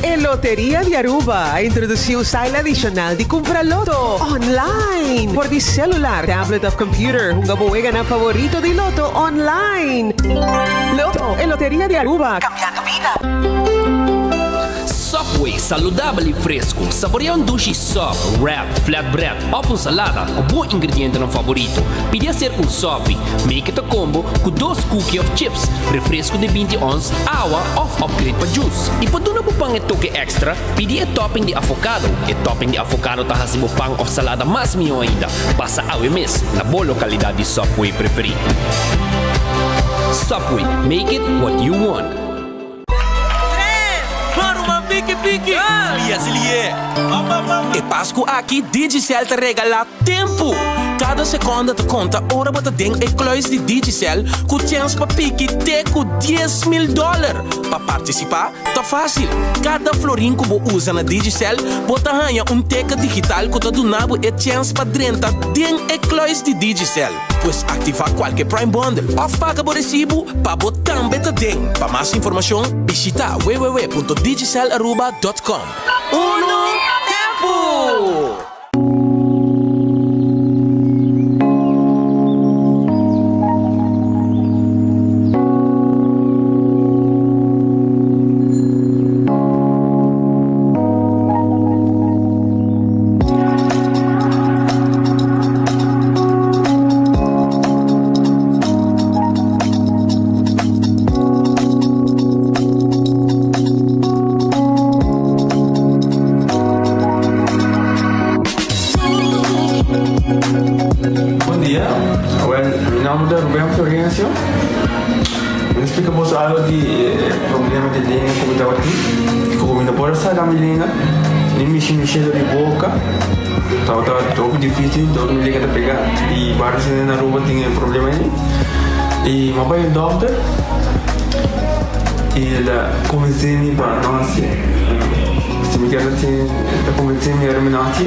A Loteria de Aruba introduziu o style adicional de comprar loto online por de celular, tablet of computer. Hunga buega na favorito de loto online. Loto, a Loteria de Aruba, cambiando vida. Subway, saudável e fresco. Saboreia sushi sub, wrap, flatbread ou salada com bom ingrediente no favorito. Pide ser sub, make it a combo com 2 cookies of chips, refresco de 20 ons, água ou upgrade para juice. E para dar um pão e toque extra, pide topping de avocado. E topping de avocado tá assim pão ou salada mais melhor ainda. Passa ao mês na boa localidade de Subway preferida. Subway, make it what you want. Pique, E Páscoa aqui, Digicel te regala tempo. Cada segunda te conta, hora wat het ding. Ik kluis die Digicel, com chance pa pique, te com $10,000. Para participar, tá fácil. Cada florin que você usa na Digicel, bota ganha teca digital que tá donado e chance pa drenta ding e kluis die Digicel. Pues activar qualquer Prime Bundle of paga por recibo pa botar beta ding. Para mais informação, visita www.digicelaruba.com. Uno tempo! Explicamos algo de problema de língua como estava aqui. Como por essa gamilinha, nem mexer de boca. Estava todo difícil, todo me liga de pegar. E vários na rua tinha problema aí. E meu pai é doutor. E ele convenceu-me para nós. Se me quer assim, convenceu-me para nós.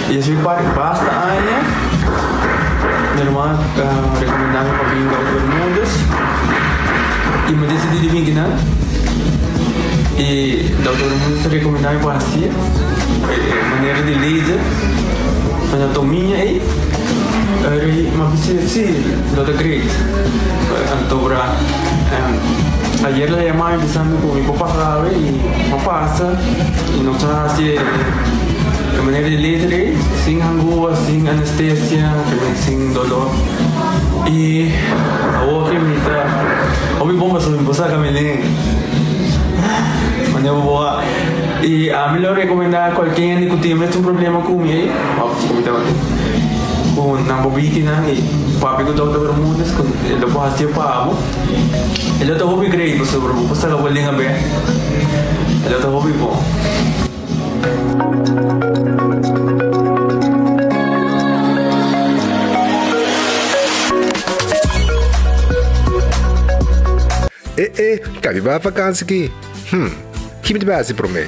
E eu fui para basta aia. Minha irmã recomendava para vir para os mundos. E me decidi de vir aqui, e o doutor me recomendava para assim, maneira de laser, anatomia aí, mas sim, doutor Great, doutor ayer le llamaba pensando con mi papá grave y no pasa, y no está así de manera de laser, sin angúa, sin anestesia, sin dolor. E a outra me está. Ouvi bomba sobre você, Camilin. Mas eu vou. E a melhor recomendar a qualquer que tenha um problema com ele, com na bobina e papi que doutor Bermudes, ele pode fazer para amo. Ele está ouvindo great sobre o você não vai ligar bem. Ele está ouvindo bom. Cabe para vacança aqui. Que me base para mim?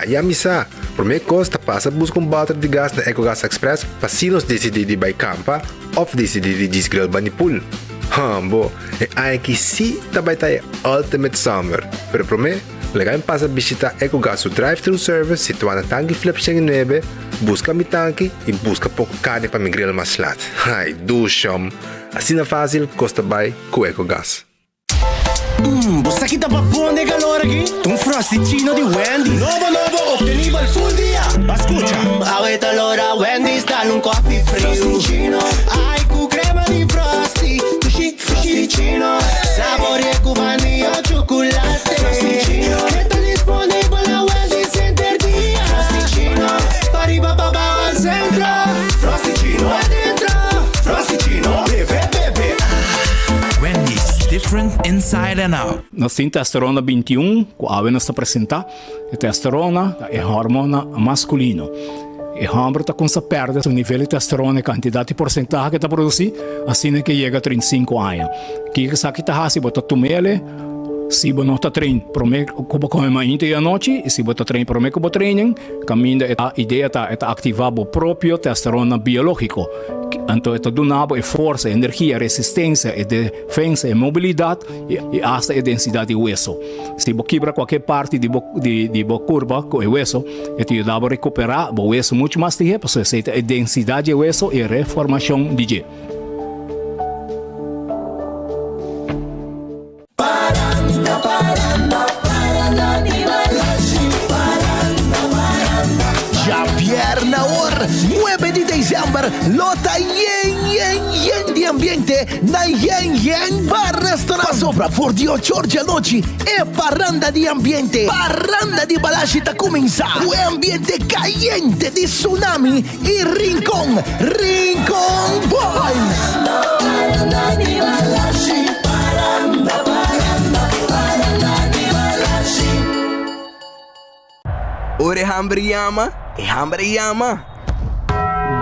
E a missa, para mim costa passa buscar balde de gás na EcoGas Express para se nos decidir de ir campa ou decidir de desgrill banipul. Bo, aqui sim também tá Ultimate Summer. Pero para mim, legal passa visitar EcoGas o drive-thru service situado na tanque flip 9, busca mi tanque e busca pouco carne para me grill mais lat. Ai, dushom. Assim na fácil, costa bem com EcoGas. Você que tá pra bom de calor aqui? Um frosticino de Wendy's. Novo, obtenido el full dia. Escucha. Ahorita l'ora Wendy's, dale un coffee frio. Frosticino. Ai, com crema de frosty. Frosticino. Sabore com vanilla ou chocolate. Frosticino. Que tá disponível na Wendy's Center dia. Frosticino. Pariba babao al centro. Frosticino. Adentro. Frosticino. Bebe. Wendy's. Different inside and out. Nós temos testosterona 21, que a nós apresenta. A testosterona é hormona masculino. E o homem está com essa perda o nível de testosterona e quantidade de porcentagem que está produzindo, assim que chega a 35 anos. Que sabe que está se bota tomele, se você não está treinando, para mim, como come manhã e à noite, e se você está treinando, para mim, como treino, caminho a ideia é ativar o próprio testosterona biológico. Então, ito donava força, energia, resistência, defesa, mobilidade e hasta a densidade de hueso. Se você quebra qualquer parte de curva com o hueso, ito ajudava a recuperar o hueso muito mais tempo, porque aceita a densidade de hueso e a reformação de gê. Na hora 9 de dezembro, lota yen de ambiente na yen bar restaurant. Sopra por 18 de noite é parranda de ambiente. Parranda de balashi tá começar. O ambiente caliente de tsunami e Rincon Boys. Parranda de balashi, parranda de balashi. Ore hambriyama.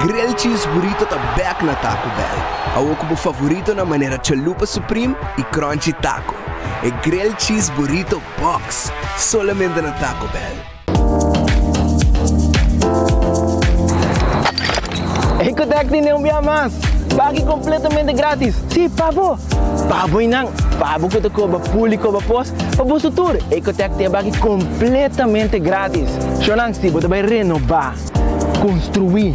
Grilled cheese burrito tá back na Taco Bell. Ao como favorito na maneira chalupa supreme e crunchy taco. É grilled cheese burrito box, solamente na Taco Bell. Ecotec tem mais. Bagi completamente grátis. Sim, pavo. Pavo inang. Pavo que tocou ba público ba pos. Pavo sutur. Ecotec tem bagi completamente grátis. Shonang si você vai renovar, construir,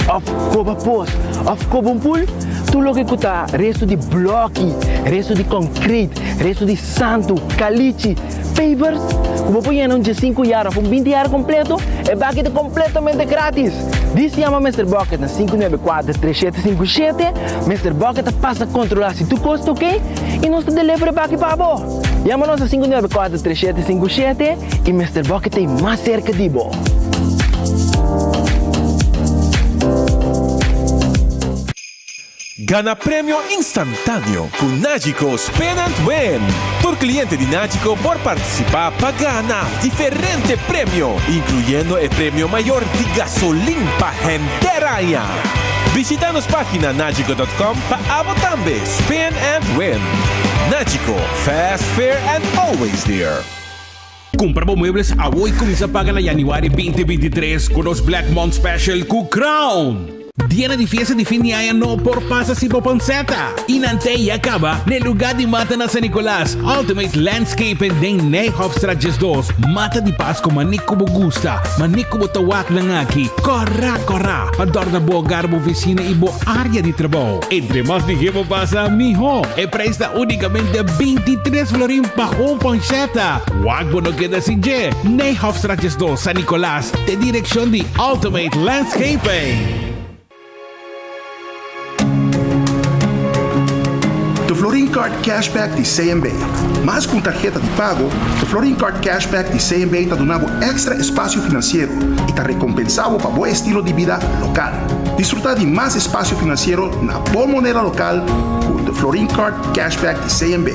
of coba pos, of coba pool. Tu lo que custa resto de bloque, resto de concrete, resto de santo, caliche, pavers. Como põe em 5 horas, com 20 horas completo, é bagi completamente grátis. Diz se chama Mr. Bucket na 594-3757. Mr. Bucket passa a controlar se tu custa ok e nós te delivery bagi para você. Chama-nos a 594-3757 e Mr. Bucket tem mais cerca de você. Gana premio instantáneo con Nagico Spin and Win. Por cliente de Nagico por participar para ganar diferente premio, incluyendo el premio mayor de gasolina para Genteraya. Visita nuestra página nagico.com para también Spin and Win. Nagico, fast, fair and always there. Compra mo muebles a hoy comienza a pagar na January 2023 con los Black Month Special ku Crown. Dia de fiesta de fin de año por pasa si po panceta. Inante y acaba en lugar de mata na San Nicolás. Ultimate Landscape den Nijhoffstraatjes 2. Mata de Pasco manico bo gusta. Manico bo tawak lang aki. Corra. Ador na bo garbo oficina y bo área de trabajo. Entre más dijimos pasa, mijo. E presta únicamente 23 florín pa un panceta. Wag bo no queda sin je. Nijhoffstraatjes 2 San Nicolás. De dirección de Ultimate Landscaping. The Florin Card Cashback de CMB. Mas com tarjeta de pago, o Florin Card Cashback de CMB está dando extra espaço financeiro e está recompensado para bom estilo de vida local. Desfrutar de mais espaço financeiro na boa moneda local com The Florin Card Cashback de CMB.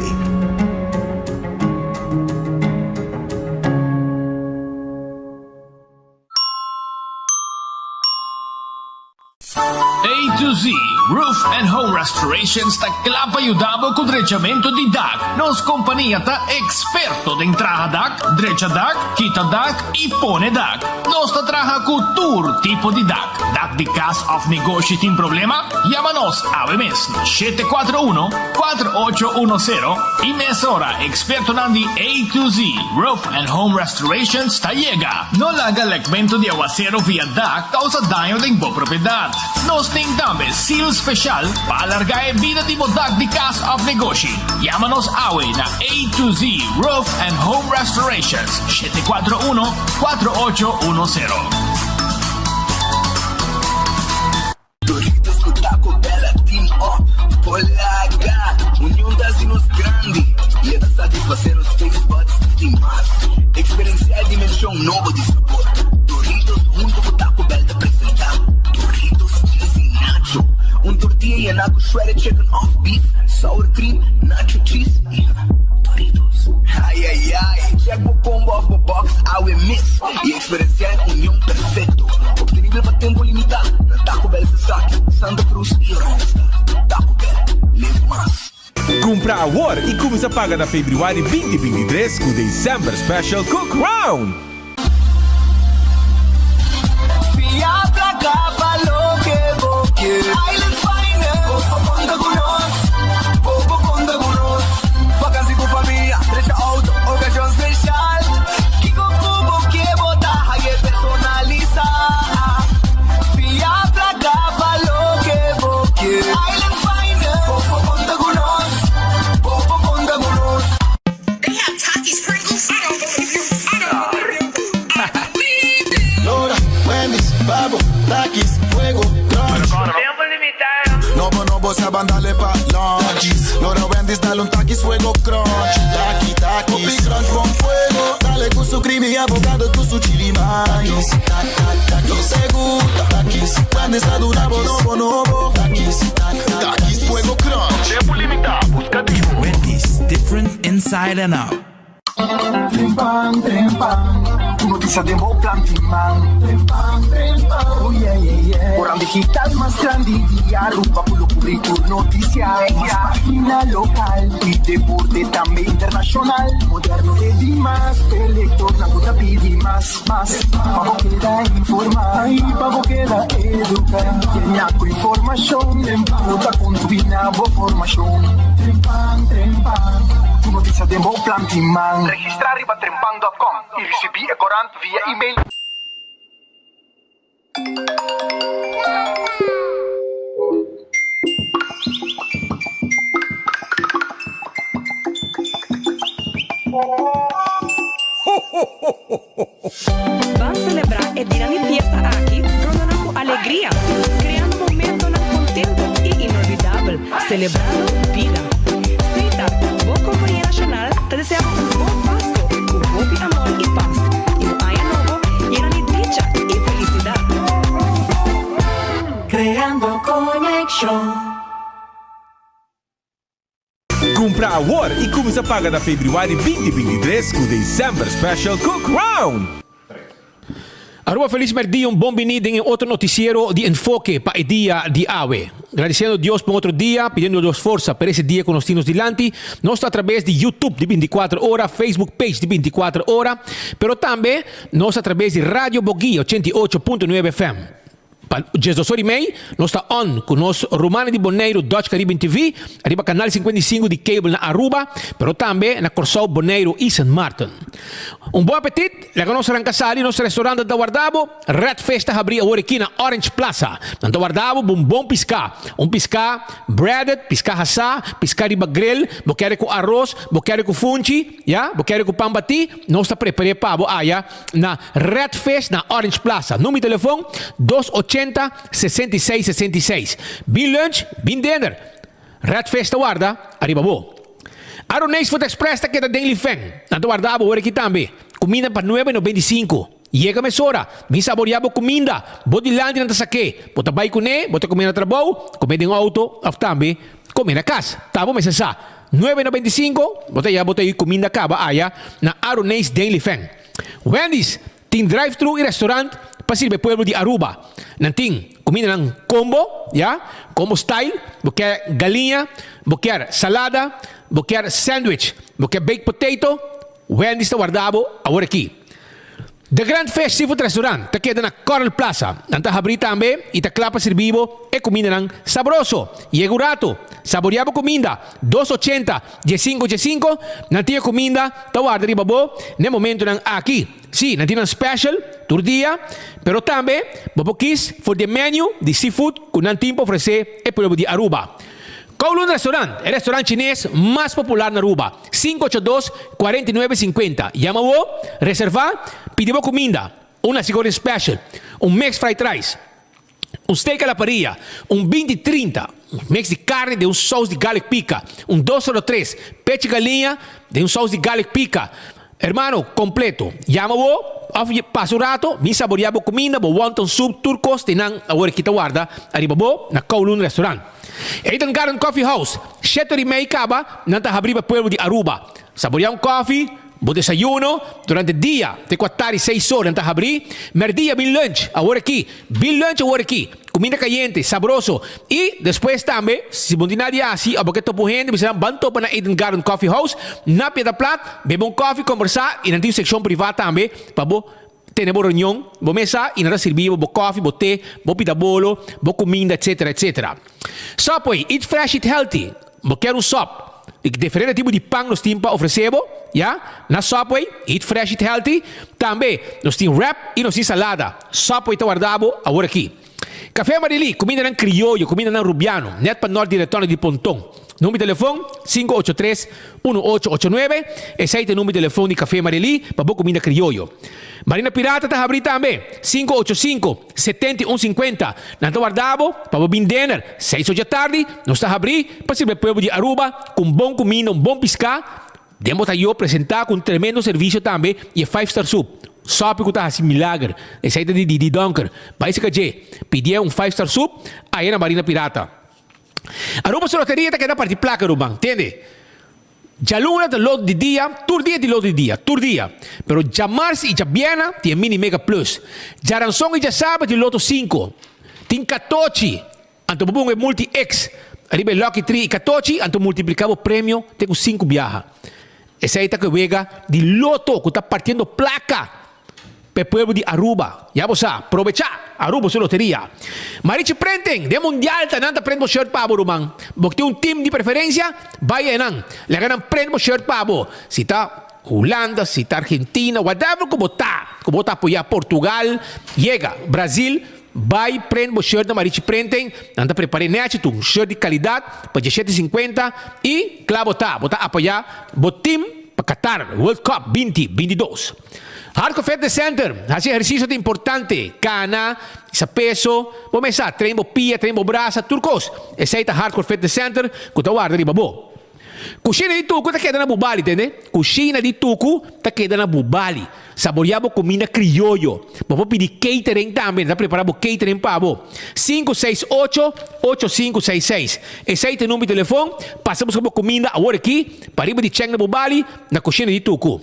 A to Z Roof and Home Restorations ta clapa ayudabo con drechamento di DAC. Nos companhia ta experto de entrada DAC, drecha DAC, quita DAC e pone DAC. Nos ta traja com tour tipo de DAC. DAC de Cast of Negócio tem problema? Llama-nos ave mesmo 741-4810 e nessa hora experto nandi A to Z Roof and Home Restorations ta llega. No laga legmento de aguacero via DAC causa daño de boa propriedade. Nos tem também seal special para alargar a vida de DAC de Cast of Negócio. Llama-nos awe na A to Z Roof and Home Restorations 741-4810. Doritos com Taco Bell, Team Up, Polaga, união das inos grande. E é da satisfazer os taste buds de mais. Experienciar a dimensão nova de sabor. Doritos junto com Taco Bell te apresentar. Doritos, cheese e nacho. Tortilla e nacho shredded chicken off beef, sour cream, nacho cheese e Doritos. Ai. Check o combo off the box, I will miss. E experienciar a união perfeito. Obtenível para tempo limitado. Na Taco Bell se saque, Santa Cruz e Ronsta. Taco Bell, live mais. Compra agora e começa a pagar na February 2023 com o December Special com Crown. Fiat la capa lo que vos quieres. Island Fire. Pavo, taquis, fuego, crunch. Tempo limitado. Nobo, se dale pa' lunch. Lora Wendy's, dale un taquis, fuego, crunch. Taquis, Popi crunch con fuego. Dale con su creamy y avocado, con su chili maíz. Taquis, te gusta. Taquis, Wendy's, dale un nobo. Taquis, fuego, crunch. Tempo limitado. Buscativo. Wendy's, different inside and out. Trempang, notícia de bom plantiman. Trempang, oh yeah, yeah, yeah. Orang digital más grande y Aruba pulo cubrir noticias. Página local y deporte también internacional. Moderno de Dimas, elector, la puta pidi más. Pavo queda informar y pavo queda educar. Tiene con información, en puta con tu binabo formación. Trempang. Tu notícia de bom plantiman. Registrar riba trempang.com e recebi e corant via e-mail. Vamos celebrar e dia de fiesta aqui, rodando alegria, criando momento contento e inolvidável, celebrando vida. Seita, boa companhia nacional, te deseamos bom Páscoa, bom amor e paz, e um ano novo lleno de dicha e felicidade. Creando conexão. Compra agora e começa a pagar da Februário 2023 com o December Special com Crown. Aruba, feliz dia, bom bem-vindo em outro noticiero de enfoque para o dia de AWE. Agradecendo a Deus por outro dia, pedindo a Deus força para esse dia que nós temos diante. Nós estamos através de YouTube de 24 horas, Facebook page de 24 horas, pero também nós através de Rádio Boguí 88.9 FM. Para 18h30, nós estamos on com nosso Romano de Boneiro, Dutch Caribbean TV, arriba canal 55 de cable na Aruba, pero também na Corsão Boneiro e St. Martin. Bom apetite, lá que nós arrancamos nosso restaurante da Guardabo, Red Festa abrir agora aqui na Orange Plaza. Na Guardabo, bom piscar. Piscar breaded, piscar assá, piscar riba grill, boqueare com arroz, boqueare com funchi, boqueare com pambati, nós estamos preparados para na Red Fest na Orange Plaza. Número de telefone 280-6666. Bin lunch, bin dinner. Red Festa guarda, arriba bo. Aronês Food Express está aqui da Daily Feng. Nanto guardava agora aqui também. Comida para 9,95. Chega a mesora. Me saboreava comida. Bodilândia não está aqui. Bota vai comer, bota comer no trabalho, comer em auto, ou também comer na casa. Tá bom, mas essa 9,95. Bota aí comida acaba na Aronês Daily Feng. Wendy's tem drive-thru e restaurante para servir pueblo de Aruba. Nanting comida ng combo, combo style, quer galinha, quer salada, quer sandwich, quer baked potato, Wendy's está guardado agora aqui. The Grand Fest Seafood Restaurant, está queda na Coral Plaza. Nanta abrir também e está clapa servivo e comida ng sabroso. E é gurato, saboreado comida, 280, G5, nantia comida, está guardado riba bo, no momento ng aqui. Sim, nanti ng special, tur dia, pero também, babokis for the menu de seafood que nanti pa oferecer e pueblo de Aruba. Kowloon Restaurant, el restaurante chinés más popular en Aruba. 582-4950. Llama-wo, reserva, pide-wo comida, una sigora special, un mix fried rice, un steak a la parrilla, un 20-30, un mix de carne de un sauce de garlic pica, un 203, peche galinha de un sauce de garlic pica. Hermano, completo. Llama-wo, passo rato, mi saboreabo comida, bo wonton soup turcos, tinang awar kita guarda, arriba bo, na Kowloon Restaurant. Eden Garden Coffee House, 7h30 acaba, nanta abriba pueblo de Aruba. Saborear coffee, bom desayuno, durante o dia, de 4 a 6 horas, nanta abrir, merdia, bin lunch, agora aqui, comida caliente, sabroso, e depois também, se bom dia assim, a boqueta por gente, você banto para na Eden Garden Coffee House, na pia da plat, bebe coffee, conversar, e nanti seção privada também, para bo tenemos reunião, bo mesa, e nada servir, bo coffee, bo té, bo pita bolo, bo comida, etc. Subway, eat fresh, eat healthy, bo quero sop, diferente tipo de pão nós temos para oferecer, na Subway, eat fresh, eat healthy, também nós temos wrap e nós temos salada, Subway está guardado agora aqui. Café Marili, comida ng criollo, comida ng rubiano, net pa norte diretor de Pontong. Número de telefone 583-1889. Esse aí tem número de telefone de Café Marili para boa comida criollo. Marina Pirata está abrindo também 585-7150. Nanto Guardabo para o bin dinner 6 horas da tarde. Nós está abrindo para o povo de Aruba com bom comida, bom pescar. Demos a eu apresentar com um tremendo serviço também e 5-star soup. Só porque está assim milagre. Esse aí de Dunker. Vai se cair. Pedir 5-star soup aí na Marina Pirata. Aruba sua loteria está querendo partir placa, Aruba. Entende? Já luna de lote de dia, tur dia de lote de dia, tur dia. Pero já março e já biena tem mini mega plus. Já rançong e já sábado de loto 5. Tem 14. Anto bubung é multi X. Arriba Lucky 3 e 14. Anto multiplicava o prêmio, tem 5 viaja. Essa aí está que vega de loto, que está partindo placa. Para o povo de Aruba. Já você aproveitar. Aruba sua loteria. Marichi Prenten, de mundial, tananta prendo shirt pabo, rumang. Porque tem um time de preferência, vai enang. Lagan prendo shirt pabo. Se está Holanda, se está Argentina, whatever, como está apoiar Portugal, chega, Brasil, vai prendo shirt da Marichi Prenten. Nanta preparei nete, um shirt de qualidade, para 17,50 e, claro, botar apoiar o time para Qatar, World Cup 2022. Hardcore Fitness Center, esse exercício é importante. Cana, sa peso, começar, treino pia, treino braça, turcos. Esse aí é Hardcore Fitness Center, que está guarda de babo. Cucina de tuco está quedando na bubali, entende? Cucina de tuco está quedando na bubali. Saboreamos comida criollo. Vamos pedir catering também, está preparado catering para você. 568-8566. Esse aí tem número de telefone, passamos com a comida agora aqui, para ir de check na bubali, na cucina de tuco.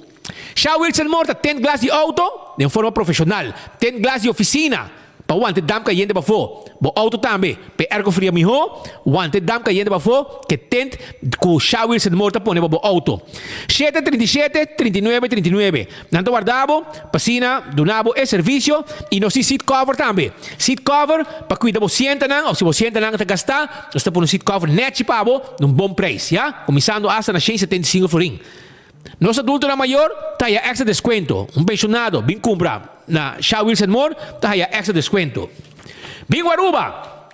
Shaw Wilson Morta, 10 glass de auto, de forma profissional. 10 glass de oficina. Pa wante dam ka yende ba fo. Bo auto tambe. Pe ergo fria miho. Wante dam ka yende ba fo. Que tent ku Shaw Wilson Morta pone ba bo auto. 737-3939. Nanto guardabo, pasina, donabo e servicio. E no si seat cover tambe. Seat cover, pa cuida bo sienta nang. O si bo sienta nang ta gasta. Nós tá por um seat cover net pa bo. Num bom preço, ya? Começando hasta na 675 florin. Nosso adulto na maior, está aí extra desconto. Pensionado, bem compra na Shaw Wilson More, está aí extra desconto. Bem Aruba,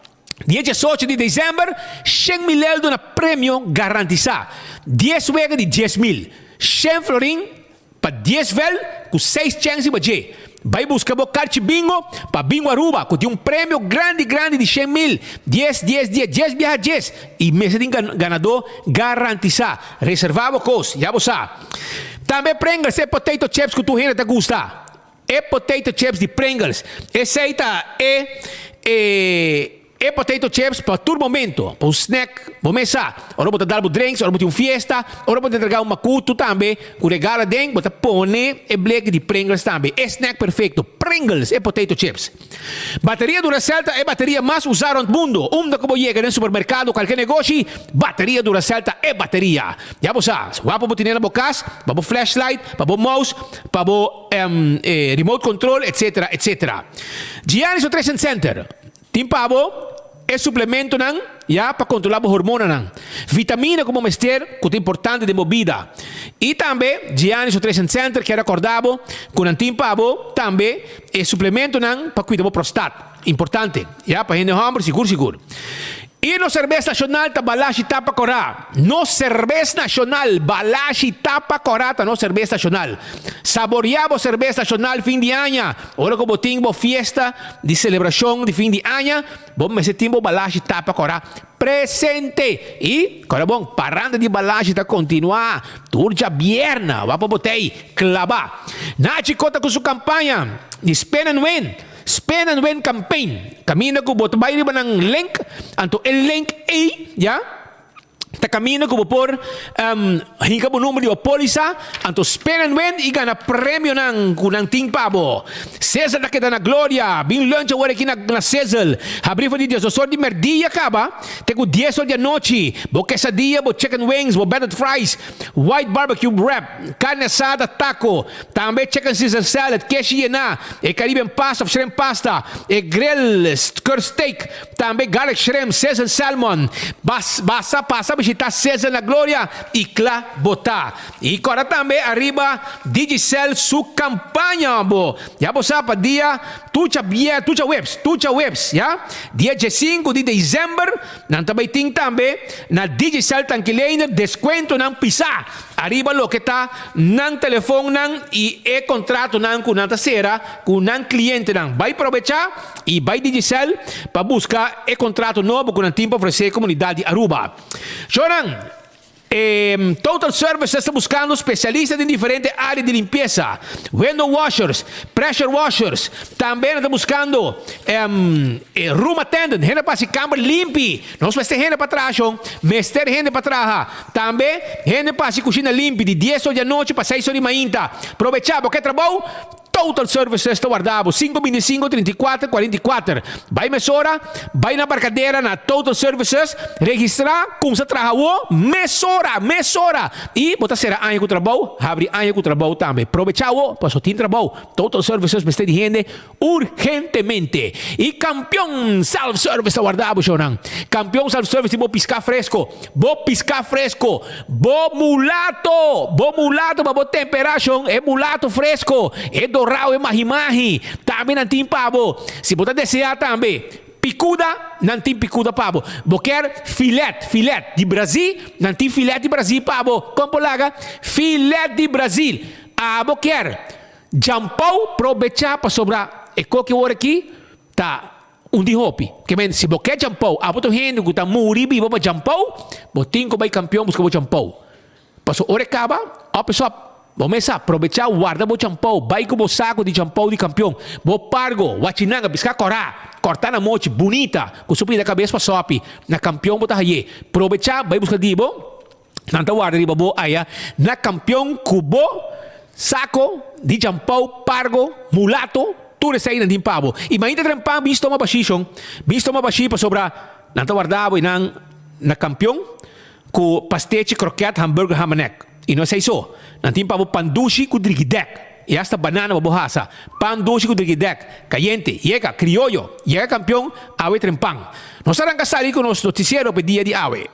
dia 18 de dezembro, 100 mil euros na prêmio garantizado. 10 vezes de 10 mil. 100 florin para 10 vezes com 6 chances para G. Vai buscar o kart bingo para Bingo Aruba, que tem prêmio grande de 100 mil. 10 viaja 10. E mês de ganador garantizado. Reservado coisa, já você sabe. Também Pringles e potato chips que tu ainda te gusta. E potato chips de Pringles. Esse aí é potato chips para todo momento. Para um snack, vamos ora botar dar drinks, ora botar uma fiesta, ora botar entregar uma macuto também. Com regala dentro, botar pone e black de Pringles também. É snack perfeito. Pringles e potato chips. Bateria Duracelta é a bateria mais usada no mundo. Da como chega no supermercado, qualquer negócio, bateria Duracelta é bateria. Já você sabe, guapo botar na bocas, para o flashlight, para o mouse, para o remote control, etc. Giannis Nutrition Center. Tim pabo é suplemento nang ya para controlar a hormona nang. Vitamina como mester, que é importante de movida. E também Giannis Nutrition Center que recordavo com tim pabo também é suplemento nang para cuidar da prostate. Importante, ya para gente homem seguro. E no cerveja nacional ta balashi tapa corá. No cerveja nacional balashi tapa corá ta no cerveja nacional. Saboreamos cerveja nacional fim de ano. Ora como timbo fiesta de celebração de fim de ano, vamos esse timbo balashi tapa corá presente. E, cara bom, paranda de balashi ta continuar. Turja bierna, va para botei clavar. Nachi conta com sua campanha de Spend and Win. Spend and Win campaign. Camina ko bot bayar ba ng link? Anto el link A, ya? Ta camina ko por hinga mo número de polisa, anto Spend and Win i gana premyo ng kunang ting pabo. Cesar na kita na Gloria, bin lunch awara kina na Cesar. Habri fa di Dios, so di merdia ka ba? Teko 10 horas da noche, bo quesadilla, bo chicken wings, bo battered fries, white barbecue wrap, carne asada, taco, também chicken Caesar salad, queso na, e Caribbean pasta, shrimp pasta, e grill, curd steak, também garlic shrimp, Caesar salmon, passa, hoje está César na Glória e Clá Botá. E agora também arriba Digicel su campanha, bo. Já você sabe, dia tucha webs, já? Dia 5 de dezembro, nós também tem também na Digicel Tanquileiner desconto não pisar. Arriba lo que está nang telefone nang e contrato nang com nanta sera com nang cliente nang vai aproveitar e vai Digicel para buscar contrato novo com nang para oferecer comunidade Aruba. Chorang Total Service está buscando especialistas em diferentes áreas de limpeza, window washers, pressure washers, também está buscando room attendant, gente para se câmara limpe, não se gente para trás, mestre gente para trás, também gente para se cozinha limpe de 10 horas da noite para 6 horas da manhã, aproveitar porque trabalho. Total Service está guardado 525-34-44. Vai mesora, vai na barcadeira na Total Services, registrar como se trabalhou, mesora. E botar será ano com o trabalho, abre ano com o trabalho também. Aproveitar-o, passou tem trabalho. Total Services me está dizendo urgentemente. E campeão Self Service está guardado, chorão. Campeão Self Service, vou piscar fresco, vou mulato, para botar temperação, é mulato fresco, é rau e mahi também não tem pavo. Se você desejar também picuda, não tem picuda pavo. Você quer filete de Brasil, não tem filete de Brasil pavo. Como laga? Filete de Brasil. Você quer jampau, aproveitar para sobrar. E qualquer hora aqui, tá de hopi. Que se você quer jampau, você gente que está muribi, você jampau, você tem que vai campeão, buscar o jampau. Passou hora acaba, a pessoa vamos aproveitar, guarda o champão, vai com o saco de champão de campeão, o pargo, o achinanga, piscar cortar na moche, bonita, com o da cabeça para sopi, na campeão botar aí, aproveitar, vai buscar dibo, nanta guarda dibo, na campeão, cubo, saco de champão, pargo, mulato, tudo isso aí não tem pavo. E ainda trempar, visto uma baixo para sobrar, nanta guardava na campeão, com pastete, croquete, hambúrguer, hamanek. E não é isso. Não tem para pandushi com drigidek. E esta banana para borraça. Pandushi com drigidek. Caliente. Llega criollo. Llega campeão. Awe trempang. Nós estamos casando com o nosso noticiero para dia de awe.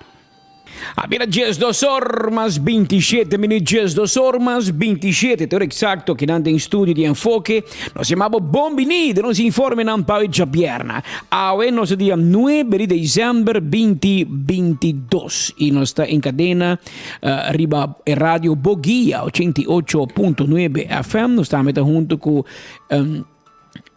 Apenas 10 horas, 27 minutos, 10 horas, 27, todo exacto, que nante em estúdio de enfoque, nos chamamos Bombini, nos informe na Pauja Pierna. Awe, nos dia 9 de dezembro 2022, e nos está em cadena, riba Radio Boguia, 88.9 FM, nos está junto com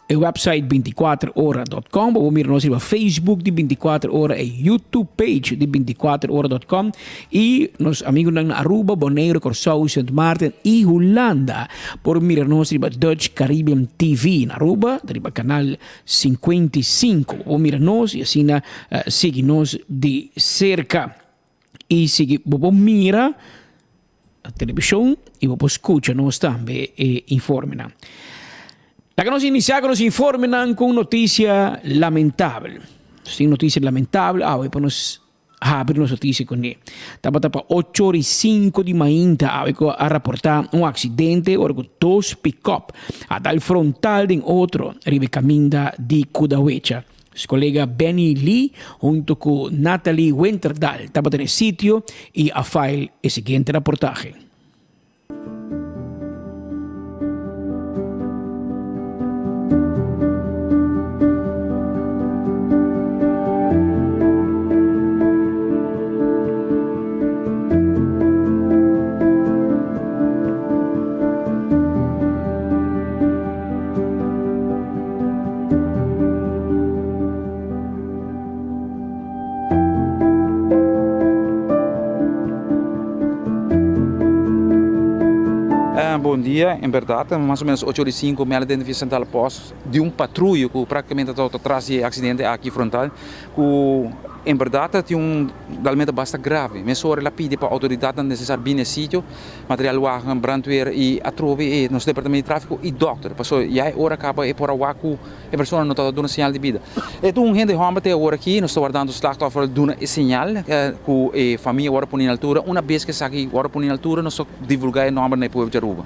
o website 24hora.com, vamos mirar nosso Facebook de 24 horas e YouTube page de 24hora.com e nos amigos na Aruba, Bonaire, Curaçao, Sint Maarten e Holanda por mirar nosso Dutch Caribbean TV na Aruba, riba canal 55. Vamos mirar nos e assim seguir-nos de cerca e seguir, vamos mirar a televisão e vamos escutar-nos também e informar. La que nos inicia con nos informan con noticia lamentable. Sin noticia lamentable, hoy nos abrir nos noticia con él. Tapa 8:05 di manhã, a rapportar un accidente o con 2 pick-up a dal frontal de otro rive caminda di Kudawecha. Su collega Benny Lee junto con Natalie Winterdal tapa en el sitio y a file el siguiente reportaje. Bom dia, em verdade, mais ou menos 8:05 me identifiquei central posto de patrulho que praticamente está atrás de acidente aqui frontal, que em verdade tem realmente bastante grave. Mas só ela pede para a autoridade necessária vir no sítio, material wagen, brandweer e a trove e nosso departamento de tráfego e doctor. Passou já hora acaba e por a waku a pessoa não está dando sinal de vida. Então gente homem até agora aqui nós estamos guardando o slachtoffer dando sinal que a família agora põe na altura. Uma vez que está aqui agora põe na altura nós divulgar o nome na povo de Aruba.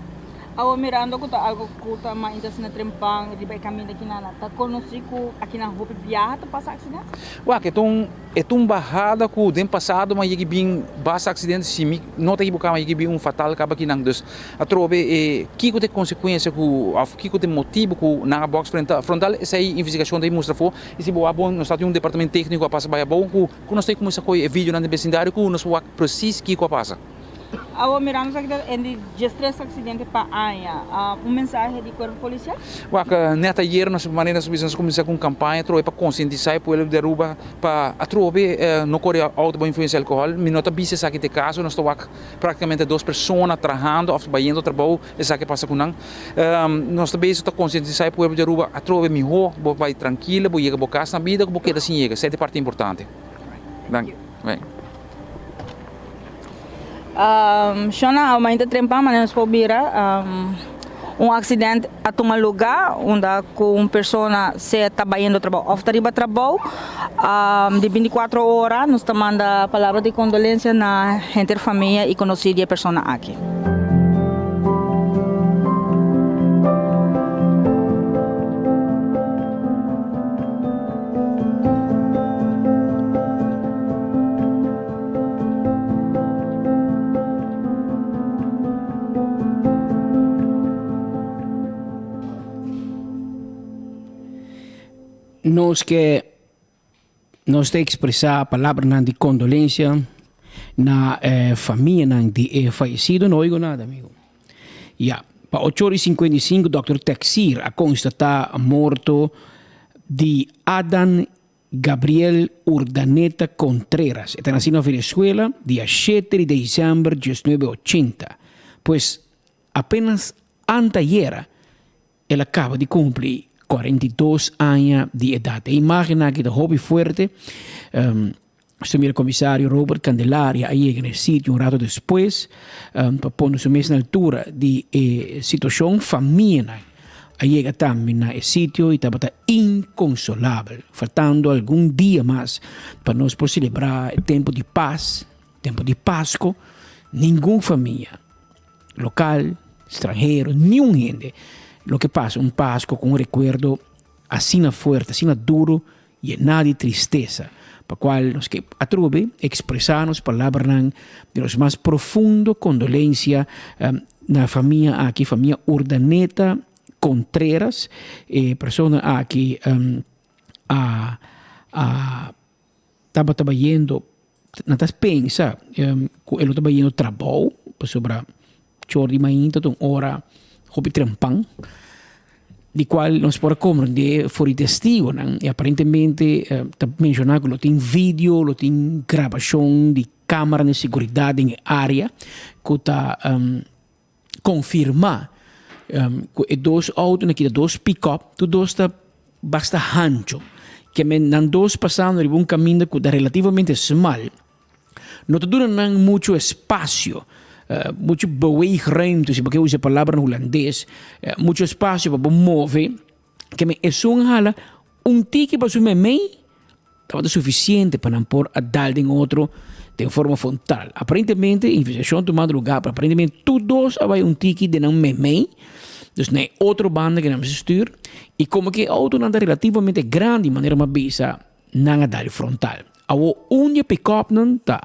Ao mirando ko ta algo ko ta maindas na trempang di ba caminho aqui na ta conosco aqui na roupa viaja ta passa acidente. Ué, que é barrada que o tempo passado mas ia bem basta acidente sim não tem que mas ia bem fatal acaba aqui não dus a trobe que tem consequência que tem motivo que na box frontal essa aí investigação daí mostra for e se boa bom nós está um departamento técnico a passa vai bom que nós tem como essa coisa vídeo na vecindário que nós vai preciso que passa. Ao mirando aqui em distress acidente para Anha, mensagem de corpo policial? Ué, neta hier nós maneira subimos começar com campanha trobe para conscientizar para ele derruba para a trobe não corre alta boa influência álcool, minota bice aqui de caso nós estou praticamente 2 pessoas trabalhando ou fazendo trabalho essa que passa com nós nós também está conscientizar para ele derruba a trobe melhor, vai tranquila, vai ir para casa na vida, porque assim chega, essa é a parte importante. Thank you. Shona, ainda trempar, mas nós podemos acidente a tomar lugar onde com uma pessoa se trabalhando trabalho, ou está trabalho de 24 horas, nós mandamos a palavra de condolência na gente família e conhecida a pessoa aqui. Nós temos que expressar a palavra de condolência na família de falecido, não oigo nada, amigo. Para 8h55, o Dr. Texir a constatar a morte de Adan Gabriel Urdaneta Contreras. Está nascido na Venezuela, dia 7 de dezembro de 1980. Pois apenas anteayer ele acaba de cumprir 42 anos de idade. Imagina que de hobby fuerte, el comisario Robert Candelaria ahí en el sitio un rato después, para ponerse a mesma altura de situación familiar. Ahí llega también al sitio y estaba inconsolable, faltando algún día más para nos por celebrar el tiempo de paz, tiempo de Pascua. Ninguna familia, local, extranjero, ni un gente. Lo que pasa, un Pascua con un recuerdo así fuerte, así duro, lleno de tristeza, para cual nos que atrube expresarnos palabras de los más profundo condolencia na familia aquí, familia Urdaneta Contreras, persona aquí estaba trabajando, não estás pensa, ele estava indo trabalho, sobre chorri mainta, hora hobby trampang, di qual non si può compreendere fuori testigo, e apparentemente mencionato lo tem video, lo tem gravazione di camera di sicurezza in area che sta conferma e dos autos aqui, dos pick-up, tu dos sta basta hancho, che men dos passando in un cammino che è relativamente small, non ti durano molto spazio, muito beweegruimte, se porque usa a palavra no holandês, muito espaço para mover, que me é só um tique para sumir mei, estava suficiente para não pôr a dar em outro de forma frontal. Aparentemente, a investigação tomando lugar, aparentemente, todos havia um tique de não mei, dus nem outra banda que não se styr, e como que a auto não relativamente grande, de maneira mais bisa, não a dar frontal. A unha pick-up não tá,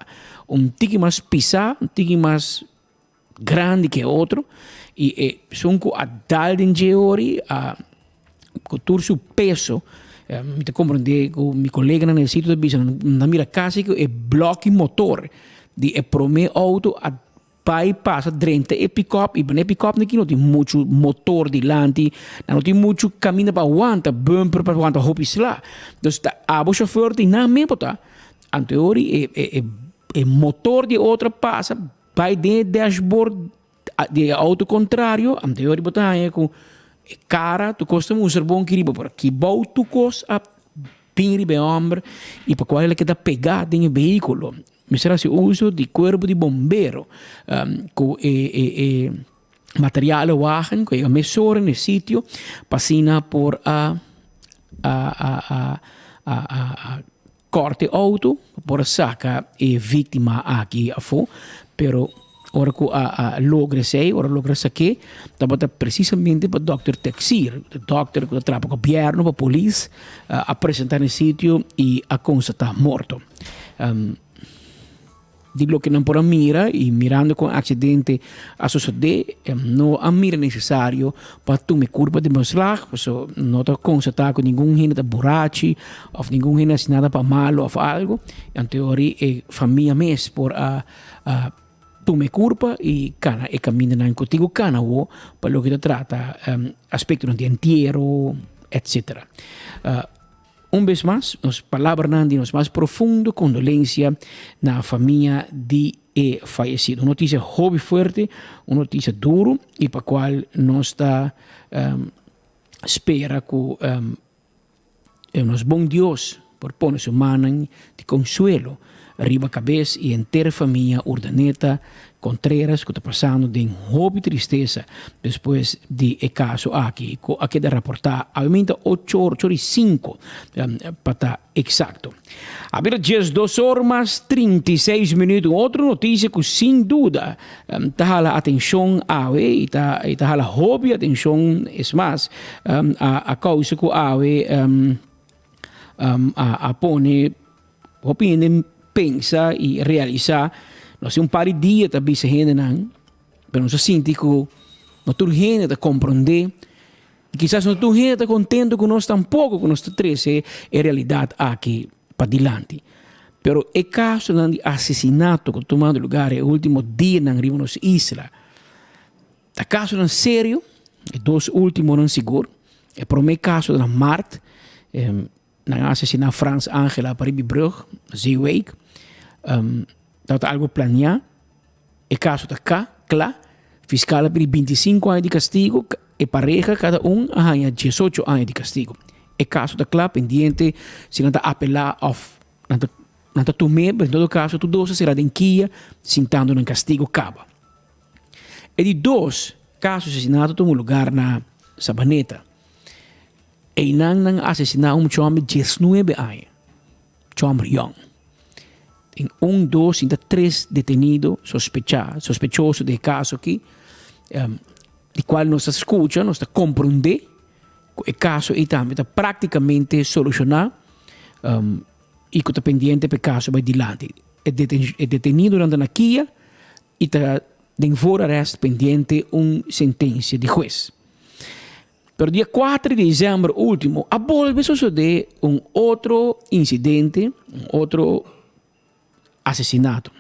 um tique mais pisar, um tique mais grande que outro e são a dar de geori a cultura su peso me te compreender com meu colega no sítio de bisa na mira casa que é bloco motor de prome auto a bypassa drente e pick-up e bem pick-up aqui não tem muito motor dilante não tem muito caminho para aguentar bumper para aguentar hopis lá então a o chauffeur tem na mesmo tá anteriori e motor de outra passa vai de dashboard de auto contrário, anterior botar com cara, tu costa usar bom que riba por aqui, bom tu costa a pinri be ombro e para qual ele queda pegado em veículo. Me será se uso de corpo de bombeiro com material wagen, com a mesura no sítio, passina por a corte auto, por saca e vítima aqui a fo, pero ora que logra sei, ora logra saque, estava precisamente para o Dr. Texir, o doctor que trabalha com o governo, para a polícia, apresentar no sítio e a constatar morto. Digo que não por mira e mirando com acidente a suceder, não a mira necessário para tomar curva de mostrar, so não está constatar com ninguém ainda borracho ou ninguém ainda nada para mal ou algo. Em teoria é família mesmo por tomar curva e cana e caminha na contigo cana o para o que trata aspecto de entierro, etc. Vez mais, nos palavras nos mais profundo condolência na família de falecido. Uma notícia hobby forte, uma notícia duro e para a qual nós está espera que nos bom Deus por pôr sua mão de consuelo arriba a cabeça e inteira família Urdaneta Contreras que está passando de hobby tristeza depois de caso aqui de reportar aumenta 8:05 para estar exato. Agora 2:36 outra notícia que sem dúvida está a atenção e está a hobby atenção é mais a causa que a pone opinião pensa e realizar. Nós temos par de dias também se rende não, mas nós sentimos que não toda gente está compreender e quizás não toda gente está contente com nós tampouco com nós três é realidade aqui para diante. Pero o caso de assassinato que tomando lugar no último dia na nossa isla, o caso é sério, os dois últimos não seguro, o primeiro caso da Marte, na assassinato Frans Angela para Brugge, Zeewijk, dat algo planeado. O caso está cá, claro. Fiscal para 25 anos de castigo e pareja, cada ganha 18 anos de castigo. O caso está claro, pendiente, se não está apelar ou não está tomar, mas em todo caso, tudo isso será denquia, sentando no castigo caba. E de dois casos de assassinato tomam lugar na Sabaneta. E não assassinaram homem de 19 anos. Homem young. Em 2, ainda 3 detenidos sospechosos de caso aqui, de qual nós escuta, nós compreender o caso e também está praticamente solucionado e que está pendente para o caso vai adiante. É detenido durante a quia e está de fora arresto pendente uma sentença de juiz. Pero dia 4 de dezembro último, a volve suceder outro incidente, outro assassinato.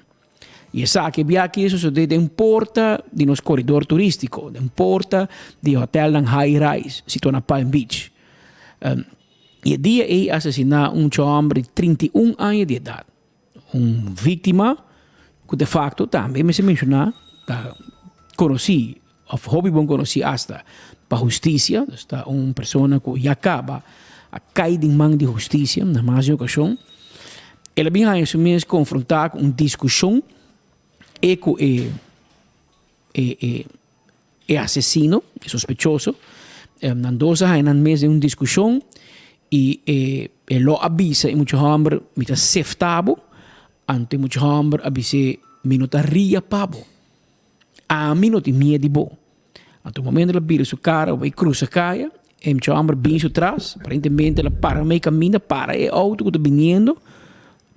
E essa que vi aqui sucede em porta de nos corredor turístico, em porta de hotel em High Rise, situado na Palm Beach. E o dia ele assassinou homem de 31 anos de idade. Vítima que de facto também me se mencionar, conheci, ou hobby bom conheci hasta para justiça, está uma pessoa que já acaba a cair em mão de justiça na mais ocasião. Ela vem a isso mesmo confrontar com uma discussão e com o assassino, o sospechoso. Nas duas anos mesmo uma discussão e ele avisa e muitos homens me está seftável, ante muitos homens avisa me não está ria pabo. A mim não tem medo de bom. Ante o momento ela vira sua cara, vai cruzar a caia, e muitos homens vêm atrás, aparentemente ela para meio caminho, para o auto que está vindo.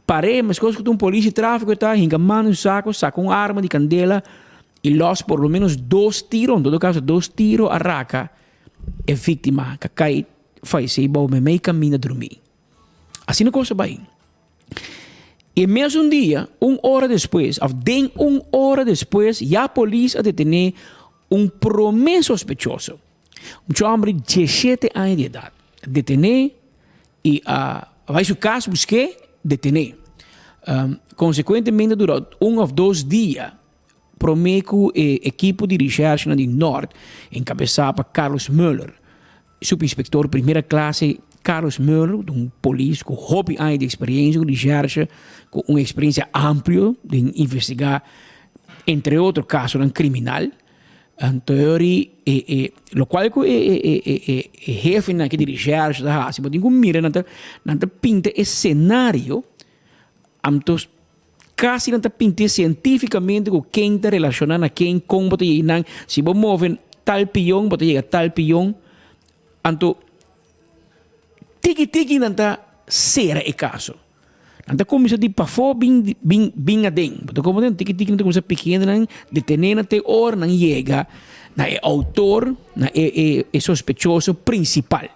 Parei, mas coisas que um polícia de tráfico está engamando um saco, saca uma arma de candela e los por lo menos 2 tiros, em todo caso 2 tiros a raca, é vítima que cai, faz e vai meio caminho a dormir. Assim a coisa vai. E mesmo dia, 1 hora depois, ou de 1 hora depois, já a polícia detener promesso sospechoso. Homem de 17 anos de idade. Detener e vai seu caso buscar detener. Consequentemente, durante 1 ou 2 dias, prometo equipe de recherche no norte, encabeçado por Carlos Müller, subinspetor primeira classe. Carlos Müller, polícia com hobby anos de experiência, de recherche, com uma experiência ampla de investigar, entre outros casos, um criminal. Teoria, lo qual é jefe na que de recherche, se pode mira na pinta esse cenário, amtos casi não está pintando cientificamente com quem está relacionando a quem, como você chega, se você move tal pião, você chega a tal pião, então, tiki não está ser o caso. Não está começando a pafo bem adem. Então, como tem tiki não está começando a pequeno, detener até hora, não chega, não é autor, não é sospechoso principal.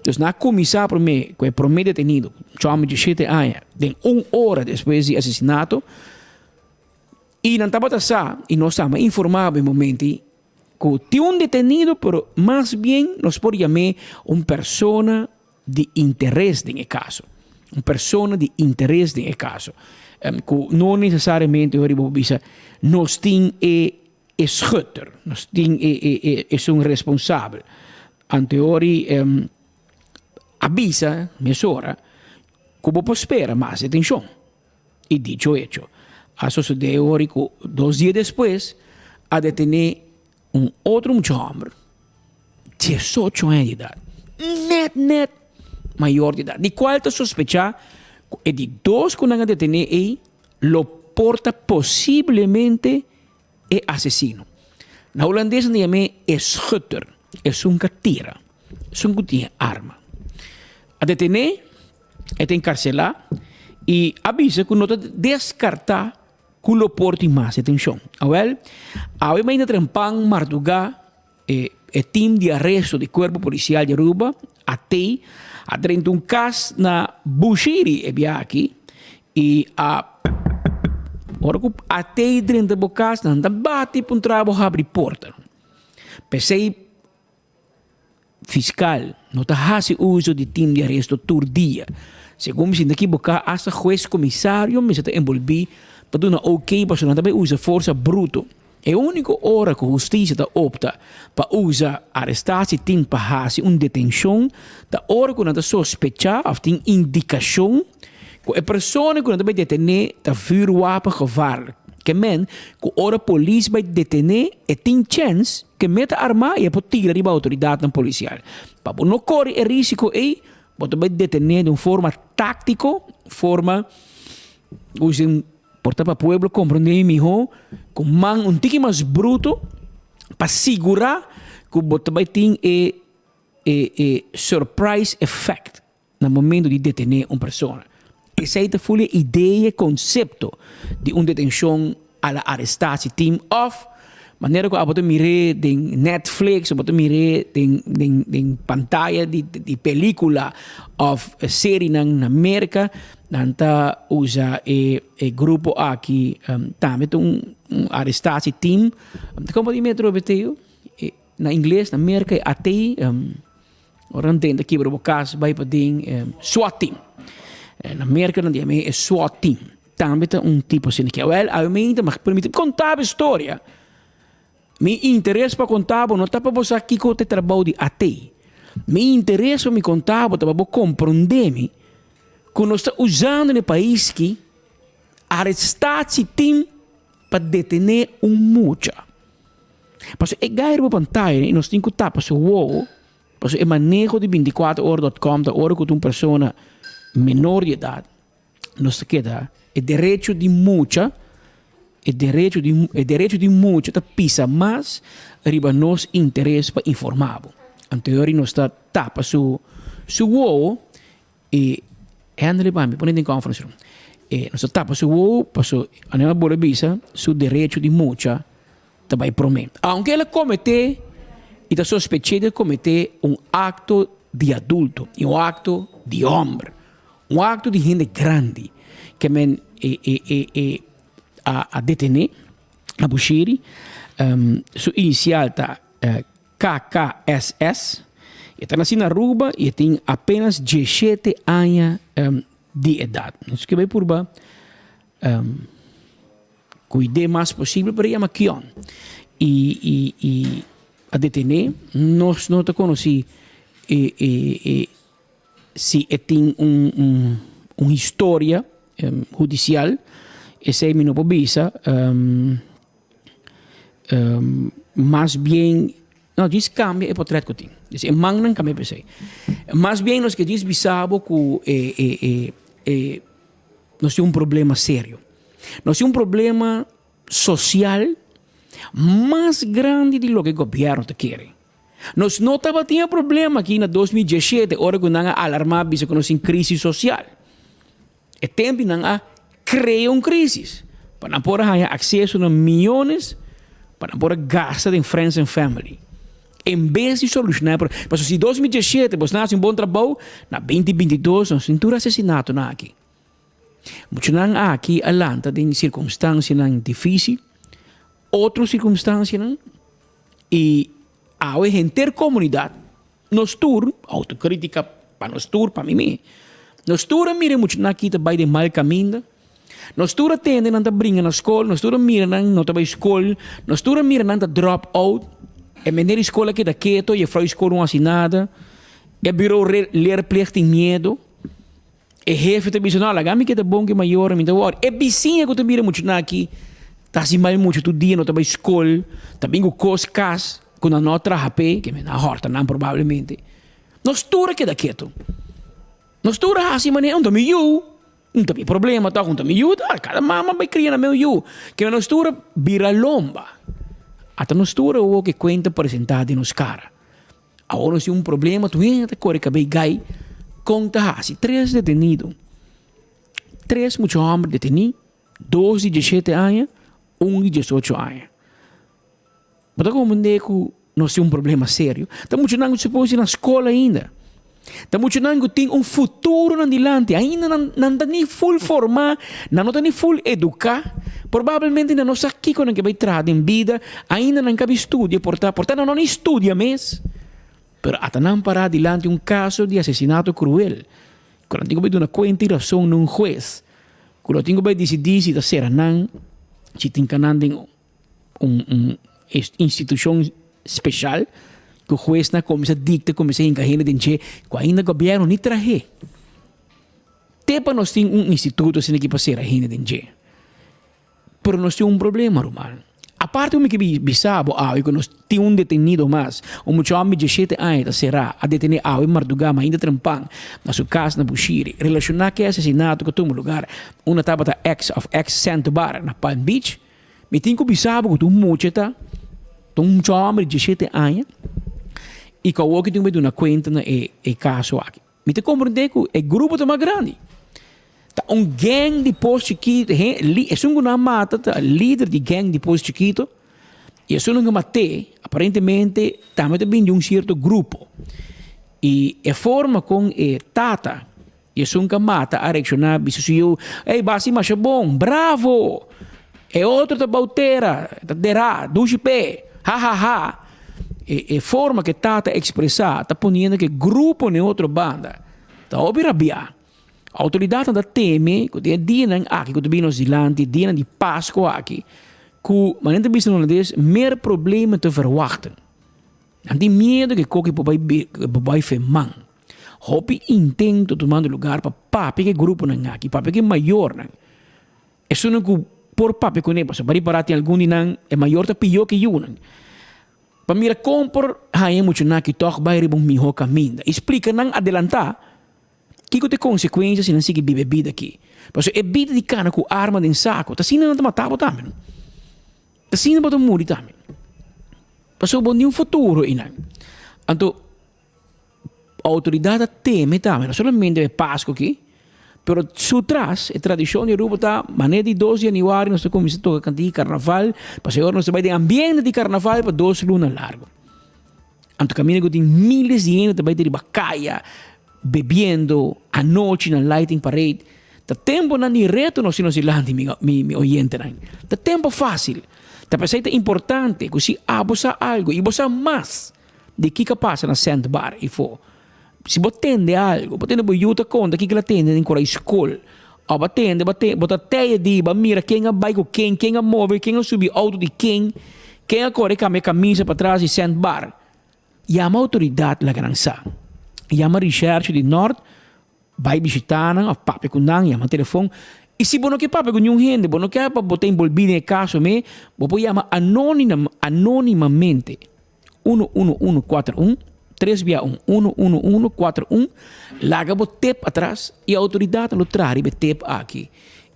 Então, na comissão para mim, que é para mim detenido, chama de 7 anos, de 1 hora depois do assassinato, e não estava passando, e nós estamos informados no momento que tinha um detenido, mas mais bem nós podemos chamar uma pessoa de interesse no caso. Uma pessoa de interesse no caso. Que não necessariamente, nós temos schutter, nós temos um responsável. Anteori, avisa, mesura, que você espera mais atenção. E dicho hecho, a sucedeu ora que 2 dias depois, a detener um outro homem, 18 anos de idade, net, maior de idade, de qual está sospechar é de 2 que não detener aí, lo porta possivelmente é assassino. Na holandesa, não é schutter, é um que tira, é um que tem arma. A detener, é encarcelar e avisa que não está descartar que lo porte mais atenção. Well, a ainda trampang marduga e time de arresto do corpo policial de Aruba até a 31 casos na Bushiri aqui e ora que até 30 casos não bate para um trabalho abrir porta. Pensei fiscal não está fazendo uso de time de arresto todo dia. Segundo me sinto aqui, hasta juiz comissário me está envolvido para dar ok para não também usa força bruta. É a única hora que a justiça opta para usar arrestar-se time para fazer uma detenção, da hora que não está sospechar ou tem indicação que a pessoa que não está detener está vuurwapen gevaarlijk. Que men, que a polícia vai detener e tem chance que meta arma e pode tirar a autoridade policial. Para não correr o risco aí, você vai detener de uma forma tática, forma usando porta para o povo compreender melhor, com um tique mais bruto para segurar que você vai ter surprise effect no momento de detener uma pessoa. Essa é a ideia, conceito de uma detenção a la arrestar-se team off, maneira que você mira em Netflix, você mira em pantalla de película ou série na América, nanta usa o grupo aqui também um arrestar-se team, como de metro beteu na inglês na América até orang tem aqui para o caso vai para SWAT team. Na América não é SWAT team. Também tem um tipo assim que a mim mas permite contar a história. Me interessa para contar, não está para você aqui que eu trabalho de AT. Me interessa me contar para você compreender-me que nós estamos usando no país que arrestar-se team para detener mucha. Porque é gairo para pantalla e nós temos que estar para o WoW, porque é manejo de 24horas.com, da hora que uma pessoa menor de idade nos queda o direito de mucha, o direito de mucha está pisa mais arriba nos interesse para informar. Anterior nós está tapa su WoW e handle para mim, põe em conference room. E nós está tapa su WoW, passo anima bola bisa, su direito de mucha também promete. Aunque ela comete e está suspeita de cometer um acto de adulto e um acto de homem. Um acto de gente grande que men a detener a Bushiri, su inicial está KKSS, e está nascendo na Aruba e tem apenas 17 anos de idade. Isso que vai por ba cuidar mais possível para ir a Maquion e a detener nós não te conheci se tem uma história judicial, esse é não visa, mais bem, não diz cambia o portrait que tem, diz mang não cambia pensei, mais bem nós que diz bisabo que nós temos um problema sério, Nós temos um problema social mais grande do que o governo quer. Nós não tinha problema aqui em 2017, hora que nós alarmamos que nós temos crise social. É tempo que nós criamos uma crise. Para não poder ter acesso a milhões, para não poder gastar em friends and family. Em vez de solucionar, mas se 2017 você nasce um bom trabalho, na 2022 nós temos um assassinato aqui. Muitos não aqui alanta em circunstâncias difíceis, outras circunstâncias e a intercomunidade, nós tur autocrítica para nós tur para mim, nós tur mira muito aqui também de mal caminho, nós tur atende não brinca na escola, nós tur mira não tá escola, nós tur mira não drop out, é menor escola que da quieto e a escola não assinada, é bureau leerplicht em medo. E jefe te diz, não, a gami que é bom que é maior, me dá hora. É vizinha que te mira muito aqui, tá assim mal muito todo dia, não tá bem escola, também o coscas, quando não trabalha, que me dá horta, não provavelmente. Nós tura que da quieto. Nós tura assim, mané, não tem problema, tá, não tem cada mama vai criar na meu eu. Que nós tura vira lomba. Até nós tura o que conta apresentado nos cara. Agora nós temos problema, tu entra, corre que vai gai. Conta assim, 3 detenidos. 3 muitos homens detenidos, 2 de 17 anos, 1 de 18 anos. Mas como que nós temos problema sério? Estamos muitos se pôs na escola ainda. Estamos muitos tem futuro na dilante, ainda não está nem full formar, não está nem full educar. Provavelmente não está aqui quando vai entrar em vida, ainda não cabe estudo, portanto não estuda mesmo. Pero até não parar diante caso de assassinato cruel. Quando tenho uma conta e razão num juez, quando tenho que decidir se será não, se tem que andar em uma instituição especial, que o juez não começa a dictar, começa a encarregar de que ainda o governo não traz. Tepa nós temos instituto assim que passar a renda de que. Pero nós temos problema, Romano. A parte do que bisabo, que nós temos detenido mais, muito homem de 17 anos será a detener em Mardugama, ainda trampang, na sua casa na Bushiri, relacionar que assassinato que todo lugar, uma tabata ex-Santo Bar, na Palm Beach, me tem que bisabo que tu mucheta, tu homem de 17 anos, e que o que tem uma conta na caso aqui. Me tem que compreender que o grupo é mais grande. Um gang de Poço Chiquito, é uma mata, líder de gang de Poço Chiquito, e é uma mate, aparentemente, também de um certo grupo. E a forma com Tata, e é uma mata a reaccionar, bisou, ei, basi, mas é bom, bravo! É outro da bauteira, derá, duche pé, ha, ha, ha. E a forma que Tata expressar, está ponendo que grupo nem outra banda, está obirabiar. A autoridade da teme, que é dia aqui, que também nos dilante, dia de Páscoa aqui, que, mas não tem holandês, meer problemas te verwachten. Não tem medo que qualquer vai femang. Hopi intento tomando lugar para papi que grupo aqui, papi que maior. É só que por papi que nem, para parar tem algum dinang é maior tá pior que eu. Para mira compor, hay muito que toque vai ribong miho caminho. Explica não adelantar. Que tem consequências se não sigue bebida aqui. Porque é bebida de cana com arma de saco. Está sendo não matar também. Está sendo para morrer também. Porque bom de um futuro ainda. Então, a autoridade teme também. Não somente é Páscoa aqui. Mas su trás, a tradição de Aruba está, maneira de 12 de janeiro, nós começamos a tocar cantar carnaval. Porque agora nós vamos ter ambiente de carnaval para 2 lunas largo. Então, caminho que tem milhares de gente também de bacaia, bebendo a noite na lighting parade. Tá tempo na ni reto no sino silante mi oyente nan. Tá tempo fácil. Tá pensando importante que se abusa algo e você mais de que passa na Santo Bar e for. Se você tende algo, você não pode conta que ela tende em cora escola. Ou batende, bota teia de mira quem a bike quem a móvel, quem a subir auto de quem a corre com a camisa para trás e Santo Bar. E a autoridade la grança. Chama Richard de Norte, vai visitar, a papi com nang, chama telefone. E se você papi com nenhum gente, você quer para botar envolvido no caso, você chama anonimamente 11141 361 11141, larga o tep atrás e a autoridade lo traz o tep aqui.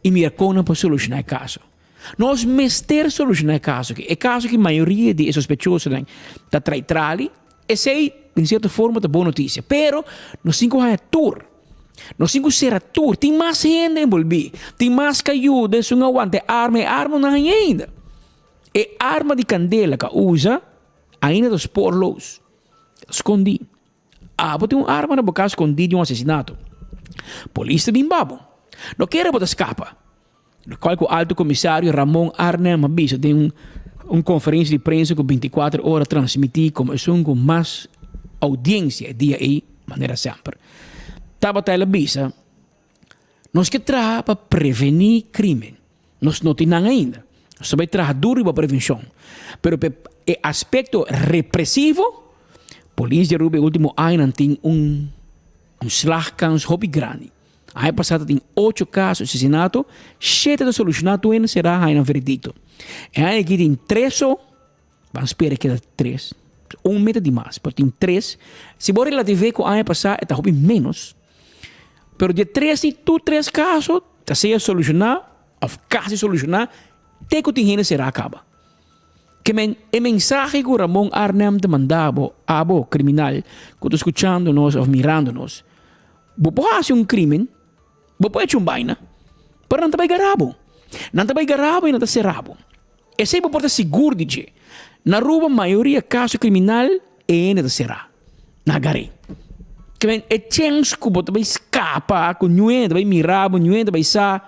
e mira como para solucionar o caso. Nós mester solucionar o caso, que é caso que a maioria de sospechosos está traitrali, e sei, em certa forma, é boa notícia. Pero, nós temos que tour. Nós temos que ser tour. Tem mais gente envolvida. Tem mais que ajuda, se não aguenta arma não tem ainda. E arma de candela que usa, ainda dos porlos. Escondi. Tem uma arma na boca escondida de um assassinato. Polícia bem babo. Não quer botar escapa. Qual que o alto comissário Ramon Arnem avisa tem uma conferência de prensa com 24 horas transmitir como com mais audiência dia aí, maneira sempre. Tava a avisa, nós que trabalhamos para prevenir crime. Nós não temos ainda. Nós também trabalhamos duro para prevenção. Mas para o aspecto repressivo, a polícia no último ano tem slagkans hobby grande. Aí passado tem 8 casos de assassinato, 7 de solucionado ainda será aí no veredito. E aí aqui tem 3, vamos esperar que é 3, 1 meter demais, porque tem 3. Se você relativar com o ano passado, é hobby menos. Pero de 3 casos, está sendo solucionado, ou quase solucionado, até que o dinheiro será acaba. Que a mensagem que o Ramon Arnem te mandava a criminal, que está escutando-nos ou mirando-nos, você pode fazer um crime, você pode fazer uma vaina, mas não vai garabo. Não vai garabo e não vai ser rabo. E se você pode estar seguro de que, na rua, a maioria dos casos criminal, ainda vai ser na gare. Que é chance que você vai escapar, que não vai mirar, não vai sa,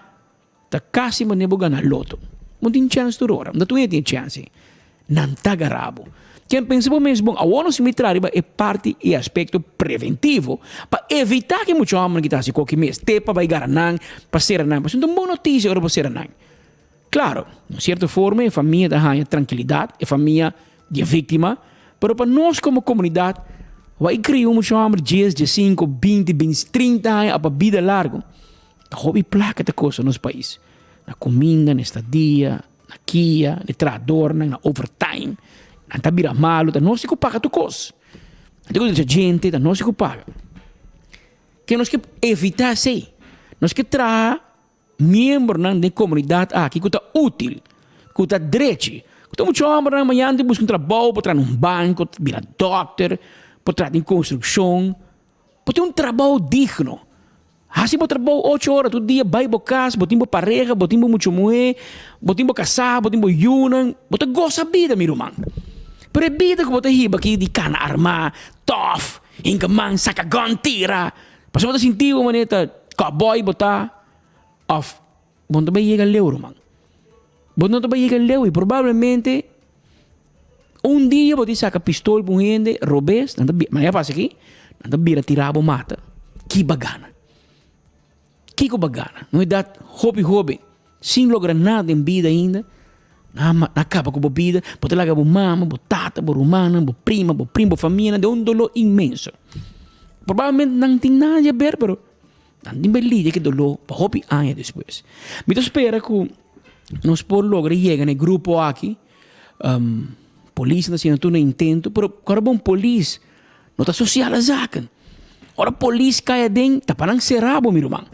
está quase maneiro ganhar loto. Não tem chance de hora, não tem chance. Não está garabo. Quem pensa mesmo, a ONU se metrar é parte e aspecto preventivo para evitar que muitos homens que estão se qualquer mês tepa vai garanar para ser anang, mas uma boa notícia para ser anang. Claro, de certa forma, a família dá tranquilidade, a família de vítima, mas para nós como comunidade, vai criar muitos homens 10, 5, 20, 30 anos para vida larga. Hobby placa de coisa no nosso país. Na comida, na estadia, na kia, na trabalhador, na overtime. Não está vira malo, não se paga tu coisa. Não tem gente, não se paga. Que nós que evitar isso. Nós que trazer membros da comunidade aqui que está útil, que está direito. Que muito homem amanhã de buscar um trabalho, para entrar num banco, virar doctor, para entrar em construção, para ter um trabalho digno. Assim para trabalhar 8 horas todo dia, vai para casa, para ter pareja, para ter muito mulher, para ter casar, para ter yunan, para gostar da vida, meu irmão. Pero a vida que você riba aqui de cana armar, tough, encaman, saca gun, tira. Mas você sentiu uma maneira, cowboy, botar, off. Você também chega a leu, irmão. Você também chega a leu e provavelmente dia você saca pistola para um gente, robês, mas é fácil aqui, não vira tirar a mata. Que bagana. Que bagana. Não é dar hobby, sem lograr nada em vida ainda. Acaba com a vida, pode largar a mama, a tata, a romana, a prima, a família, de um dolor imenso. Provavelmente não tem nada a ver, mas não tem beleza que dolor para hobby anos depois. Então espera que nós podemos lograr chegar no grupo aqui, polícia não tudo intento, mas agora bom polícia não está social a zaken. Ora polícia cai dentro, está para não ser rabo, meu irmão.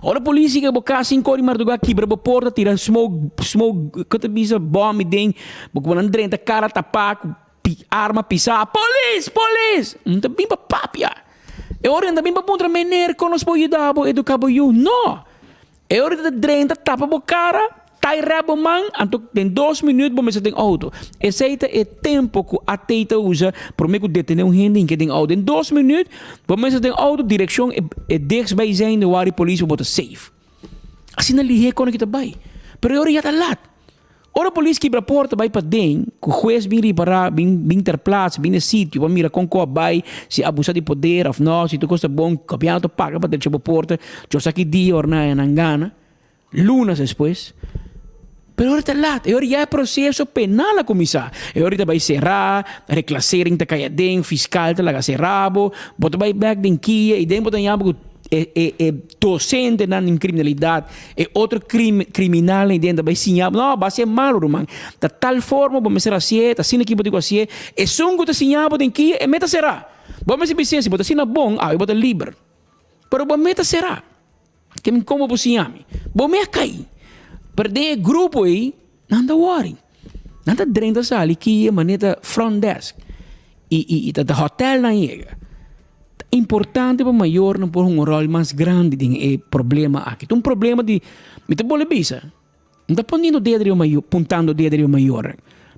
Ora polícia que boca 5 horas madrugada quebra a porta, tira smoke, que te bisa bomba dentro, boca não drenta cara tapar, arma pisar, polícia, não tá bem para papia. É hora ainda bem para pontra mener com os boiudabo educar boiu, não. É hora de drenta tapa a cara, tai rabo man, anto tem 2 minutos para você tem auto. Esse é tempo que a teita usa para me detener um gente que tem auto. Em 2 minutos, para você tem auto, direção é 10 by zijn, de waar polícia bota safe. Assim não lhe quando que tá bem. Pero agora já tá lá. Ora polícia quebra a porta vai para dentro, que o juiz vem reparar, vem ter plaats, vem no sítio, vai mirar com qual vai, se abusar de poder ou não, se tu custa bom, campeonato paga para ter a porta, eu saquei dia ou não gana. Lunas depois. Pero ahorita lá, agora já é processo penal a começar. Agora vai serrar, reclassering tá caia dentro, fiscal tá laga serrabo, bota vai back den kia, e dentro botar algo docente na criminalidade, é outro criminal dentro vai sinhar, não, vai ser malo, irmão. Da tal forma, vamos ser assim, assim aqui botar assim, é sungo tá sinhar den kia, é meta será. Vamos ser vicência, botar assim na bom, eu botar livre. Pero vamos meta será. Que como você ame? Bom me cai. Perder grupo aí, nada worry. Nada drenta sali que é maneta front desk. E da hotel na chega. Importante para maior não por um rol mais grande de problema aqui. Um problema de me te bole bisa. Não está pondo dedo maior, puntando dedo maior.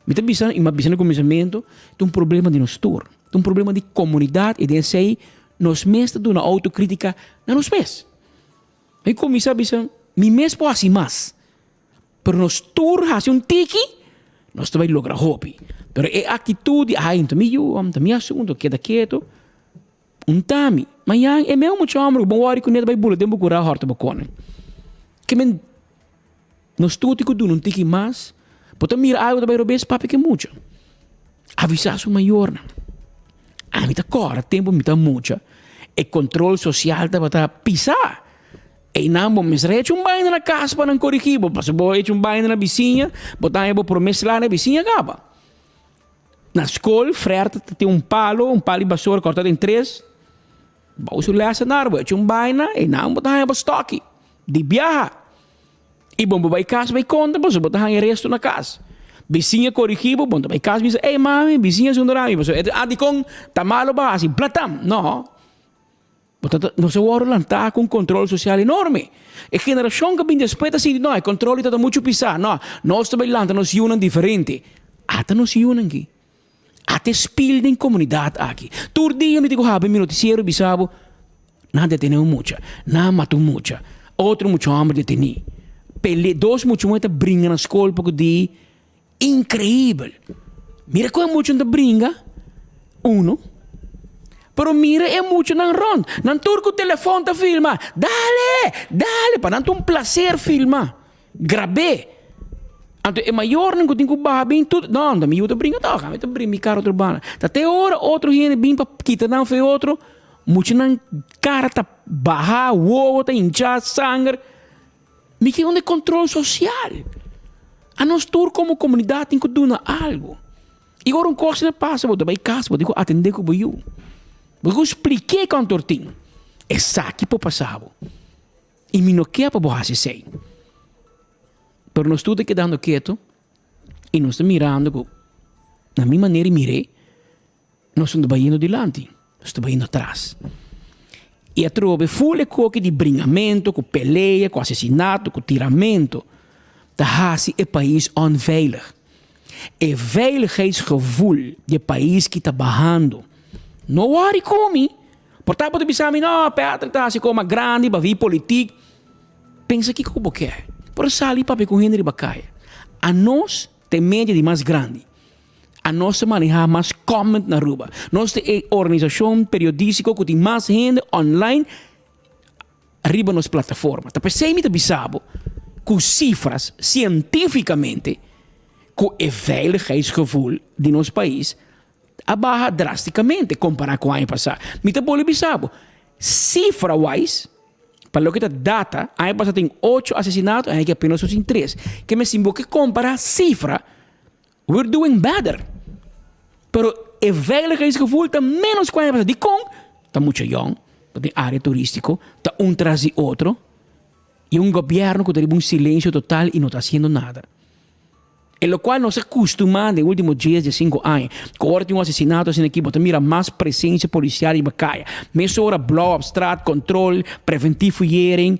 Me te bisa, ima bisa no começamento, tem um problema de nós tour. Tem um problema de comunidade e de sei nós mesmos de uma autocrítica na nós mesmos. E como bisa, mi mesmo assim mais. Pero nós tour hasi um tiki, nós também logra hopi. Pero é atitude, então me assunto, queda quieto. Tami, mas é mesmo muito amor, bom hora que nem vai bula, tempo curar horta bacana. Que men nos tudo que do não tiki mais, pode mirar algo da bairro papi que muito. Avisar su maior. A mim tá cora, tempo me tá muito. E controle social tá para pisar. E não vou me reach baile na casa para não corrigir, mas vou reach baile na vizinha, botar eu promessa lá na vizinha acaba. Na escola, frerte tem palo de basura cortado em 3. Vou se lessa na rua, tinha baile e não botar eu estoque. De viajar. E bom, vai casa, vai conta, mas botar o resto na casa. Vizinha corrigido, bom, vai casa, diz, ei mami, vizinha se undará, mas de com tá malo ba, assim, platam, não. Portanto, nós agora está com um controle social enorme. E a geração que vem depois assim, não, o controle está muito pisar, não. Nós também lá nos unam diferente. Até nos unam aqui. Até spil em comunidade aqui. Todo dia me digo, meu noticiero bisabo, nada deteneu muito, nada matou muito. Outro muito homem detenido. Dois muito brinca na escola porque de incrível. Mira como muito te brinca. Uno. Pero mira é muito na ronda. Não turco o telefone tá filma. Dale, para não um prazer filma. Grabé. Então é maior não que tenho bem tudo. Não, da miúda brinca tá, me brinca mi carro trabalha. Até hora outro gente bem para quitar não foi outro. Muito na cara tá barra, uou, tá inchar sangue. Me que onde controle social. A nós todos como comunidade tem que dar algo. E agora coisa não passa, vou dar casa, vou digo atender com eu. Vou explicar quanto tem. É saque para passar. E me não quer para borrar se sei. Pero nós tudo quedando quieto e nós estamos mirando na minha maneira mirei. Nós estamos indo adiante, nós estamos indo atrás. E a trobe full coque de bringamento, com peleia, com assassinato, com tiramento. Da hasi é país onveilig. É veiligheidsgevoel de país que está barrando. Não worry comigo. Portanto, você sabe, não, Petra está assim como grande, para vir política. Pensa que como quer. Por sair para com Henry Bacaia. A nós tem média de mais grande. A nós manejar mais comment na rua. Nós tem organização periodística que tem mais gente online arriba nas plataformas. Então, você me sabe com cifras cientificamente que o veiligheidsgevoel de nosso país abaixa drasticamente comparado com o ano passado. Me sabe, cifra-wise, para o que a data, ano passado tem 8 assassinatos, ano que apenas tem 3. Que me simbolo que compara a cifra, we're doing better. Pero o veiligheidsgevoel está menos que o ano passado. De com, está muito young, tem área turística, está tras de outro, e governo que tem silêncio total e não está fazendo nada. E lo qual nos acostuma nos últimos dias de 5 anos. Agora tem assassinato assim aqui, mas mira mais presença policial em Bacaia. Mesmo hora blow up, strat, controle, preventivo hearing.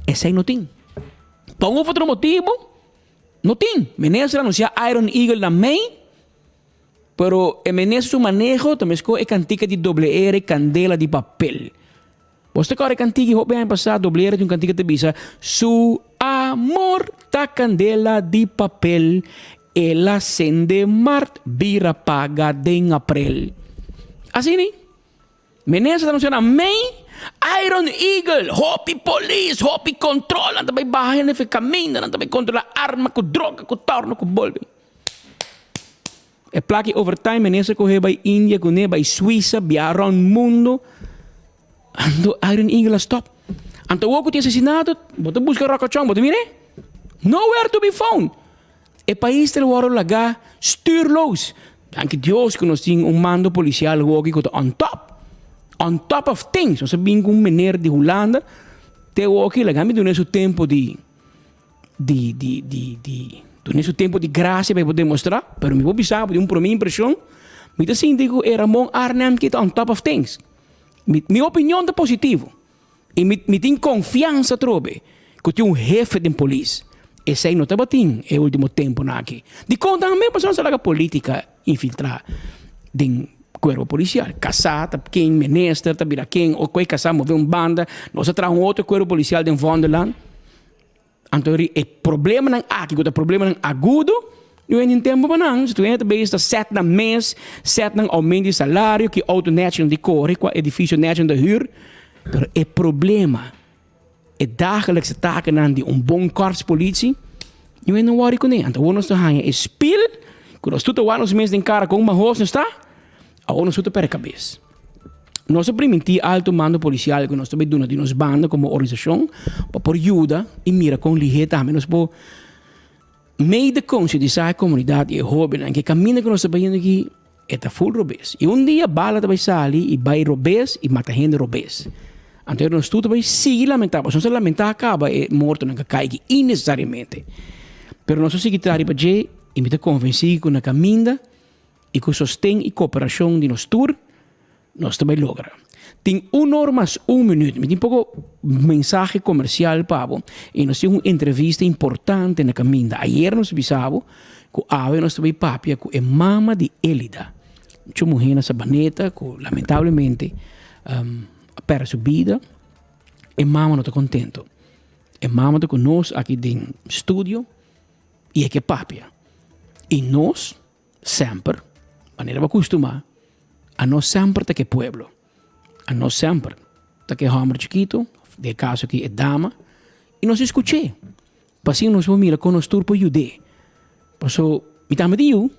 Esse aí não tem. Por um outro motivo, não tem. Menezes anuncia Iron Eagle na main, pero o Menezes manejo também é cantica de doble R, candela de papel. Você quer cantiga que bem passado, doble R de cantica de bisa. Su amor ta candela de papel, ela acende mart, vira paga de april. Assim, né? Menezes anunciando main, Iron Eagle, hopi police, hopi control, anda bem barra nesse caminho, anda bem controlar arma, com droga, com torno, com bolbe. É plaque overtime, Menezes corre by Índia, corre by Suíça, viajar o mundo. Ando Iron Eagle stop. Ando o que assassinato, bota busca rocachão, bota mire. Nowhere to be found. E país del waro laga stuurloos. Dank Deus que nós temos mando policial que on top of things. Nós sabemos que meneer de Holanda Teu aqui, la gami do tempo de nesse tempo de graça para poder mostrar, pero me vou pensar de para minha impressão, me tá síndico era Ramon Arnhem que on top of things. Minha opinião é positivo. E me tem confiança trobe que tem jefe de polícia. Esse aí não está batendo é o último tempo aqui. De conta também pessoas da política infiltrar de corpo policial. Caçar, quem minister, tabira quem ou quem caçar mover banda, nós traz outro corpo policial de Vonderland. Então, o problema não aqui, o problema não agudo, não é tempo para não. Se tu entra bem, está certo na mês, certo na aumento de salário, que auto national de corre, que edifício national de huur. Mas o problema é dagelijks se taken aan die bom korps politie. Não é não worry com ele. Então, nós estamos em spil, quando nós tudo os meses em cara com uma roça está, agora nós tudo para a cabeça. Nós permitimos alto mando policial que nós também damos de nos banda como organização para por ajuda e mira com ligeira também nós por meio de consciência da comunidade e jovem que caminha que nós estamos aqui é full robês. E dia bala também sai e vai robês e mata gente robês. Então nós tudo vai seguir lamentável. Se nós lamentar acaba é morto não cai innecessariamente. Pero nós secretário para je e me está convencido com a caminha e com sostém e cooperação de nós tour nós também logra. Tem 1 hora mais 1 minuto. Me tem pouco mensagem comercial Pablo e nós temos uma entrevista importante na caminha. Ayer nós bisavo que nós também papia com a mama de Elida. Muita mulher nessa baneta que lamentavelmente perde sua vida. E mama não está contente. E mama está conosco aqui no estúdio e é que papia. E nós sempre, maneira acostumar, a nós sempre está que pueblo. A nós sempre está que homem chiquito, de caso que é dama, e nós escutei. Assim nós vamos mirar com nós tudo para ajudar. Passou, me dá medo,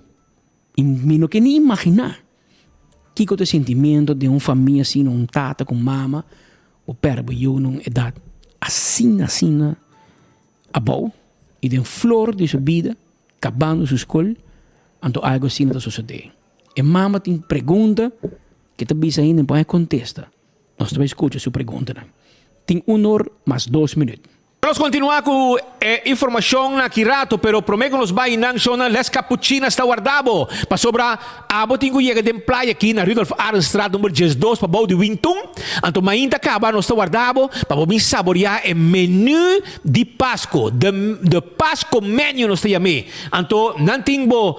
e me não quer nem imaginar que é o sentimento de uma família assim, um tata com mama, o perbe eu numa idade assim, a boa, e de uma flor de sua vida, acabando sua escola, então algo assim está sucedendo. E mama tem pergunta que também ainda não pode contestar. Nós também escuta sua pergunta. Tem 1 hora mais 2 minutos. Vamos continuar com informação aqui rato, pero prometo nos vai nang zona les cappuccinas está guardado. Para sobra, abo tingo chega de praia aqui na Rudolf Arenstraat número 12 para bau de Wintung. Anto mainta acaba nos está guardado para bom saborear o menu de Páscoa, de Páscoa menu nos está me. Anto nanting bo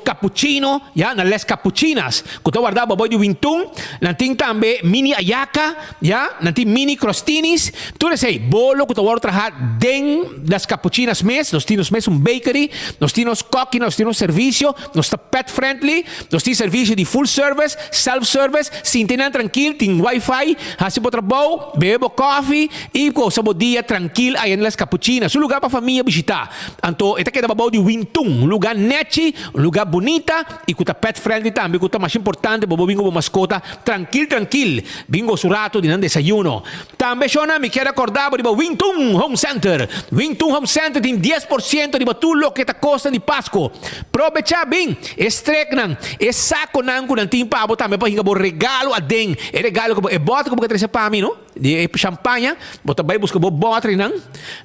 cappuccino, ya na les cappuccinas. Que está guardado para bau de Wintung, nanting também mini ayaca, ya, nanting mini crostinis. Tu sei bolo que está guardado den das cappuccinas mes, nós temos mes bakery, nós temos cooking, nós temos serviço, nós está pet friendly, nós temos serviço de full service, self-service, se tem tranquilo, tem wifi, assim pode trabalhar, bebo coffee e com sabor dia tranquilo aí nas cappuccinas, um lugar para a família visitar. Então, esta que é da babau de Wintung, um lugar neti, um lugar bonita e com pet friendly também, com mais importante, bobo bingo mascota, tranquilo, bingo surato de desayuno. Também chona me quero acordar de Wintung Home Center. Wintung Home Center tem 10% de tudo que está costa de Páscoa. Aproveita bem, estrecnan, saco nang kung nanting pa também para hinga bo regalo a den. E regalo ko e bota ko ba trese pa mi no? De champanhe, bota bay busca bo bota nang.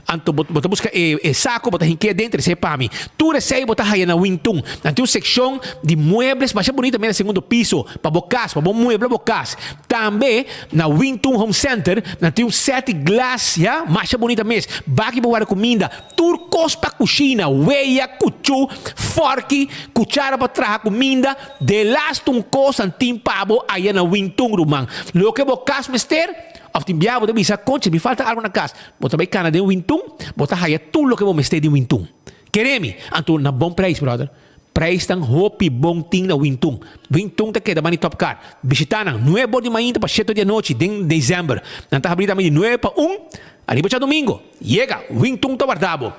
Anto bota busca saco bota hinke dentro trese pa mi. Tu recebe bota haya na Wintung. Nanti section de muebles, baixa bonita também no segundo piso, para bocas, para bom mueble bocas. Também na Wintung Home Center, nanti set glass, ya, baixa bonita mesmo. Baki para comida, turcos para cozinha, weia, cuchu, fork, cuchara para trazer comida, de last coisa antim pabo aí na Wintung rumang. Lo que bocas mister, of tim biabo de bisa conche, me falta algo na casa. Bota bem cana de Wintung, bota haya tudo lo que vou mister de Wintung. Queremi, anto na bom preço, brother. Preço tang hopi bom ting na Wintung. Wintung ta queda mani top car. Visita nang 9 de manhã para 7 de noite de dezembro. Nanta abrir também de 9 para 1. Ali para domingo. Chega, Wintung tá guardado.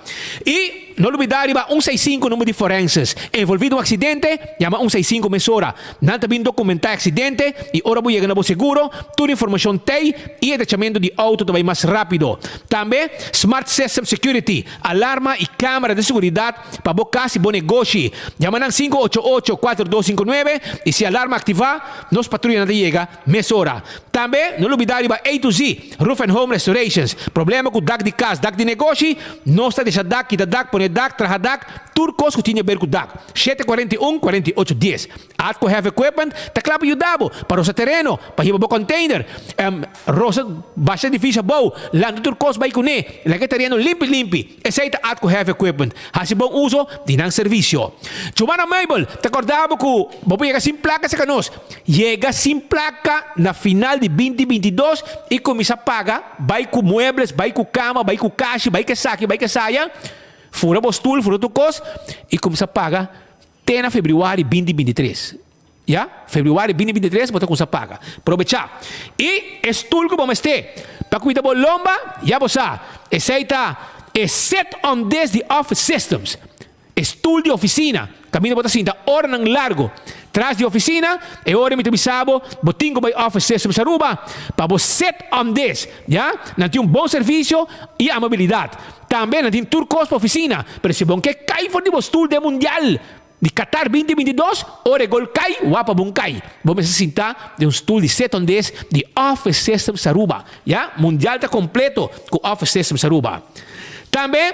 E não olvidar riba 165 número de forenses. Envolvido um acidente, llama 165 mesora. Não também documentar acidente e ora vou chegar no seguro, toda informação tem e atachamento de auto também mais rápido. Também Smart System Security, alarma e câmera de segurança para bocar se bom negócio. Llama 588-4259 e se alarma ativar, nos patrulha não chega mesora. Também não olvidar riba A to Z, Roof and Home Restorations. Problema com DAC de casa, DAC de negócio, não está deixando DAC, quita DAC, põe DAC, traja DAC, turcos que tinha a ver com DAC. 741-4810. Atco Heavy Equipment, tá claro para ajudar para o terreno, para ir para o container. Rosa, baixa difícil, bom, lá no turcos vai com ele, lá que terreno limpi. Essa é a Atco Heavy Equipment. Hasi bom uso, dinang serviço. Chumana Mabel, te acordava que vou chegar sem placa sa canos. Chega sem placa na final de 2022 e começa a pagar, vai com muebles, vai com cama, vai com caixa, vai com saque, vai com saia, fura bostul, fura turcos e começa a pagar até na fevereiro 2023. Ya? Fevereiro 2023, você começa a pagar. Aproveitar. E estul que vamos ter. Para cuidar da lomba, já você aceita é set on this the office systems. Estul de oficina. Caminho para cinta, hora não largo. Tras de oficina, e hora me bisabo, botingo by office systems Aruba, para você set on this, já? Não tem bom serviço e amabilidade. Também não tem turcos para oficina, mas se bom que cai for de postul de mundial de Qatar 2022, hora gol cai, wapa bom cai. Vamos necessitar de stool de set on this de office systems Aruba, já? Mundial está completo com office systems Aruba. Também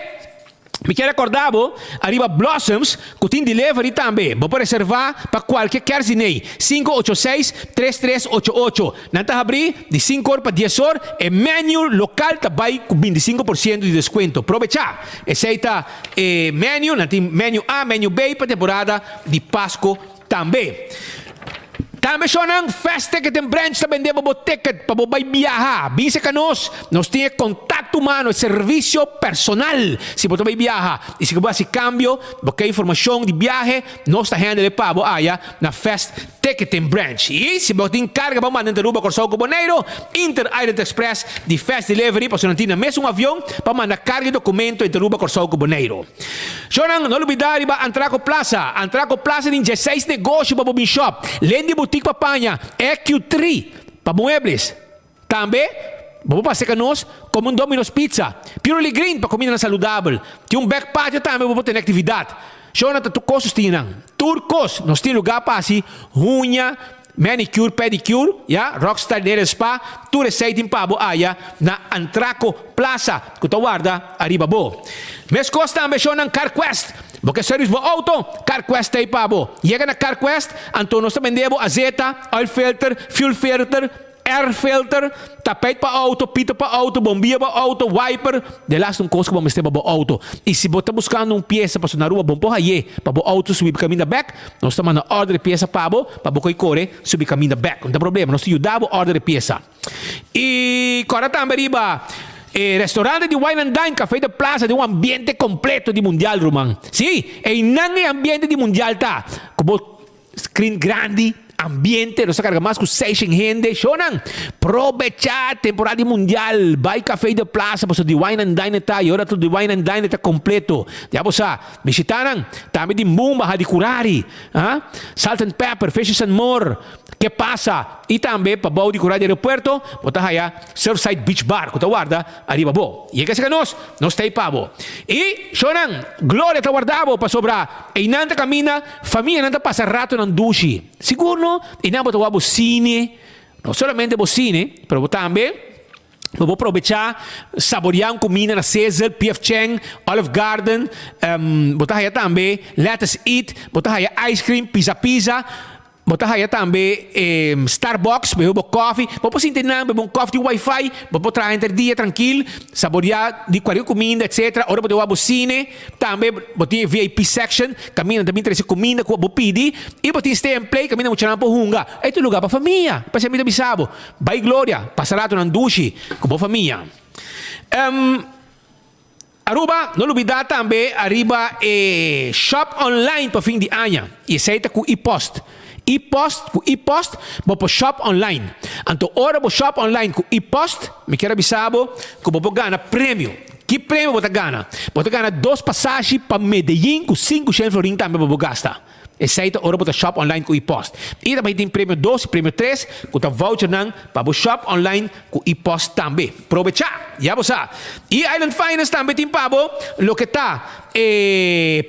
me quero acordar, arriba Blossoms, que tem delivery também. Vou reservar para qualquer carzinei. 586-3388. Nanta abrir de 5 horas para 10 horas. E menu local também com 25% de desconto. Aproveitar. Aceita menu, menu A, menu B para temporada de Páscoa também. Também sonang festa que tem branch também de ticket para vai viajar. Visa que nós temos contato humano, serviço personal. Se você vai viajar e se você faz cambio, porque informação de viagem, nós está handle para na festa ticket tem branch. E se você encarga para mandar Aruba Corsão Boneiro, Inter Island Express de fast delivery para você não ter mesmo avião para mandar carga e documento em Aruba Corsão Boneiro. Sonang não olvidar para Antraco Plaza. Antraco Plaza tem 16 negócios para o shop. Lendi boutique papanha, EQ3 para muebles. Também, vamos passar com nós como Domino's Pizza. Purely Green para comida saudável. Tem back patio também para ter atividade. Show na turcos tinang. Turcos, nós temos lugar para assim, unha, manicure, pedicure, Rockstar Nail Spa, tu receita em pabo na Antraco Plaza, que tu guarda arriba bo. Mas costa também show ng CarQuest. Porque serviço bo auto, CarQuest aí pabo. Chega na CarQuest, então nós também debo azeta, oil filter, fuel filter, air filter, tapete para auto, pita para auto, bombinha para auto, wiper, de lá são coisas que vamos ter para o auto. E se você está buscando uma peça para na rua, bom porra aí, para o auto subir caminho da back, nós estamos na order de peça para você correr, subir caminho da back. Não tem problema, nós ajudamos a order de peça. E agora também riba, restaurante de Wine and Dine, Café de Plaza, de um ambiente completo de mundial, Roman. Sim, e não é ambiente de mundial, tá? Como screen grande, ambiente, não se carga mais com 6 gente, shonan. Aproveitar a temporada mundial, vai Café de Plaza, para de Wine and Dine tá, e agora tudo de Wine and Dine está completo. Já você visitaram, também de Mumba, de Curari, Salt and Pepper, Fishes and More, que passa? E também para o de Curari aeroporto, botar aí Surfside Beach Bar, que tu guarda, arriba bo. E que se nós está aí pabo. E, shonan, Glória te guardava para sobrar, e não te camina, família não te passa rato ng dushi. Siguro, e não botar o cine, não somente o cine, mas também vou aproveitar, saborear uma comida na Cesar, P.F. Chang, Olive Garden, botar aí também, Let's Eat, botar aí ice cream, pizza, botar aí também Starbucks, beber coffee, vou sentar beber coffee de Wi-Fi, vou trazer entre dia tranquilo, saborear de qualquer comida, etc. Ora botar o cine, também botar VIP section, caminha também trazer comida que vou pedir, e botar stay and play, caminha muito por hunga. É um lugar para família, para ser muito bisabo. Vai Glória, passará tu na duche com a família. Aruba, não olvidar também, arriba shop online para fim de ano, e aceita com e-post. E-post, vou shop online. Então, ora vou shop online com e-post, me quero avisar que vou ganhar prêmio. Que prêmio você ganha? Você ganha 2 passagens para Medellín com 500 florins também para gastar. Essa ora bota shop online com e-post. E também tem prêmio 2 e prêmio 3, com a voucher nang para o shop online com e-post também. Aproveitar, já você. E Island Finance também tem para o que tá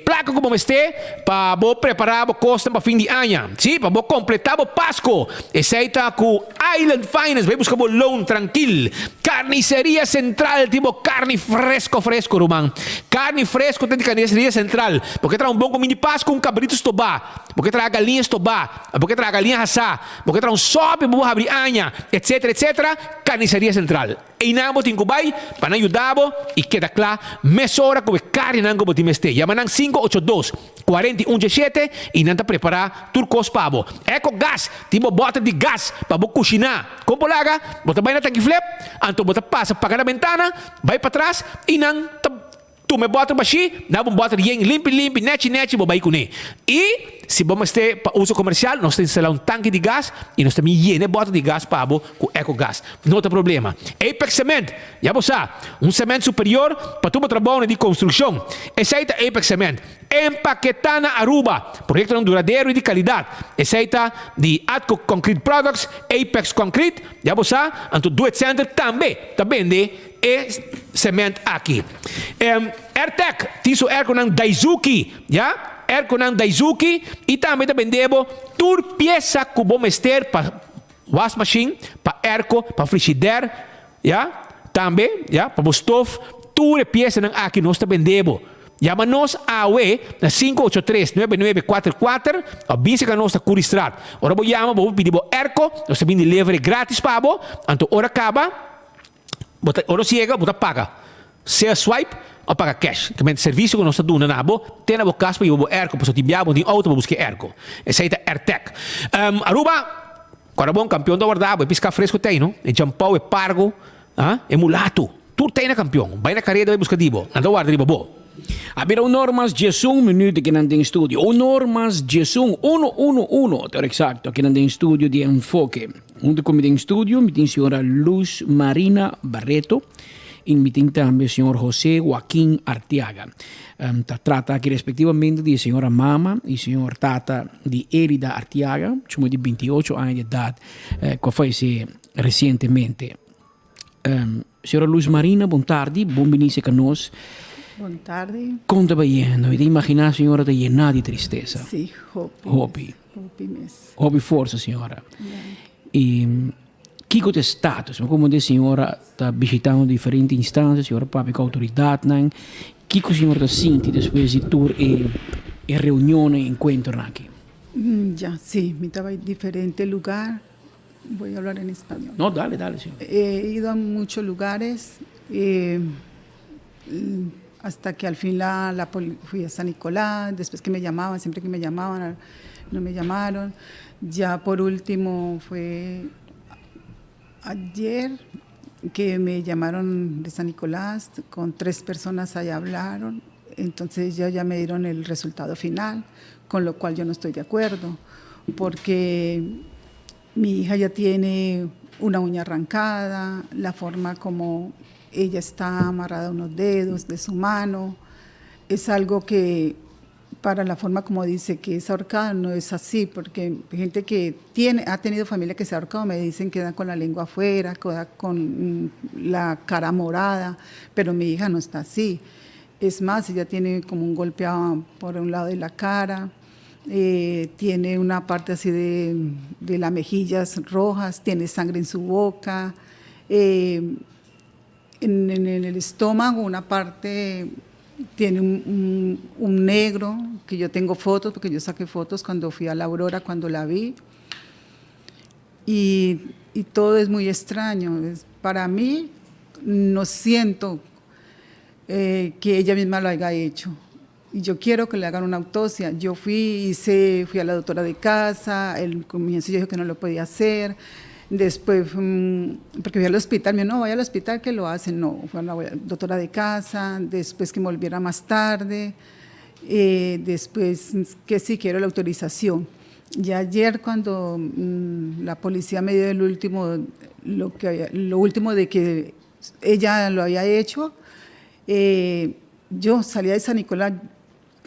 placa como este para preparar o costa para fim de ano. Sim, para completar o Páscoa. Essa está com Island Finance, vai buscar o loan tranquilo. Carniceria Central, tipo carne fresco, Román. Carne fresco tem de Carniceria Central, porque traz bom comida de Páscoa com cabritos tobá. Porque traz galinhas tobá, porque traz galinhas assá, porque traz sopa para abrir anha, etc, etc. Carniceria Central. E namo tem kubai para ajudar e queda claro, mesora com carne nango botim este. Yamanang 582-4117 e nanta preparar turcos pabo. Eco gas, tipo bota de gas para cozinhar. Como laga, bota bem na tanque flip, anto bota passa para a ventana, vai para trás e não tu me bota baixi, dá bota limpo, net, bobai com e se vamos ter para uso comercial, nós temos instalar tanque de gás e nós temos higiene bota de gás para com EcoGás. Não tem problema. Apex Cement, já você cimento superior para todo o trabalho de construção. Essa é a Apex Cement. Empaquetana Aruba, projeto duradouro e de qualidade. Essa é de Atco Concrete Products, Apex Concrete, já você, anto do center também vende e cement aqui. AirTech, tiso air com Daisuki, já? Air com Daisuki e também vendemos tur peça que bom ester para wash machine, para airco, para frigidaire, já? Também, já? Para o stove, tur peça aqui nós vendemos. Chama-nos AOE na 583-9944 ou bise que nós Curi Strat. Ora vou chamar, vou pedir airco, nós temos delivery grátis para você, então ora acaba, ora chega, você paga. Se swipe, ou paga cash. Que é serviço que nós estamos dando na tem na boca para o erco, para o tibiabo de auto para buscar erco. Essa é a AirTech. Aruba, quando bom campeão da guardada, é piscar fresco tem, não? É jampau, é pargo, é mulato. Tudo tem na campeão. Vai na carreira, vai buscar dibo. Anda guarda dibo bo. Abbiamo Normas Gesung minuti che andate in studio. O Normas Gesung 111, per esatto, che andate in studio di Enfoque. Onde come in studio, mi signora Luz Marina Barreto. In meeting também o senhor José Joaquim Arteaga. Trata aqui respectivamente de senhora Mama e senhor Tata de Elida Arteaga, cioè di 28 anni di età, che fece recentemente. Senhora Luz Marina, buon tardi, buon benissimo con noi. Buon tardi. Conta bem, te imaginar, senhora, te llenar de tristeza. Sì, Hopi. Hopi forza, signora. E chi è stato? Come la signora sta visitando differenti istanze, signora papi con autorità, chi la signora sente dopo di tour e riunione, incontro aquí? Ya, sí, me estaba en diferentes lugares. Voy a hablar en español. No, dale, sí. He ido a muchos lugares hasta que al fin fui a San Nicolás, después que me llamaban, siempre que me llamaban, no me llamaron. Ya por último fue ayer que me llamaron de San Nicolás, con 3 personas allá hablaron, entonces ya me dieron el resultado final, con lo cual yo no estoy de acuerdo, porque mi hija ya tiene una uña arrancada, la forma como ella está amarrada a unos dedos de su mano, es algo que para la forma como dice que es ahorcada no es así, porque gente que ha tenido familia que se ha ahorcado me dicen que da con la lengua afuera, queda con la cara morada, pero mi hija no está así. Es más, ella tiene como un golpe por un lado de la cara, tiene una parte así de las mejillas rojas, tiene sangre en su boca, en el estómago una parte tiene un negro, que yo tengo fotos, porque yo saqué fotos cuando fui a la Aurora, cuando la vi, y todo es muy extraño. Para mí, no siento que ella misma lo haya hecho. Y yo quiero que le hagan una autopsia. Yo fui a la doctora de casa, el comienzo yo dijo que no lo podía hacer. Después, porque fui al hospital, me dijo, no, vaya al hospital que lo hacen. No, fue a la doctora de casa, después que me volviera más tarde, después que sí quiero la autorización. Ya ayer cuando la policía me dio lo último de que ella lo había hecho, Yo salía de San Nicolás,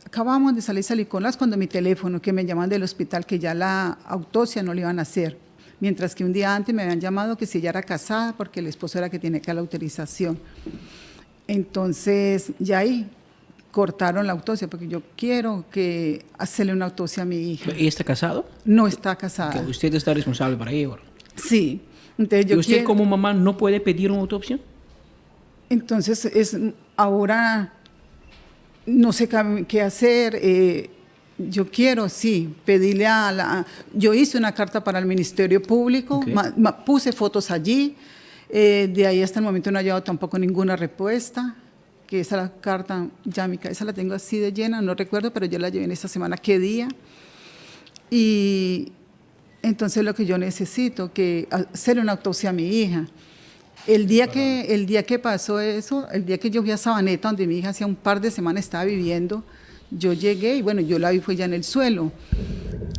acabamos de salir de San Nicolás cuando mi teléfono, que me llaman del hospital, que ya la autopsia no le iban a hacer. Mientras que un día antes me habían llamado que si ella era casada, porque el esposo era que tiene que dar la autorización. Entonces, ya ahí cortaron la autopsia, porque yo quiero que hacerle una autopsia a mi hija. ¿Ella está casado? No está casada. Que usted está responsable para ello. Sí. Entonces, yo ¿Y usted quiero... como mamá no puede pedir una autopsia? Entonces, ahora no sé qué hacer. Yo quiero, sí, pedirle yo hice una carta para el Ministerio Público, Okay. Puse fotos allí, de ahí hasta el momento no ha llegado tampoco ninguna respuesta, que esa la carta, esa la tengo así de llena, no recuerdo, pero yo la llevé en esta semana, ¿qué día? Y entonces lo que yo necesito, que hacer una autopsia a mi hija. El día que pasó eso, el día que yo fui a Sabaneta, donde mi hija hacía un par de semanas estaba viviendo, yo llegué y bueno, yo la vi fue ya en el suelo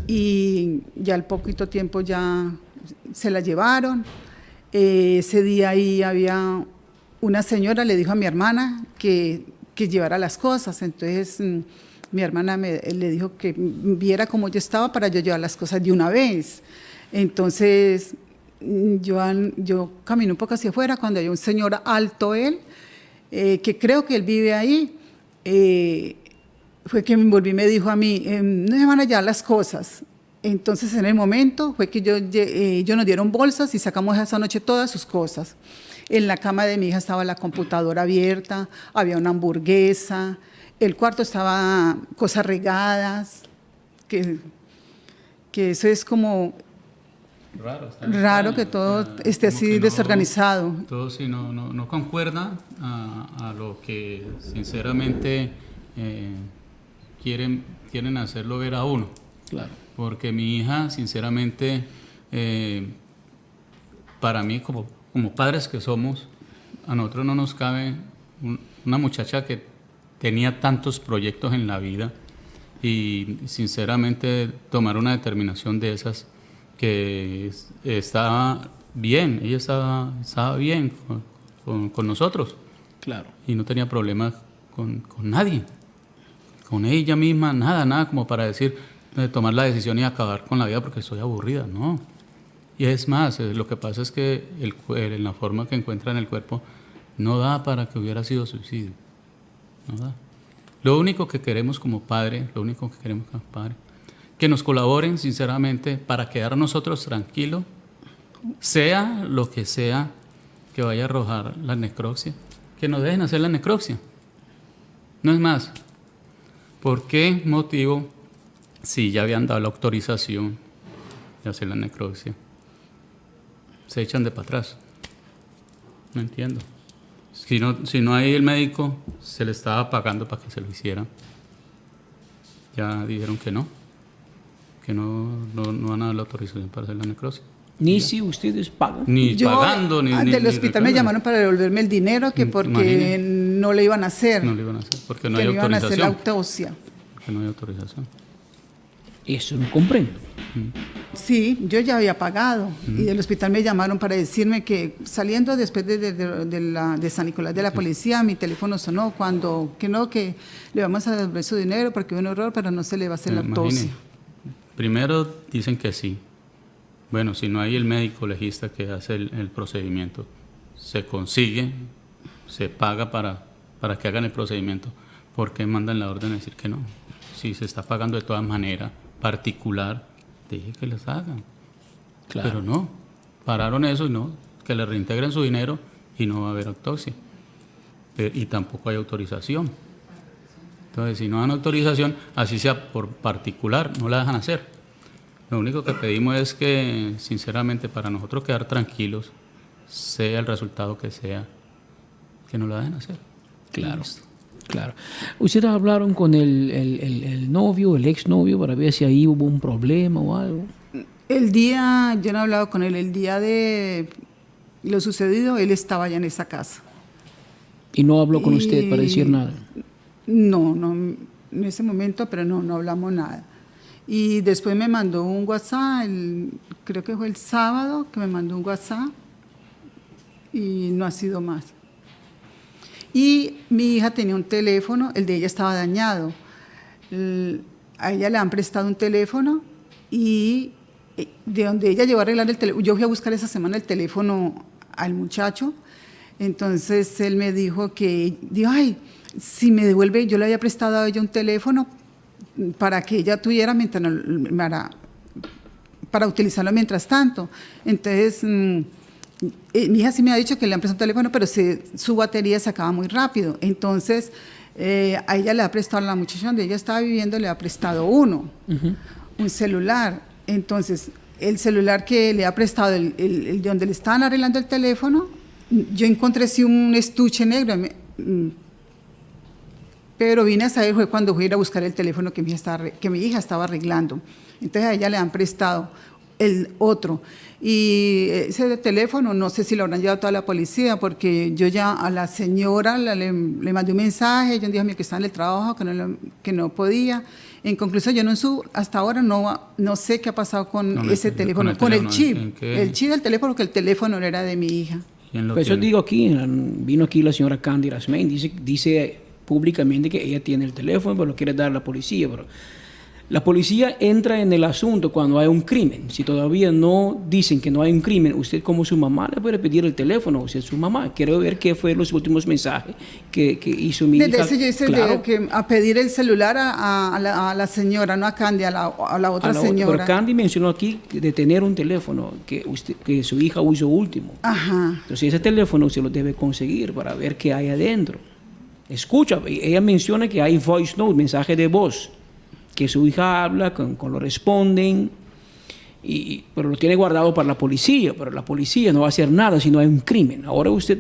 y ya al poquito tiempo ya se la llevaron. Ese día ahí había una señora, le dijo a mi hermana que llevara las cosas, entonces mi hermana le dijo que viera cómo yo estaba para yo llevar las cosas de una vez. Entonces yo caminé un poco hacia afuera cuando hay un señor alto que creo que él vive ahí, fue que me volví y me dijo a mí, no me van a llevar las cosas. Entonces en el momento fue que ellos nos dieron bolsas y sacamos esa noche todas sus cosas. En la cama de mi hija estaba la computadora abierta, había una hamburguesa, el cuarto estaba cosas regadas, que eso es como raro que todo esté así desorganizado. Todo sí no concuerda a lo que sinceramente quieren hacerlo ver a uno. Claro. Porque mi hija, sinceramente, para mí, como padres que somos, a nosotros no nos cabe una muchacha que tenía tantos proyectos en la vida y, sinceramente, tomar una determinación de esas que estaba bien, ella estaba bien con nosotros. Claro. Y no tenía problemas con nadie. Con ella misma, nada como para decir, tomar la decisión y acabar con la vida porque estoy aburrida, no. Y es más, lo que pasa es que la forma que encuentra en el cuerpo no da para que hubiera sido suicidio, no da. Lo único que queremos como padre, que nos colaboren sinceramente para quedar nosotros tranquilos, sea lo que sea que vaya a arrojar la necropsia, que nos dejen hacer la necropsia. No es más. ¿Por qué motivo, si ya habían dado la autorización de hacer la necropsia, se echan de para atrás? No entiendo. Si no hay el médico, se le estaba pagando para que se lo hiciera. Ya dijeron que no van a dar la autorización para hacer la necropsia. Ni si ustedes pagan. Ni pagando, ni del hospital me llamaron para devolverme el dinero, que porque Imagínate. no le iban a hacer. No le iban a hacer, porque no que hay le iban a hacer autorización. la autopsia. Porque no hay autorización. Eso no comprendo. Sí, yo ya había pagado y del hospital me llamaron para decirme que saliendo después de San Nicolás de la policía, mi teléfono sonó que le vamos a devolver su dinero porque hubo un error, pero no se le va a hacer la autopsia. Primero dicen que sí. Bueno, si no hay el médico legista que hace el procedimiento, se consigue, se paga para que hagan el procedimiento. ¿Por qué mandan la orden a decir que no? Si se está pagando de todas maneras, particular, dije que les hagan. Claro. Pero no, pararon eso y no, que le reintegren su dinero y no va a haber autopsia. Y tampoco hay autorización. Entonces, si no dan autorización, así sea por particular, no la dejan hacer. Lo único que pedimos es que, sinceramente, para nosotros quedar tranquilos, sea el resultado que sea, que no la dejen hacer. Claro. Claro. ¿Ustedes hablaron con el novio, el exnovio, para ver si ahí hubo un problema o algo? Yo no he hablado con él, el día de lo sucedido, él estaba ya en esa casa. ¿Y no habló con usted para decir nada? No, en ese momento, pero no hablamos nada. Y después me mandó un WhatsApp, creo que fue el sábado que me mandó un WhatsApp y no ha sido más. Y mi hija tenía un teléfono, el de ella estaba dañado. A ella le han prestado un teléfono y de donde ella llevó a arreglar el teléfono, yo fui a buscar esa semana el teléfono al muchacho, entonces él me dijo ay, si me devuelve, yo le había prestado a ella un teléfono para que ella tuviera para utilizarlo mientras tanto. Entonces, mi hija sí me ha dicho que le han prestado un teléfono, pero su batería se acaba muy rápido. Entonces, a ella le ha prestado, a la muchacha donde ella estaba viviendo, le ha prestado un celular. Entonces, el celular que le ha prestado, el de donde le estaban arreglando el teléfono, yo encontré sí un estuche negro, pero vine a saber fue cuando fui a ir a buscar el teléfono que mi hija estaba arreglando. Entonces a ella le han prestado el otro. Y ese teléfono, no sé si lo habrán llevado toda la policía, porque yo ya a la señora le mandé un mensaje, ella dijo que estaba en el trabajo, que no podía. En conclusión, yo hasta ahora no sé qué ha pasado con ese teléfono, con el chip. El chip del teléfono, que el teléfono no era de mi hija. Pues yo digo vino aquí la señora Candy Rasmain, dice públicamente que ella tiene el teléfono, pero lo quiere dar a la policía. Pero la policía entra en el asunto cuando hay un crimen. Si todavía no dicen que no hay un crimen, usted como su mamá le puede pedir el teléfono. Usted es su mamá. Quiero ver qué fue los últimos mensajes que hizo mi hija. Desde ese yo hice claro. a pedir el celular a la señora, no a Candy, a la otra señora. Pero Candy mencionó aquí de tener un teléfono que su hija usó último. Ajá. Entonces ese teléfono se lo debe conseguir para ver qué hay adentro. Escucha, ella menciona que hay voice note, mensaje de voz, que su hija habla, con lo responden, pero lo tiene guardado para la policía, pero la policía no va a hacer nada si no hay un crimen. Ahora usted,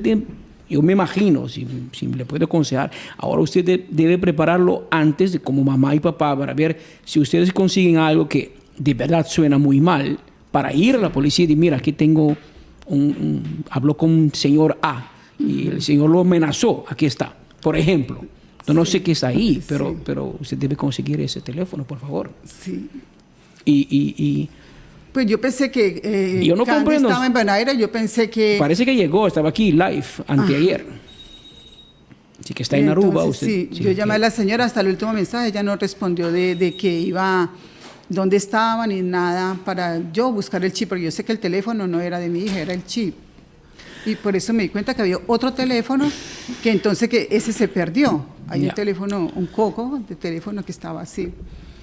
yo me imagino, si le puedo aconsejar, ahora usted debe prepararlo antes, como mamá y papá, para ver si ustedes consiguen algo que de verdad suena muy mal, para ir a la policía y decir, mira, aquí tengo habló con un señor A, y el señor lo amenazó, aquí está. Por ejemplo, no sé qué es ahí, pero usted debe conseguir ese teléfono, por favor. Sí. Pues yo pensé que yo no Candy comprendo. Estaba en Benaira, yo pensé que... Parece que llegó, estaba aquí live anteayer. Así que está en Aruba. Usted, yo llamé a la señora hasta el último mensaje, ella no respondió de que iba, dónde estaba ni nada para yo buscar el chip, porque yo sé que el teléfono no era de mi hija, era el chip. Y por eso me di cuenta que había otro teléfono, que entonces que ese se perdió. Hay un teléfono, un coco de teléfono que estaba así.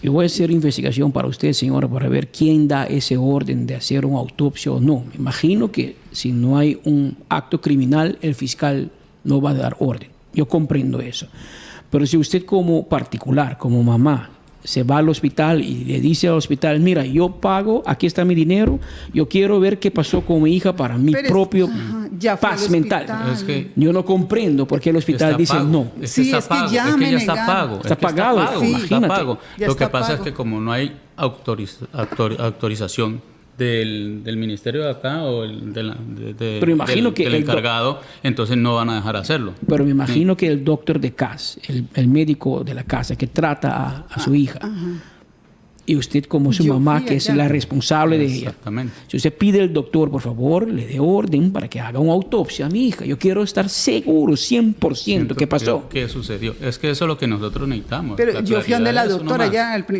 Yo voy a hacer investigación para usted, señora, para ver quién da ese orden de hacer una autopsia o no. Me imagino que si no hay un acto criminal, el fiscal no va a dar orden. Yo comprendo eso. Pero si usted como particular, como mamá, se va al hospital y le dice al hospital, mira, yo pago, aquí está mi dinero, yo quiero ver qué pasó con mi hija para mi propio paz mental. Es que yo no comprendo por qué el hospital dice pago. no. Es que está pago, es que ya está pago. Está pagado, sí, imagínate. está pago. Lo que pasa pago. es que como no hay autorización del ministerio de acá o pero imagino que del encargado, entonces no van a dejar hacerlo. Pero me imagino que el doctor de casa, el médico de la casa que trata a su hija, y usted como su mamá, que es la responsable de ella, si usted pide al doctor, por favor, le dé orden para que haga una autopsia a mi hija. Yo quiero estar seguro 100% qué pasó. ¿Qué sucedió? Es que eso es lo que nosotros necesitamos. Pero yo fui donde la doctora,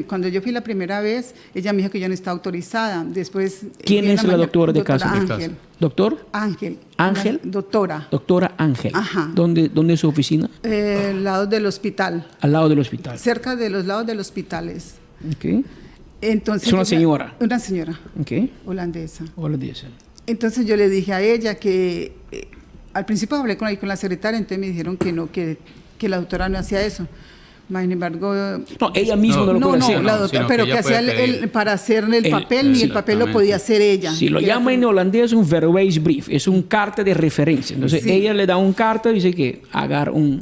cuando yo fui la primera vez, ella me dijo que yo no estaba autorizada. Después, ¿quién es la doctora de casa? Ángel. ¿Doctor? Ángel. ¿Ángel? Doctora. Doctora Ángel. Ajá. ¿Dónde es su oficina? Al lado del hospital. Al lado del hospital. Cerca de los lados de los hospitales. Okay. Entonces, es una señora. Una señora. Okay. Holandesa. Holandesa. Entonces yo le dije a ella que al principio hablé con la secretaria, entonces me dijeron que no, que la doctora no hacía eso. Sin embargo, no, ella misma no lo puede hacer. La doctora, pero que hacía para hacerle el papel, ni el papel lo podía hacer ella. Si lo llama en holandés es un verwijsbrief, es un carta de referencia. Entonces ella le da un carta y dice que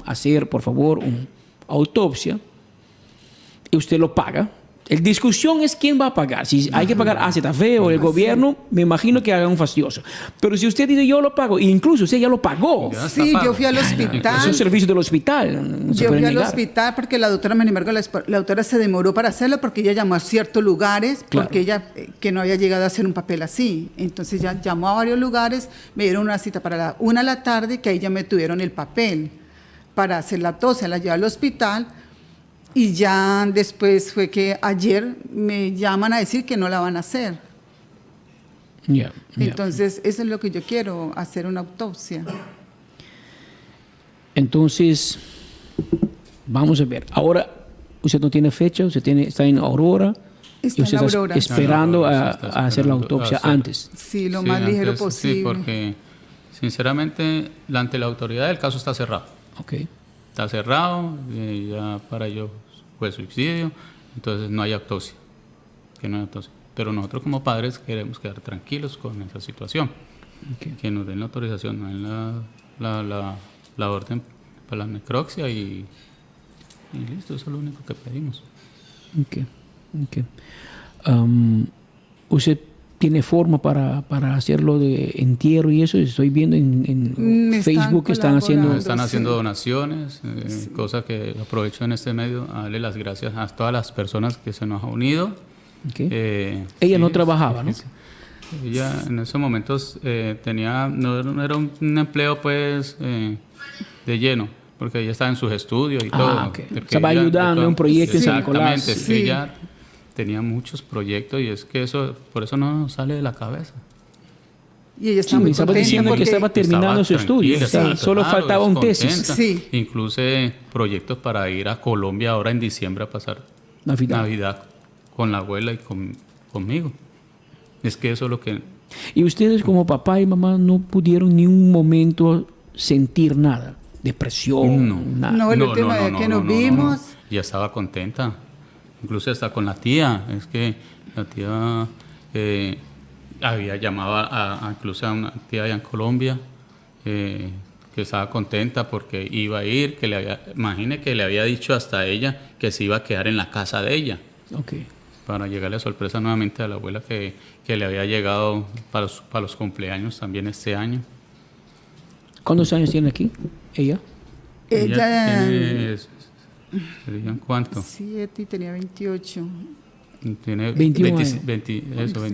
hacer por favor una autopsia y usted lo paga. La discusión es quién va a pagar. Si hay que pagar AZF o el gobierno, me imagino que haga un fastidioso. Pero si usted dice yo lo pago, e incluso usted ya lo pagó. Sí, yo fui al hospital. Es un servicio del hospital. Yo fui al hospital porque la doctora, sin embargo, la doctora se demoró para hacerlo porque ella llamó a ciertos lugares, porque ella que no había llegado a hacer un papel así. Entonces ya llamó a varios lugares, me dieron una cita para la 1 de la tarde, que ahí ya me tuvieron el papel. para hacer la autopsia, la llevé al hospital y ya después fue que ayer me llaman a decir que no la van a hacer. Entonces, eso es lo que yo quiero, hacer una autopsia. Entonces, vamos a ver. Ahora, usted no tiene fecha, está en Aurora. Está y usted en está Aurora. esperando a Está hacer la esperando autopsia hacer. antes. Sí, lo más ligero antes, posible. Sí, porque sinceramente, ante la autoridad el caso está cerrado. Okay. Está cerrado, ya para ellos fue suicidio, entonces no hay autopsia. Que no hay autopsia. Pero nosotros como padres queremos quedar tranquilos con esa situación. Okay. Que nos den la autorización, nos den la orden para la necropsia y listo, eso es lo único que pedimos. Okay. ¿Usted tiene forma para hacerlo de entierro y eso? Estoy viendo en Facebook que están haciendo donaciones, cosa que aprovecho en este medio a darle las gracias a todas las personas que se nos han unido. Okay. Ella no trabajaba, ¿no? Ella en esos momentos no era un empleo pues de lleno, porque ella estaba en sus estudios y todo. Okay. Estaba ayudando en un proyecto en San Nicolás. Exactamente, es que ella tenía muchos proyectos y es que por eso no nos sale de la cabeza. Y ella estaba muy estaba contenta diciendo que estaba terminando su estudio. Solo faltaba un tesis. Sí. Incluso proyectos para ir a Colombia ahora en diciembre a pasar Navidad con la abuela y conmigo. Es que eso es lo que... ¿Y ustedes como papá y mamá no pudieron ni un momento sentir nada? Depresión, nada. No, el último día que nos vimos... Ya estaba contenta. Incluso hasta con la tía. Es que la tía había llamado incluso a una tía allá en Colombia que estaba contenta porque iba a ir, imagine que le había dicho hasta ella que se iba a quedar en la casa de ella. Okay. Para llegarle a sorpresa nuevamente a la abuela que le había llegado para los cumpleaños también este año. ¿Cuántos años tiene aquí ella? Ella ¿serían cuánto? 7 y tenía 28. Tiene 21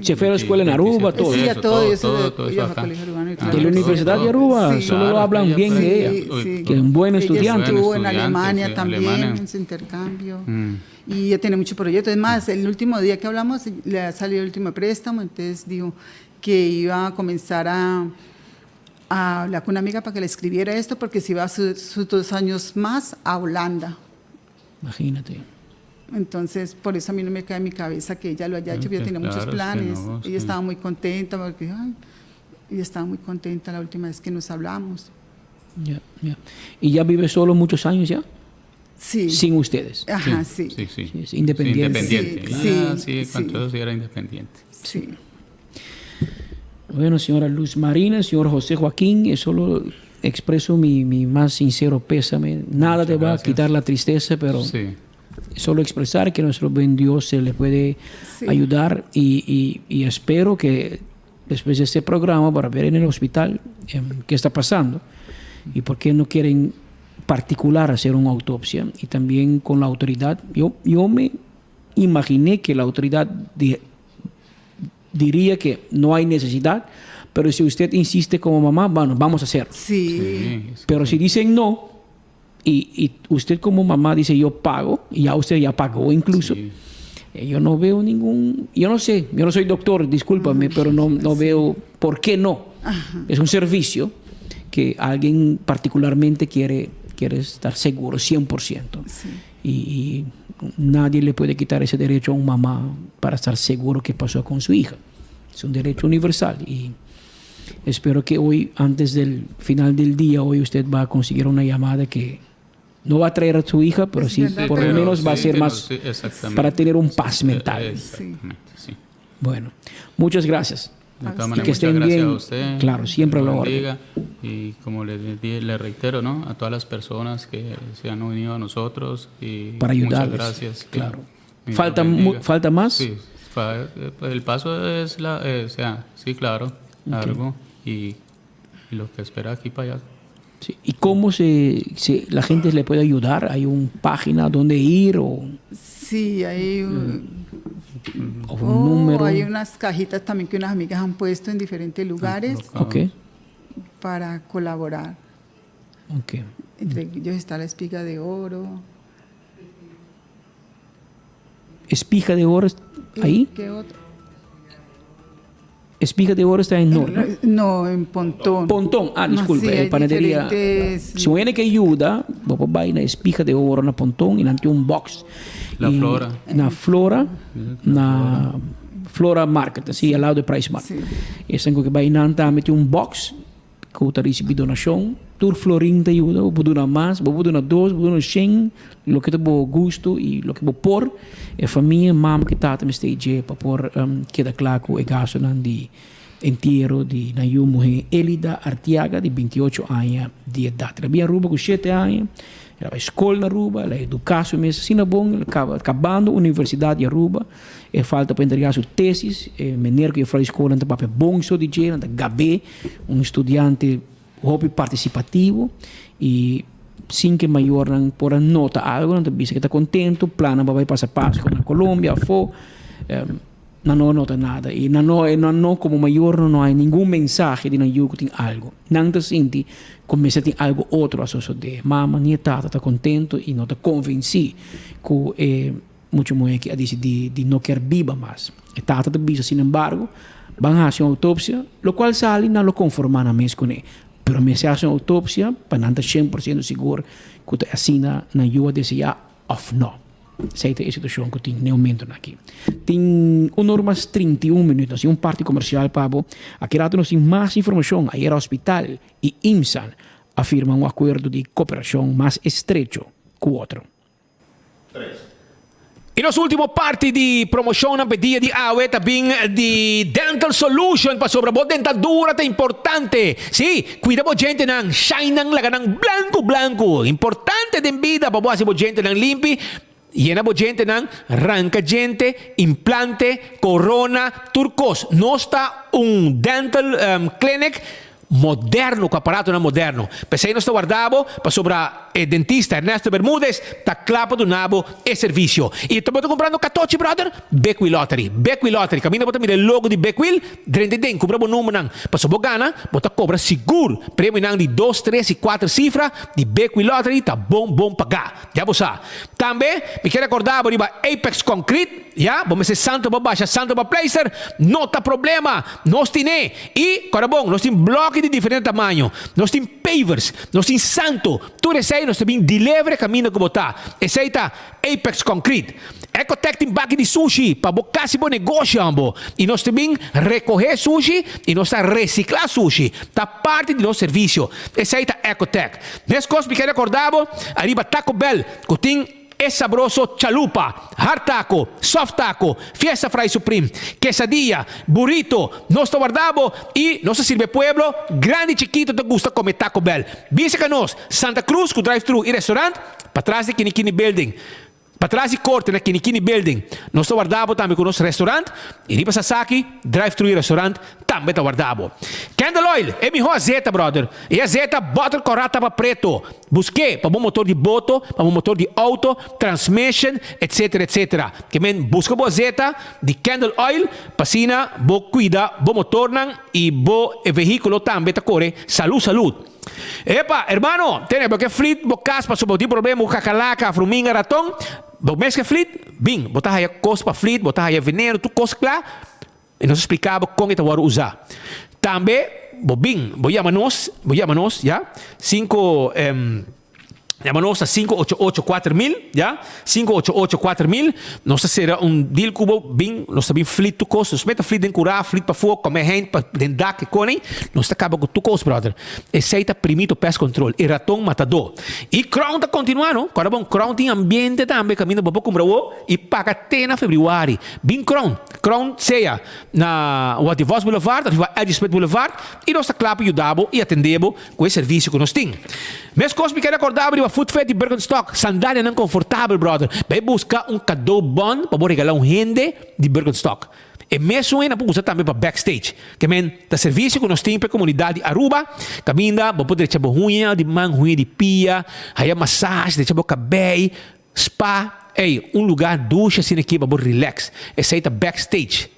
se fue a la escuela en Aruba, todo. Sí, todo acá. De la Universidad de Aruba, solo hablan bien de ella. Que es un buen estudiante. Ella estuvo en Alemania también, en su intercambio. Y ella tiene muchos proyectos. Es más, el último día que hablamos, le ha salido el último préstamo, entonces dijo que iba a comenzar a hablar con una amiga para que le escribiera esto, porque se iba a sus 2 años más a Holanda. Imagínate. Entonces, por eso a mí no me cae en mi cabeza que ella lo haya hecho, porque ella tenía muchos planes. Ella estaba muy contenta, porque ella estaba muy contenta la última vez que nos hablamos. ¿Y ya vive solo muchos años ya? Sí. Sin ustedes. Ajá, sí. Es independiente. Sí, cuando eso era independiente. Sí. Bueno, señora Luz Marina, señor José Joaquín, solo expreso mi más sincero pésame. Nada te va a quitar la tristeza, pero solo expresar que nuestro buen Dios se le puede ayudar y espero que después de este programa para ver en el hospital qué está pasando y por qué no quieren particular hacer una autopsia, y también con la autoridad. Yo me imaginé que la autoridad diría que no hay necesidad, pero si usted insiste como mamá, bueno, vamos a hacerlo. Sí. Pero si dicen no, y usted como mamá dice yo pago, y ya usted ya pagó incluso, yo no veo yo no sé, yo no soy doctor, discúlpame, pero no veo por qué no. Es un servicio que alguien particularmente quiere estar seguro 100%. Y nadie le puede quitar ese derecho a una mamá para estar seguro qué pasó con su hija. Es un derecho universal y espero que hoy, antes del final del día, hoy usted va a conseguir una llamada que no va a traer a su hija, pero sí, por lo menos va a ser más para tener un paz mental. Exactamente, sí. Bueno, muchas gracias. De todas maneras, que muchas estén gracias bien. a usted. Claro, siempre lo bendiga. Y como le reitero, ¿no? A todas las personas que se han unido a nosotros. Y para ayudarles. Muchas gracias. Claro. ¿Falta más? Sí. El paso es sí, claro, algo. Y lo que espera aquí para allá. Sí. ¿Y cómo la gente le puede ayudar? ¿Hay una página donde ir? Sí, hay un número. Hay unas cajitas también que unas amigas han puesto en diferentes lugares para colaborar. Entre ellos está la espiga de oro. Espiga de oro ahí. ¿Qué otro? Espiga de oro está en Norte. No, en Pontón. Pontón, disculpe, Sí, hay panadería. diferentes- Si viene que ayuda, vos vais na espiga de oro na Pontón y nanti un box. La Y Flora. Na Flora, na Flora Market, assim, ao lado do Price Market. E assim que vai nanta meti um box que eu recebi donação, tur florin te ajuda, vou donar mais, vou donar dois, vou donar 100, lo que te vou gosto e lo que vou pôr, e família, mama que tata me esteja para pôr queda claro que é gasto de inteiro de na eu mulher Elida Artiaga de 28 anos de idade. Ela vinha Aruba com 7 anos, ela vai escola na Aruba, ela educação mesmo, assim na bom, acabando a universidade de Aruba, e falta para entregar sua tese, maneira que eu fui à escola, não papel bom só de jeito, não Gabé, estudante hobby participativo e sim que maior não por nota algo, não bisa que está contento, plana para passar Páscoa na Colômbia, não nota nada e não como maior não há nenhum mensagem de não que tem algo, não te sente como se tem algo outro a suceder, mama minha tata está contento e não está convencido que muito mulher que a decidir de não quer viva mais, e tata te bisa, sin embargo van a hacer uma autópsia, lo qual sale não lo conforma na mês com ele. Pero me se hace uma autópsia para não estar 100% seguro que te assina na ayuda de se já ou não. Seita a situação que tem no momento aqui. Tem 1h31 minutos e parte comercial, Pablo. Aqui rato nós temos mais informação. Aí era hospital e IMSAN afirmam um acordo de cooperação mais estreito com o outro. E nos último parte di promozione per dia di AWE tabing di Dental Solution pa sobra bo dentadura ta importante. Sì, cuida bo gente nang shine nang laga nang blanco. Importante den vida pa bo asi bo gente nang limpi. Llena bo gente nang ranca gente, implante, corona, turcos. No sta un dental clinic moderno, com aparato na moderno. Pensei nós guardavo para sobra dentista Ernesto Bermúdez, tá clapa do nabo e serviço. E também tô comprando catoche, brother, Beckwil Lottery. Camina bota mira logo de Beckwil, drente den, compra bo número nang. Pa sobo gana, bota cobra seguro. Prêmio nang de 2, 3 e 4 cifras de Beckwil Lottery, tá bom pagar. Já você. Também, me quero acordar riba Apex Concrete, já? Vamos ser santo para baixa, santo para placer, não tá problema. Nós tine. E, cara bom, nós temos bloco de diferente tamanho. Nós temos pavers, nós temos santo. Tudo isso aí nós temos delivery caminho que botar. Esse aí tá Apex Concrete. Ecotec tem bag de sushi para bocar se bom negócio, ambo. E nós também recolher sushi e nós tá reciclar sushi. Tá parte do nosso serviço. Esse aí tá Ecotec. Nesse coisa me quero acordar, arriba Taco Bell, que tem é sabroso chalupa, hard taco, soft taco, fiesta fry supreme, quesadilla, burrito, nós guardamos e nosso sirve pueblo, grande e chiquito te gusta comer Taco Bell. Visita-nos, Santa Cruz, com drive-thru e restaurante, para trás de Kinikini Building. Para trás de corte na Kinikini Building. Nós guardamos também com o nosso restaurante. E riba Sasaki, drive-thru e restaurante, também guardamos. Candle Oil, é melhor azeta, brother. E azeta, bota corata para preto. Busquei para bom motor de moto, para bom motor de auto, transmission, etc. Que men busca boa azeta de Candle Oil, para sina, bo cuida, bo motor nang, e bo veículo também, tá corre. Salud. Epa, hermano, tiene porque fleet, bo caspa, so bo di problema, o cacalaca, fruminga, ratón, bo mes que fleet, bing, botar aí coisa para fleet, botar aí veneno, tu coisa lá, e nós explicava como que tu usar. Também, bo bing, bo llama-nos, já, 5, llama-nos a 588-4000, já? 588-4000. Nós será deal cubo, bem, nós também fleet tu cost. Nós meta fleet den curar, fleet para fogo, comer gente, para dendar que conem. Nós acaba com tu cost, brother. Esse aí tá primito pest control. E ratão matador. E Crown tá continuando. Agora bom, Crown tem ambiente também, caminho para pouco bravo. E paga até na februário. Bem Crown. Crown seja na Wativos Boulevard, arriba Edspet Boulevard. E nós tá claro para ajudar e atender com esse serviço que nós temos. Mas coisa me quero acordar, a Footfed de Birkenstock, sandália não confortável, brother. Vai buscar cadeau bom para regalar gente de Birkenstock. E mesmo ainda pode usar também para backstage. Que men, da serviço que nós temos para a comunidade Aruba, caminha, para poder deixar unha de mão, unha de pia, aí massagem, deixar cabelo, spa, lugar ducha assim aqui para relax. Esse aí tá backstage.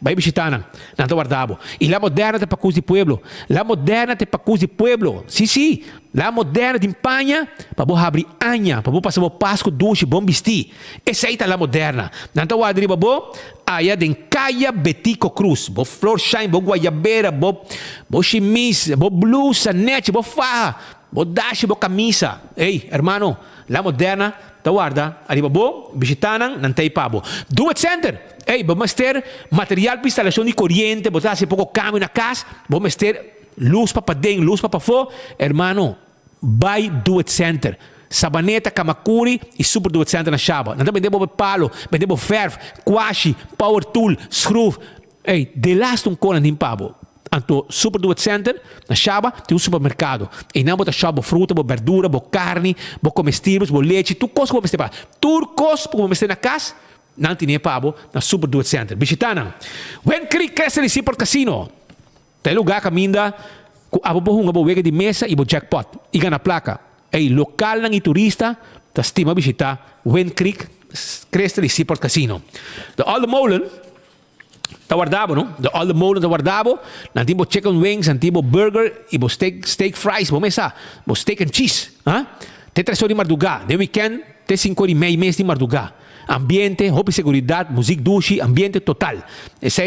vai visitana, não te guardavo. E la moderna te pacus di pueblo. La moderna te pacus di pueblo. Sì. La moderna de Espanha, para você abrir anha, para você passar o Páscoa doce, bom vestir. Essa aí tá la moderna. Não te guardari, babo, aí de Caia Betico Cruz, bo flor shine, bo guayabera, bo chemise, bo blusa, net, bo farra, bo dash, bo camisa. Ei, hermano, la moderna, te guarda, arriba bo, visitanan, não tem pabo. Do it center. Ei, vamos ter material para instalação de corrente, botar assim pouco câmbio na casa, vamos ter luz para dentro, luz para fora. Hermano, vai do it center. Sabaneta, Kamakuri e Super Do It Center na chava. Não vendemos palo, vendemos ferro, quashi, power tool, screw. Ei, de last cola nem pabo. Anto Super Do It Center na chava tem um supermercado. E não botar chava, fruta, verdura, carne, comestíveis, leite, tu coisa que você vai tu coisa que você na casa. Não tinha pabo na Super Do It Center. Visitana. When Creek Castle Seaport Casino. Tem lugar que minda abo bohunga bo wega de mesa e bo jackpot. E gana placa. Ei, local nang turista ta estima visitar When Creek Castle Seaport Casino. The Old Molen ta guardavo, no? The Old Molen ta guardavo. Nantibo chicken wings, nantibo burger e bo steak fries bo mesa. Bo steak and cheese. Te 3 ore di Mardugà. De weekend te 5 ore e meia mês de Mardugà. Ambiente, roupa e seguridade, música duche, ambiente total. Essa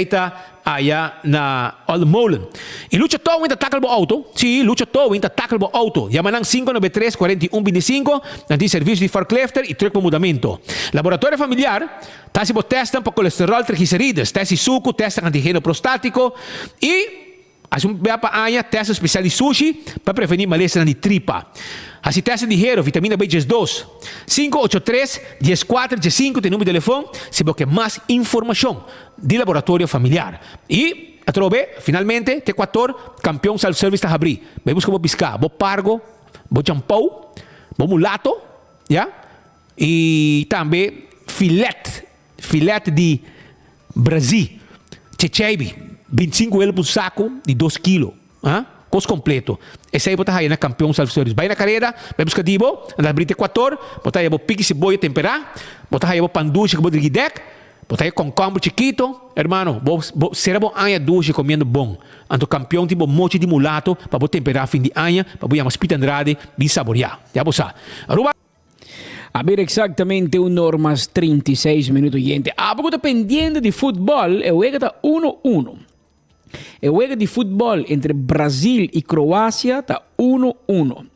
allá na Old Molen. E lucha todo ainda tackle bo auto. Sim, lucha todo ainda tackle bo auto. Yamanang 593-4125. Nanti serviço de forklifter e truck para mudamento. Laboratório familiar. Tasi bo testam para colesterol, triglicérides. Tesi suco, testa antigênio prostático. E as para anha testa especial de sushi para prevenir malestar de tripa. Assim testa de hero, vitamina B2. 583-14-15 tem número de telefone se você quer mais informação de laboratório familiar. E, a trobe, finalmente, T4, campeão self-service está abrir. Vai buscar o piscar, bo pargo, bo champou, bo mulato, yeah? E também filete de Brasil, chechebi, 25 euros por saco de 2 quilos. Costo completo. Esse aí botar aí na campeão self-service. Vai na carreira, vai buscar dibo, andar abrir T4, botar aí pique cebola temperar, botar aí panduche que botar guidec, botar aí com combo chiquito, hermano, será bom anha duche comendo bom. Anto campeão tipo mochi de mulato, para botar temperar fim de anha, para botar umas pita Andrade, bem saborear. Já bosa. Aruba. A ver exatamente un normas 36 minutos, gente. A poco dependiendo de fútbol, el juego está 1-1. El juego de fútbol entre Brasil y Croacia está 1-1.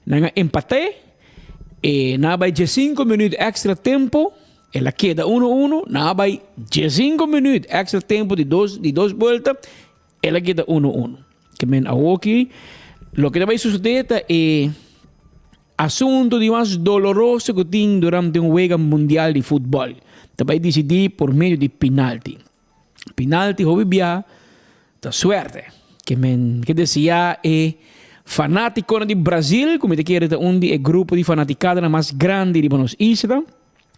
Nang empate, nang 5 minutos extra tempo, ela queda 1-1. Nang 5 minutos extra tempo de dos vueltas, ela queda 1-1. Que men aquí, lo que vai suceder es asunto de más doloroso que tiene durante un juego mundial de fútbol. Te vai decidir por medio de penalti. Penalti, obvia, da suerte. Que decía fanático de Brasil, como te quiere, un grupo de fanaticada más grande de Buenos Aires.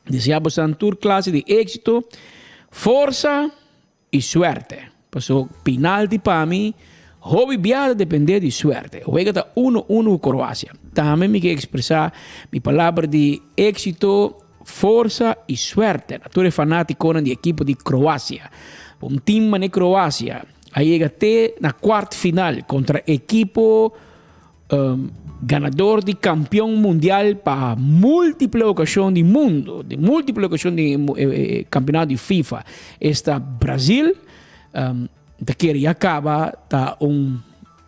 Deseamos una tour clase de éxito, fuerza y suerte. Pasó penalti para mí. Obvia depende de suerte. Juega 1-1 Croacia. También me quiero expresar mi palabra de éxito, fuerza y suerte. Tú eres fanático del equipo de Croacia. Un team de Croacia. Ahí llegaste na cuarta final contra equipo ganador de campeón mundial para múltiple ocasión de mundo, de múltiple ocasión de campeonato de FIFA. Esta Brasil, que acaba tá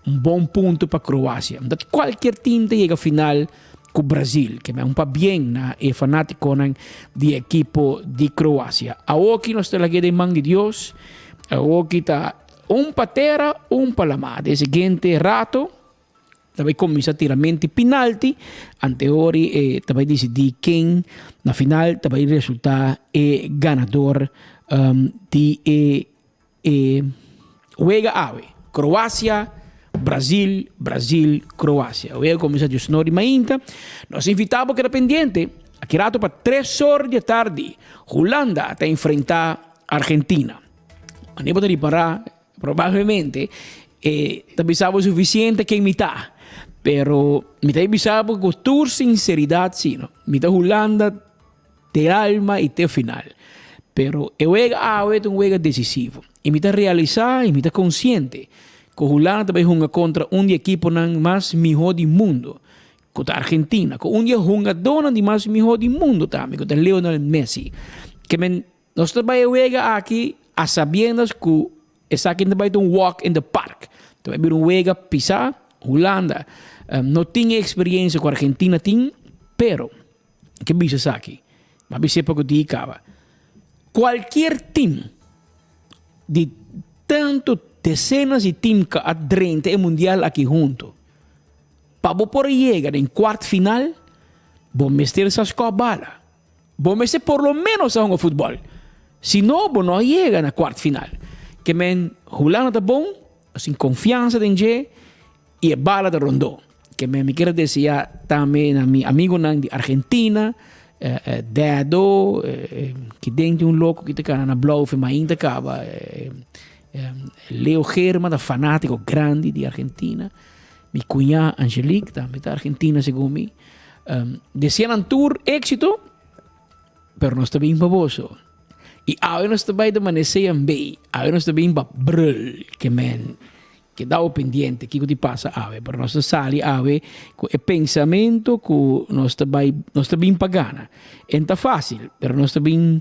bom ponto para Croácia. Qualquer time chega à final com o Brasil, que é bem na fanático de equipo de Croácia. Aqui nós temos aqui de mão de Deus. Aqui está patera, palamar. De seguinte rato, vai começar a tirar penalti. Anteori vai decidir quem na final vai resultar ganador de juega ave. Croácia, Brasil, Croácia. Juega começa a sonori mainta. Nós invitamos que era pendiente. Aqui rato para 3 horas da tarde. Holanda está a enfrentar Argentina. Não poderia parar, provavelmente. Sabemos o suficiente que imitar. Pero me sabemos com toda sinceridade, sim. Mita Holanda, de alma e de final. Pero el juega es un juego decisivo. Y me está realizar y me está consciente que Holanda também juega contra un equipo más mejor del mundo. Contra Argentina. Que un día juega dona de más mejor del mundo también. Contra Lionel Messi. Que nós também juega aqui a sabiendas que está aqui também um walk in the park. Também bir juega pisar Holanda. Não tinha experiência com a Argentina, pero que bisa aqui. Mas bisa pouco de cava. Qualquer time de tanto dezenas de times que adrente o mundial aqui junto, para por chegar em quarto final, vou meter essas bala. Vou meter por lo menos a um futebol. Se não, não chega na quarto final. Que Holanda tá bom, assim, confiança em G e a bala de rondou. Que me quero dizer também a mi amigo de Argentina, Dado, que dentro louco que está na Bluff, mas ainda acaba. Leo Germa, da fanático grande de Argentina. Mi cunhada Angelique, também da Argentina, segundo mim. Desean tour éxito, pero nós também baboso. E agora nós também permanecemos bem. Agora nós também brul, que dá o pendiente, que te passa ave, pero nós sali ave com o pensamento que nós também pagana. Não é fácil, pero nós também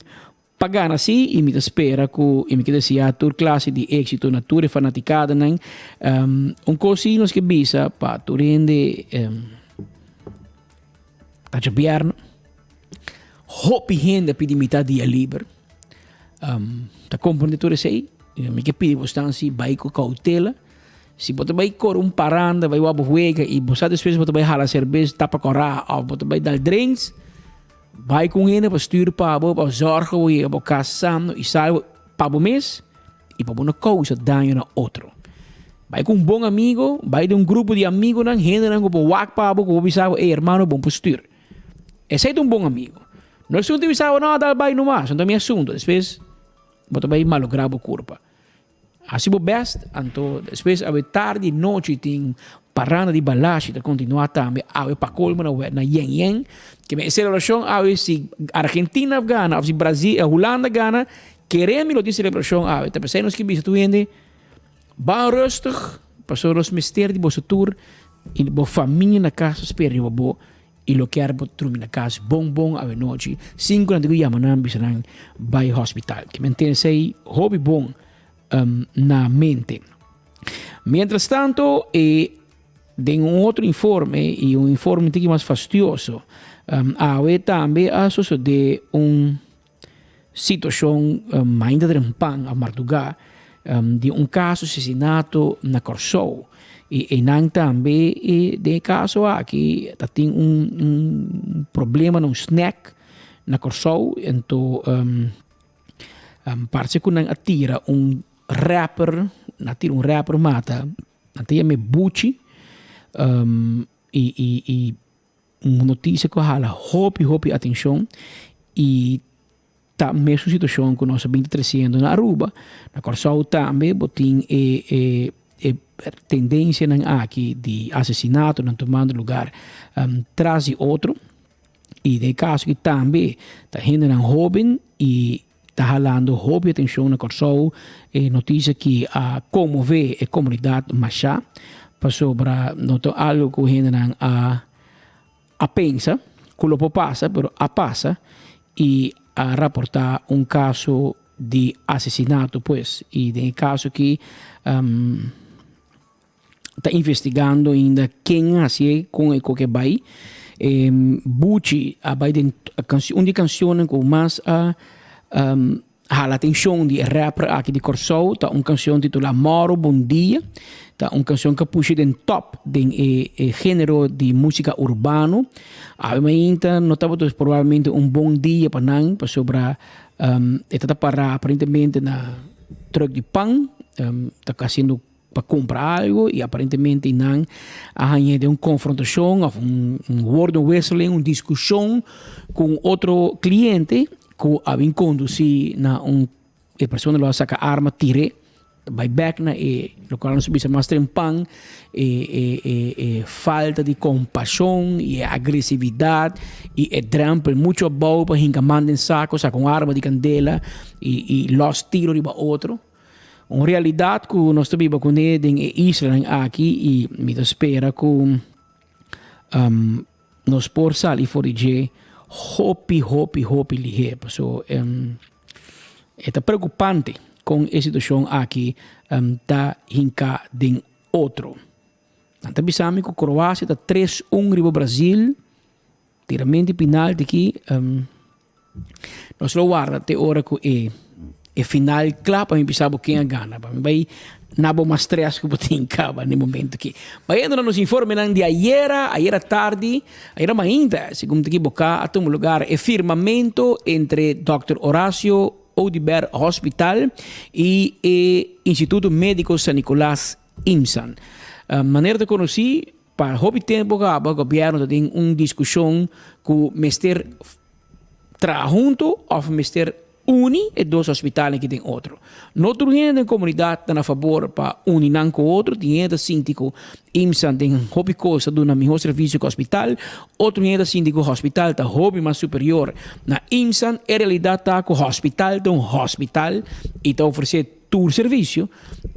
pagana assim e me espera que e me quer dizer a tua classe de êxito na tua fanaticada nan coisa nós que bisa para tu rende a jabiarno hopi rende pedi metade dia livre ta compreendere sei me que pedi bastante vai com cautela. Se você vai correr paranda, vai wabo huega e você depois você vai halar cerveja, tapa correr, ou você vai dar drinks, vai com ele para stuur para zorgen hoe je op elkaar samen e sai para mês e para uma coisa daño na outro. Vai com bom amigo, vai de grupo de amigos nan gente nan go wak pabo go bisava hermano bom postura. Esse é bom amigo. Não é um bisava nada vai no mais, não é meu assunto. Depois você vai malograr a curva. Assim o best, então depois a tarde noite tem parada de balagem de continuar também a para colmo na yen que me celebração a se Argentina gana, se Brasil, a Holanda gana, queremos lo de celebração a te pensamos que bisa tu ende ba rustig, passou os mistério de boa tour e boa família na casa espera bo e lo quer bo trumi na casa bom a noite 5 na de yamanam bisa nang by hospital que mantém sei hobby bom na mente. Mientras tanto, de um outro informe, e um informe um pouco mais fastidioso, há também a de uma situação ainda trempang a Martuga, de um caso de assassinato na Corsou. E não também de caso aqui tem problema no snack na Corsou, então parece que não atira rapper, natira rapper mata, natira me Bucci, e uma notícia que hala hopi atenção e tá mesmo situação que nós bem trazendo na Aruba, na Corsou também botin tendência aqui de assassinato não tomando lugar traz outro e de caso que também tá gente não jovem e está jalando hobby atenção na Corsou notícia que como vê a comunidade Machá passou para notar algo que gente a pensa que lo passa, pero a passa e a reportar caso de assassinato pues e de caso que está investigando ainda quem assim com o que vai Bucci vai de canções com mais a atenção de rapper aqui de Corsou, tá canção titulada Moro Bom Dia, tá canção que puxa em top de gênero de música urbano. Ainda notava provavelmente bom dia para nós, para sobre está para aparentemente na truck de pão, está fazendo para comprar algo e aparentemente não há de uma confrontação, word wrestling, uma discussão com outro cliente que havia conduzido na a pessoa lá saca arma tire vai back na lo qual nós bisa mais trempang falta de compaixão e agressividade e drempel muito bom para hinca mandem saco com arma de candela e los tiro riba outro. Uma realidade que nós estamos com em Israel aqui e me espera que nós por sair fora de hopi lihe. So é preocupante com a situação aqui da hinca de outro. Tanto bisami que a Croácia está 3-1 riba Brasil, tiramento final daqui. Nós lo guarda até hora que é final claro para mim pensar quem ganha. Para mim vai nabo mais stress que botin caba no momento aqui. Mas ainda nos informem de ayer tarde, ayer ainda, segundo aqui boca, a um lugar é firmamento entre Dr. Horacio Oudibert Hospital e o Instituto Médico San Nicolás IMSAN. Maneira de conhecer, para hobby tempo o governo tem uma discussão com o Mr. Tra junto ou Mr. Uni e dois hospitais que tem outro. Não tem na comunidade a favor para unir com outro, tem gente síndico IMSAN tem hobby coisa do melhor serviço que o hospital, outro gente síndico hospital tá hobby mais superior. Na IMSAN, a realidade tá com o hospital de hospital e tá oferecer todo serviço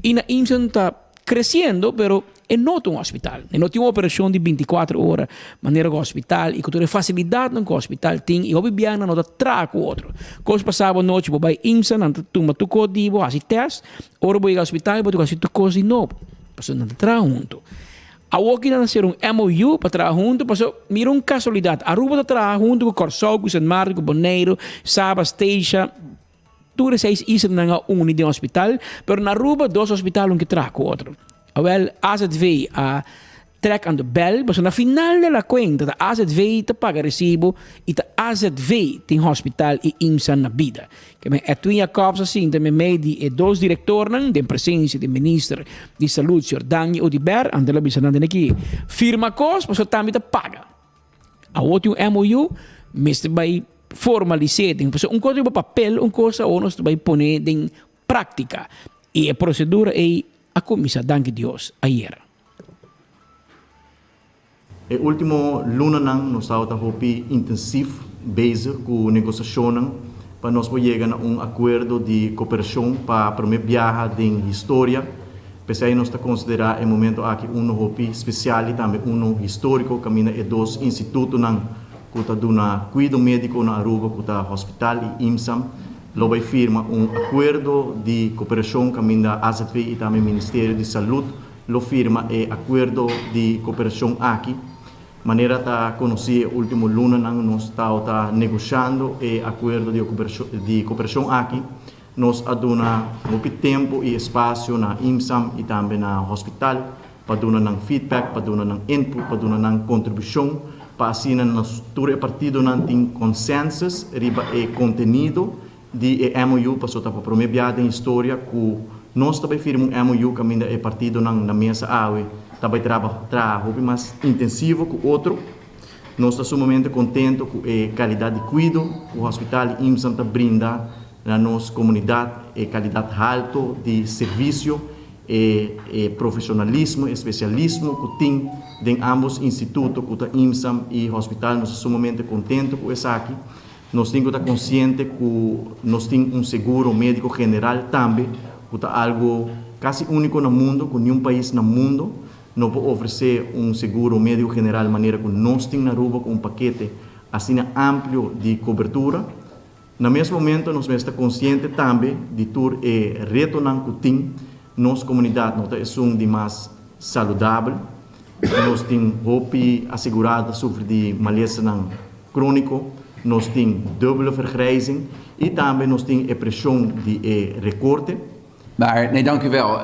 e na IMSAN tá crescendo, pero é não um hospital. É não tem uma operação de 24 horas, maneira que o hospital, e que toda facilidade que o hospital tem, e o bibiana não está com o outro. Coisa passava a noite, vou vai IMSA, não toma tu código, assim teste, ora vou ir ao hospital, vou fazer tu coisa de novo. Passou não está junto. A outra não ser MOU para trabalhar junto, passou, mira uma casualidade. A Aruba está trabalhando junto com Corsol, com San Marcos, com Boneiro, Sabas, Teixa, tudo seis isso não é de hospital, pero na Aruba, dois hospitais que trabalham com o outro. Wel, AZV a trek aan de bel, mas na final da conta, da AZV te paga recibo e da AZV tem hospital e IMSAN na vida. Que é tuinha cops assim, também meio e dois diretores, de presença do ministro de saúde, Sr. Daniel Oudibert, andela bisanando aqui, firma cos, mas também te paga. A outro MOU, mas vai formalizar, tem coisa de papel, coisa ou nós vai pôr em prática. E a procedura é a comissão, danke Deus, ayer. E último luna nós estamos intensivo bezig com negociações para nós chegar a acordo de cooperação para primeiro viajar em história. Pensei nós considerar o momento aqui hopi especial e também histórico, caminha e dois institutos que está dando cuidado médico na Aruba, que está hospital e IMSAM. Logo firma acordo de cooperação caminho AZV e também Ministério de Saúde. Lo firma acordo de cooperação aqui. Maneira tá conhecer o último luna nós está negociando acordo de cooperação aqui. Nós aduna muito tempo e espaço na IMSAM e também na hospital para dar feedback, para dar input, para dar contribuição, para assim nós todo partido não tem consensus riba conteúdo de MOU passou para prometer em história que nós também firmamos MOU caminho é partido na mesa AUE também trabalho mais intensivo que o outro. Nós estamos sumamente contentes com a qualidade de cuidado que o hospital IMSAN brinda na nossa comunidade, a qualidade alta de serviço, e profissionalismo, especialismo que tem em ambos institutos, que o IMSAN e o hospital. Nós estamos sumamente contentes com isso aqui. Nós temos que estar conscientes que nós temos seguro médico general também, que é algo quase único no mundo, que nenhum país no mundo não pode oferecer seguro médico general de maneira que nós temos na Aruba com paquete assim amplo de cobertura. No mesmo momento, nós estamos conscientes também de todo o reto que tem nossa comunidade, nós é de mais saudável, nós temos hopi assegurada sobre de maleza crônico, nós temos dubbele vergrijzing e também nós temos a pressão de recorte. Maar nee, dank u wel.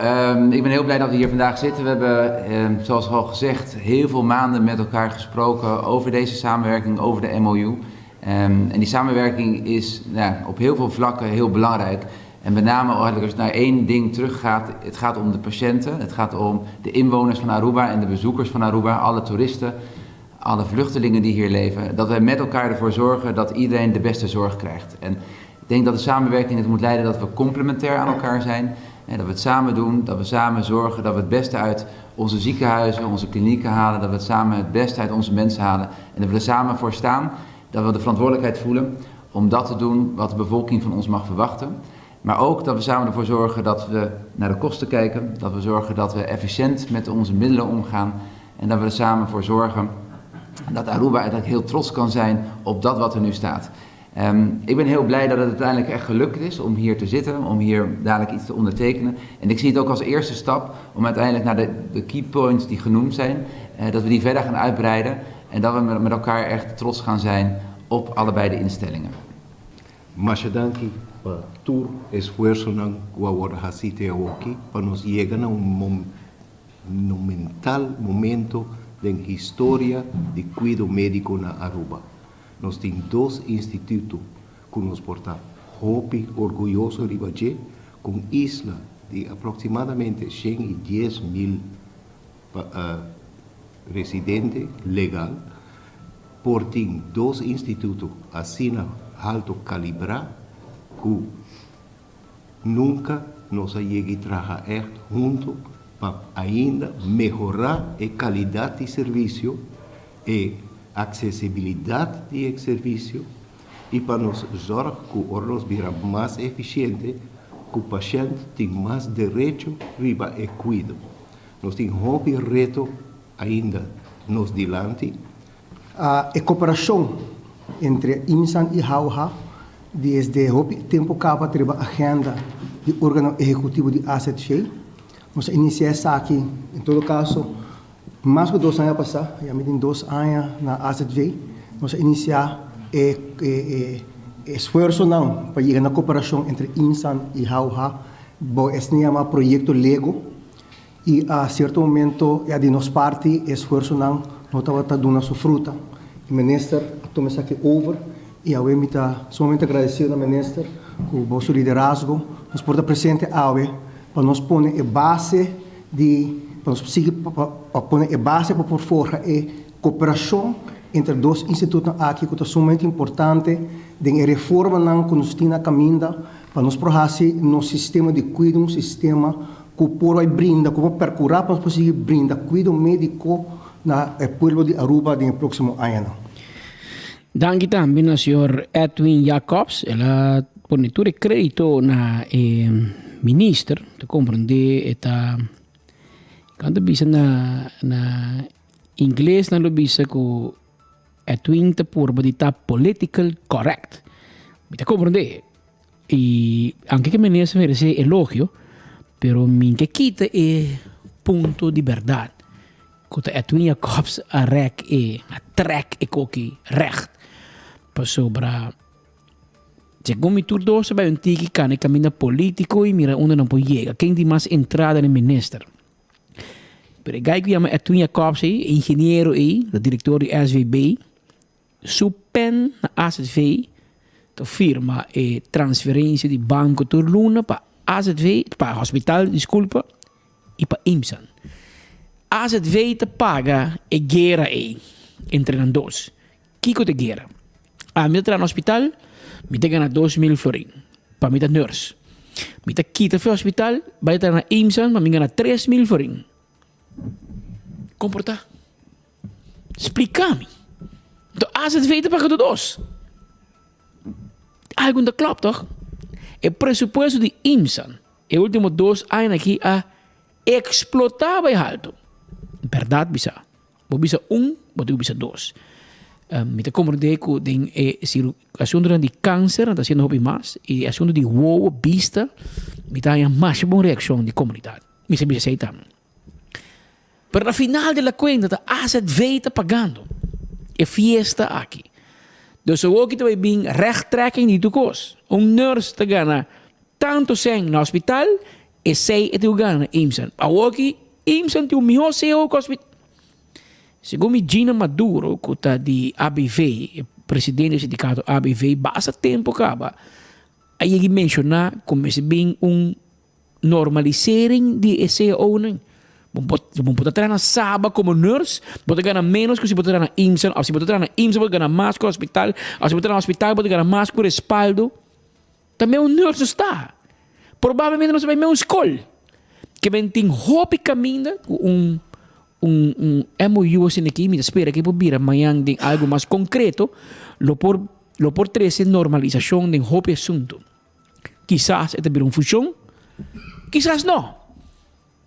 Ik ben heel blij dat we hier vandaag zitten. We hebben, zoals al gezegd, heel veel maanden met elkaar gesproken over deze samenwerking, over de MOU. En die samenwerking is op heel veel vlakken heel belangrijk. En met name als je naar één ding teruggaat, het gaat om de patiënten, het gaat om de inwoners van Aruba en de bezoekers van Aruba, alle toeristen, alle vluchtelingen die hier leven. Dat wij met elkaar ervoor zorgen dat iedereen de beste zorg krijgt. En ik denk dat de samenwerking het moet leiden dat we complementair aan elkaar zijn. En dat we het samen doen, dat we samen zorgen dat we het beste uit onze ziekenhuizen, onze klinieken halen, dat we het samen het beste uit onze mensen halen en dat we er samen voor staan, dat we de verantwoordelijkheid voelen om dat te doen wat de bevolking van ons mag verwachten. Maar ook dat we samen ervoor zorgen dat we naar de kosten kijken, dat we zorgen dat we efficiënt met onze middelen omgaan en dat we er samen voor zorgen dat Aruba eigenlijk heel trots kan zijn op dat wat er nu staat. Ik ben heel blij dat het uiteindelijk echt gelukt is om hier te zitten, om hier dadelijk iets te ondertekenen. En ik zie het ook als eerste stap om uiteindelijk naar de key points die genoemd zijn, dat we die verder gaan uitbreiden en dat we met elkaar echt trots gaan zijn op allebei de instellingen. Mashadanki, pa tur esfuerzo ng wawar hasite awoki, pa nos llega a un monumental momento de historia de cuidado médico na Aruba. Nós temos 2 institutos que nos porta hopi orgulhoso ribaje com isla de aproximadamente 110.000 residentes legal. Portem 2 institutos assim alto calibre que nunca nos chega a trabalhar junto para ainda melhorar a qualidade de serviço e acessibilidade de serviço e para nos zorgar que o órgão vira mais eficiente, que o paciente tem mais direito riba e cuidado. Nós temos um reto ainda nos dilante. A cooperação entre IMSAN e HAUHA desde o tempo que a agenda do órgão executivo de ACTG. Nós iniciamos aqui, em todo caso, mais de 2 anos passados, já me tem 2 anos na ACTV, nós iniciamos esforço não para chegar na cooperação entre IMSAN e HAUHA. Este é um projeto Lego e a certo momento é de nossa parte esforço não estava dando sua fruta. O ministro tomou isso aqui over e eu estou somente agradecido ao ministro com o vosso liderazgo, nos porta presente para nós pôr a base de para pôr a base para por fora a cooperação entre 2 institutos aqui que é sumamente importante de reforma que nos tem na caminho para nos prohasse no sistema de cuidado, um sistema que por brinda, como percurar para conseguir brindar cuidado médico na povo de Aruba no próximo ano. Danke também ao senhor Edwin Jacobs, ela fornitura crédito na ministro, te compreender eta quando bisa na inglês na lo bisa ko Edwin te purba di ta political correct. Me te compreender. E anche che ministro merece elogio, pero min che quita è punto di verdad. Kota Edwin Jacobs a trek e koki recht. Pa sobra Llegó mi turno para un tiki que camina político y mira uno no puede llegar. ¿Quién di más entrada en el ministro? Pero el guy que llama Edwin Jacobs, ingeniero y el director de SVB, su pen na AZV, de firma transferência de banco Turluna para AZV, para hospital, desculpa, e para IMSAN. AZV te paga e guerra entre os dois. Kiko te guerra. A mim entrar no hospital, me te gana 2.000 florin. Para mim te nurse. Me te quita para o hospital, vai entrar na IMSAN, para mim gana 3.000 florin. Comportar. Explica-me. Então, AZV te paga de dois. Algo não klopt, toch? O presupuesto de IMSAN, os últimos 2 anos aqui, a explotar bij alto. Verdade, bisa. Bo bisa bo bisa 2. Met de comandante que tem assunto de câncer, está sendo hobby mais, e assunto de wow, bista, me dá uma mais boa reação de comunidade. Me se bisa também. Pero na final de la cuenta, a AZV está pagando. E fiesta aqui. Dus ook kita vai bem rechttrekking die toekomst. Nurse te gana tanto zijn na hospital e sei e te gana IMSAN. Awoki IMSAN te miho sei ook hospital. Segundo Gina Maduro, que di ABV, presidente do sindicato ABV, basta tempo acaba. Aí menciona como se bem normalisering die SEO nem. Bom poder treinar sábado como nurse, poder ganhar menos que se poder treinar IMSAN, ou se poder treinar IMSAN, poder ganhar mais que o hospital, ou se poder treinar hospital, poder ganhar mais que o respaldo. Também nurse está. Provavelmente não se vai mesmo escola. Que vem tem hopi caminho um MOU assim aqui, me espera que por amanhã tem algo mais concreto, lo por trazer normalização de hopi assunto. Quizás é ter função, quizás não.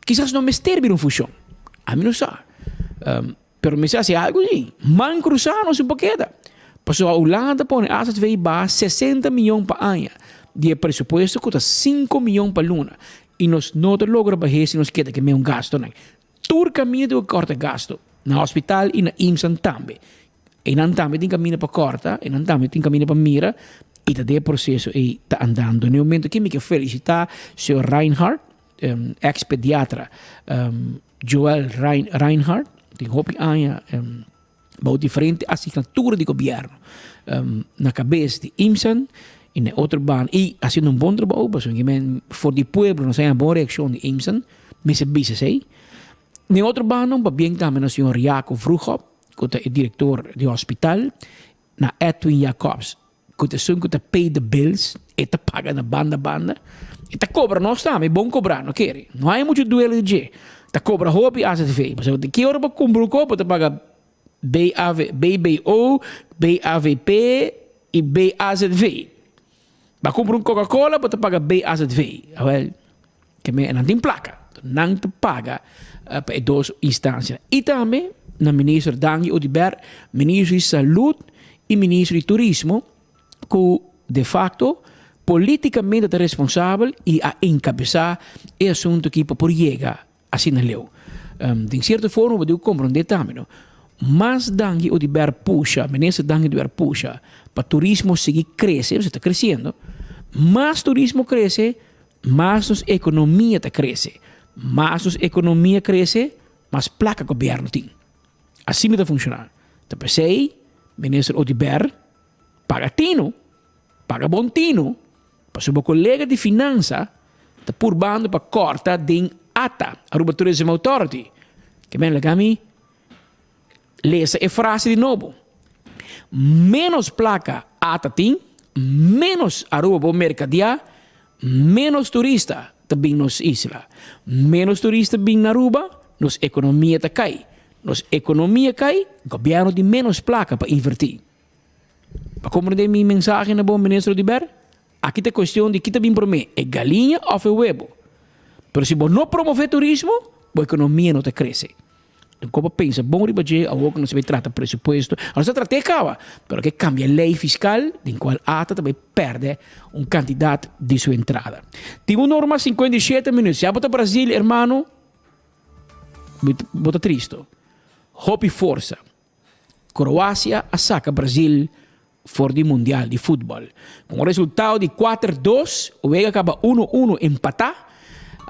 Quizás não mestre vir função. A mim não sabe. Pero me hace algo assim. Man cruzarnos um pouquinho. Passou a Holanda põe as veio 60 milhões por ano. De presupuesto custa 5 milhões por luna. E nós não logramos baixar se nós queda que é gasto. Todo caminho de corta gasto. No hospital e na IMSAN também. E não também tem caminho para corta. E não também tem caminho para mira. E tá processo e está andando. No momento que me quero felicitar o Sr. Reinhardt, ex-pediatra Joel Reinhardt, tem hopi anos, diferente assinatura de governo na cabeça de IMSAN e na outra baan e fazendo bom trabalho para for the pueblo não sei a boa reação de IMSAN me se bisa sei na outra baan não bem também o Sr. Jacob Vroegop que é diretor do hospital na Edwin Jacobs que é pay the bills e te paga na banda e te cobra nós também bom cobrar não quer não há muito duelo de te cobra hopi AZV mas de que hora para comprar o copo te paga BBO, BAVP e BAZV. Para comprar um Coca-Cola, você paga BAZV. Que não tem placa. Não te paga para duas instâncias. E também, na ministro Danny Odibert, ministro de Saúde e ministro de Turismo, que, de facto, politicamente é responsável e a encabeçar o assunto que por chegar assim na lei. De certa forma, eu compreendo também. Mas Danny Odibert puxa, ministro Danny Odibert puxa, para o turismo seguir crescer, você está crescendo. Mais turismo cresce, mais nossa economia está crescendo. Mais nossa economia cresce, mais placa o governo tem. Assim está funcionando. Então, pensei, ministro Odibert, paga tino, paga bom tino, para seu colega de finança, está por bando para corta de ATA, Aruba Tourism Authority, que me lega a mim, leia a frase de novo. Menos placa ATA tem, menos Aruba mercadear, menos turista também nos isla. Menos turista bem na Aruba, nos economia está cai. Nos economia cai, governo de menos placa para invertir. Para compreender minha mensagem na bom ministro Odibert, aqui tem questão de que está bem para mim, é galinha ou é huevo. Mas se você não promover turismo, a economia não te cresce. Então, como pensa, bom ribaje, a que não se vai tratar presupuesto, não se trata de cava, mas que cambia a lei fiscal, em qual ATA também perde um candidato de sua entrada. Temos norma 57 minutos. Já bota Brasil, hermano, bota triste. Hope e força. Croácia saca Brasil fora do Mundial de Futebol. Com o resultado de 4-2, o Vega acaba 1-1 empatar.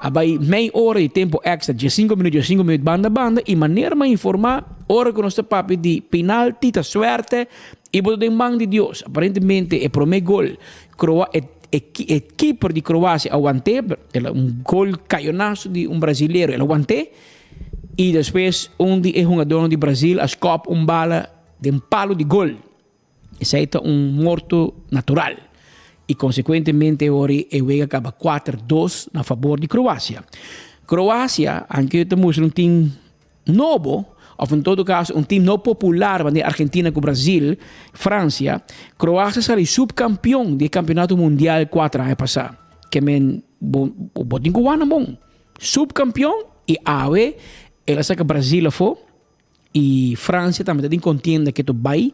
Abai meia hora de tempo extra, de 5 minutos, banda, e maneira de informar, hora que nós papi de penalti, da suerte, e botar em mão de Deus. Aparentemente, é primeiro gol. O keeper de Croácia aguantou, gol caionaço de brasileiro, ele aguantou, e depois, de jogador de Brasil, escopa bala de palo de gol. Isso aí é morto natural. E, consequentemente, agora o acaba 4-2 a favor de Croácia. Croácia, anche temos time novo, ou em todo caso, time não popular, de Argentina com Brasil, França, Croácia saiu subcampeão do Campeonato Mundial 4 anos passados. Que é botin cubano bom. Subcampeão e ave, ela saca Brasil foi, e França também tem contenda que tu vai,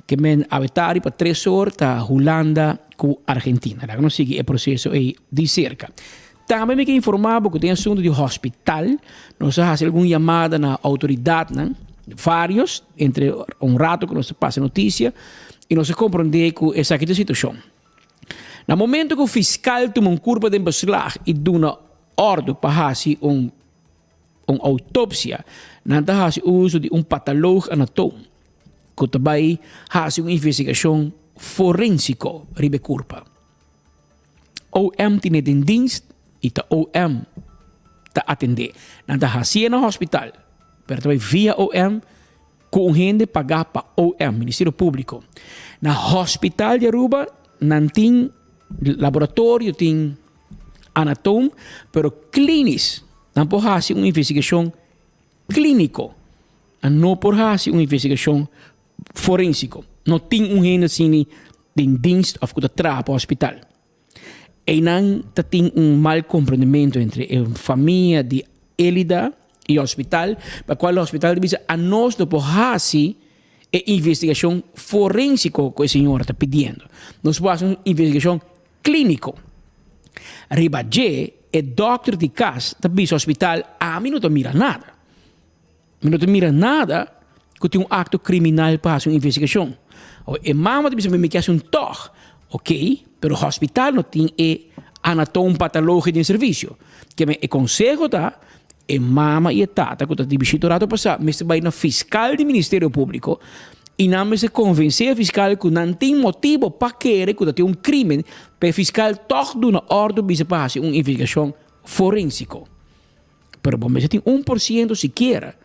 que men avetari para 3 horas ta Holanda com Argentina. Lá não sigue o processo aí de cerca. Também me que informar porque tem assunto de hospital, nós fazemos alguma chamada na autoridade, né? Vários, entre rato que nós passa notícia e nós compreender com essa situação. No momento que o fiscal toma curva de beslag e dá uma ordem para fazer uma autópsia, não faz uso de patólogo anatômico, que também faz uma investigação forensica ribe curva. OM tem em dienst e a OM está atender. Não está fazendo no hospital, mas também via OM com gente pagar para OM, Ministério Público. No hospital de Aruba, não tem laboratório, tem anatom, pero clinis. Não por fazer uma investigação clínico. Não por fazer uma investigação forensico. Não tem gente assim de dienst of que trabalha para o hospital. E não tem mal compreendimento entre a família de Elida e o hospital, para qual o hospital diz a nós não pode fazer a investigação forensica que o senhor está pedindo. Nós podemos fazer uma investigação clínica. Ribadje, o doctor de casa está no hospital, a mim não mira nada. Não mira nada que tem acto criminal para fazer uma investigação. E mama diz que me quer um toque, ok? Pero o hospital não tem anatom patológico de serviço. Que me aconselho tá, e mama e tata que está de visita passar, mas vai na fiscal do Ministério Público e não me se convencer fiscal que não tem motivo para querer que tem crime, para fiscal toch dar uma ordem para fazer uma investigação forensica. Pero bom, mas tem 1% sequer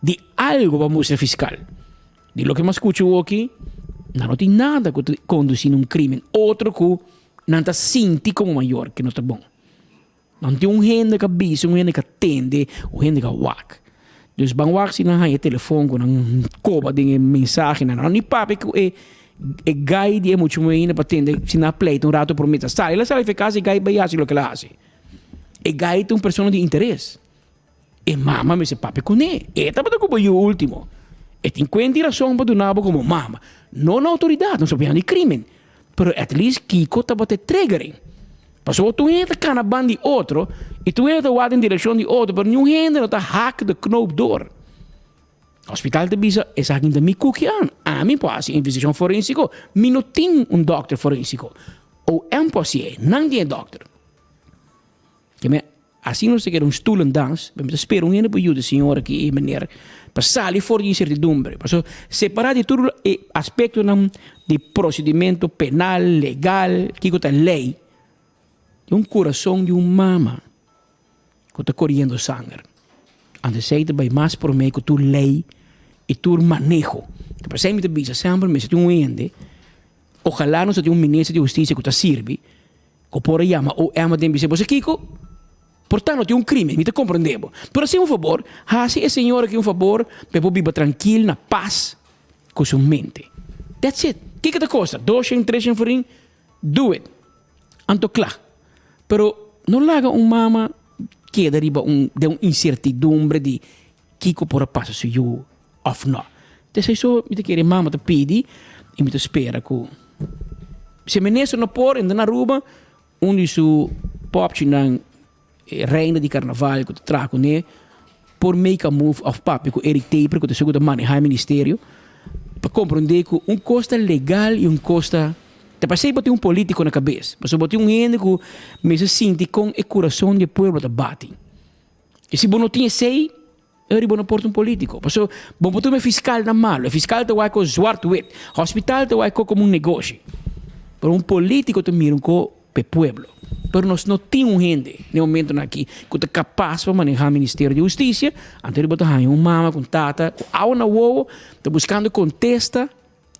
de algo para mostrar fiscal. De lo que me escucho aqui, não tem nada que conduzir um crime. Outro que não está sentindo como maior, que não está bom. Não tem gente que avisa, gente que atende, gente que wak. Dus bang wak si na haya telefone ko nang koba ding mensagem na ni papi ko guy di muito muito para atender si na play um rato promete estar. Ela sabe eficaz e guy baiasi lo que ela hace. E guy tem pessoa de interesse. E mama me se papi com ne. E tá para ko o último. E tem 50 razão para do nabo como mama. Não na autoridade, não sabia de crime. Pero at least Kiko tá para triggering. Passou tu entra cana bandi outro e tu entra wat em direção de outro, pero não entra não tá hack de knoop door. Hospital de bisa é sakin de mi cookie aan. A mim pode investigação forensico, mi não tem doctor forensico. Ou pode não tem doctor. Que me assim não se quer stoel en dans, we moeten spelen een heleboel de senhora que meneer passar voor die incertidumbre. Passo separar de tudo aspecto de procedimento penal, legal, que é a lei. De coração de mama que está correndo sangue. Antes sei que vai mais por mim que tu lei e tu manejo. Para sempre te bisa sempre, mas tem ende. Ojalá não se tenha ministro de justiça que está sirve, que por aí chama ou ama tem bisa você Kiko. Portanto, tem crime, me te compreendemos. Pero se favor, hace a senhora que favor, para viver tranquilo, na paz, com sua mente. That's it. O que te custa? 200, 300 forinhos? Do it. Anto claro. Pero não larga mama que deriva de uma incertidumbre de Kiko por passar se eu ou não. Então, isso me quer mama te pede e me espera que se me nesso não por ainda na rua, onde su popchi na reina de carnaval que te trago né, por make a move of papi que ele taper que te segura manejar ministério para compreender que costa legal e costa te passei botar político na cabeça, mas botar gente que me se sente com o coração do povo da bate. E se não tinha sei, eu não porta político. Mas bom botar um fiscal na malo, o fiscal te vai com zwart wit, hospital te vai como negócio. Pero político te mira com o povo. Pero nós não temos gente no momento aqui que é capaz de manejar o Ministério de Justiça. Antes de botar mama com tata, ao na uovo, está buscando contesta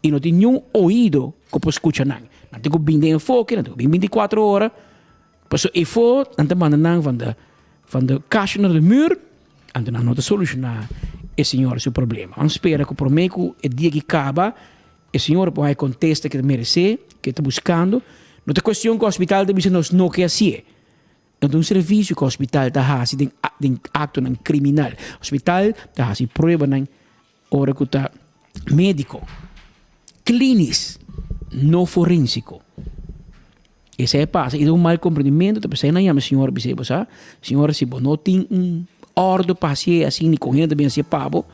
e não tem nenhum ouído que pode escutar. Não tem que vir de enfoque, não tem que vir 24 horas. Mas e for, não tem mandando van de caixa naar de muur, en dan não te solucionar o senhor seu problema. Vamos esperar que por meio que o dia que acaba, o senhor pode contestar que merece, que está buscando. Não é questão que o hospital deve ser não que assim. É um serviço que o hospital está fazendo de acto criminal. O hospital está fazendo prova na hora que está médico, clínico, não forensico. Esse é passa. E de mal compreendimento, tá pensando aí, mas senhor, senhora, se não tem ordem para ser assim, nem correndo bem assim, pabo,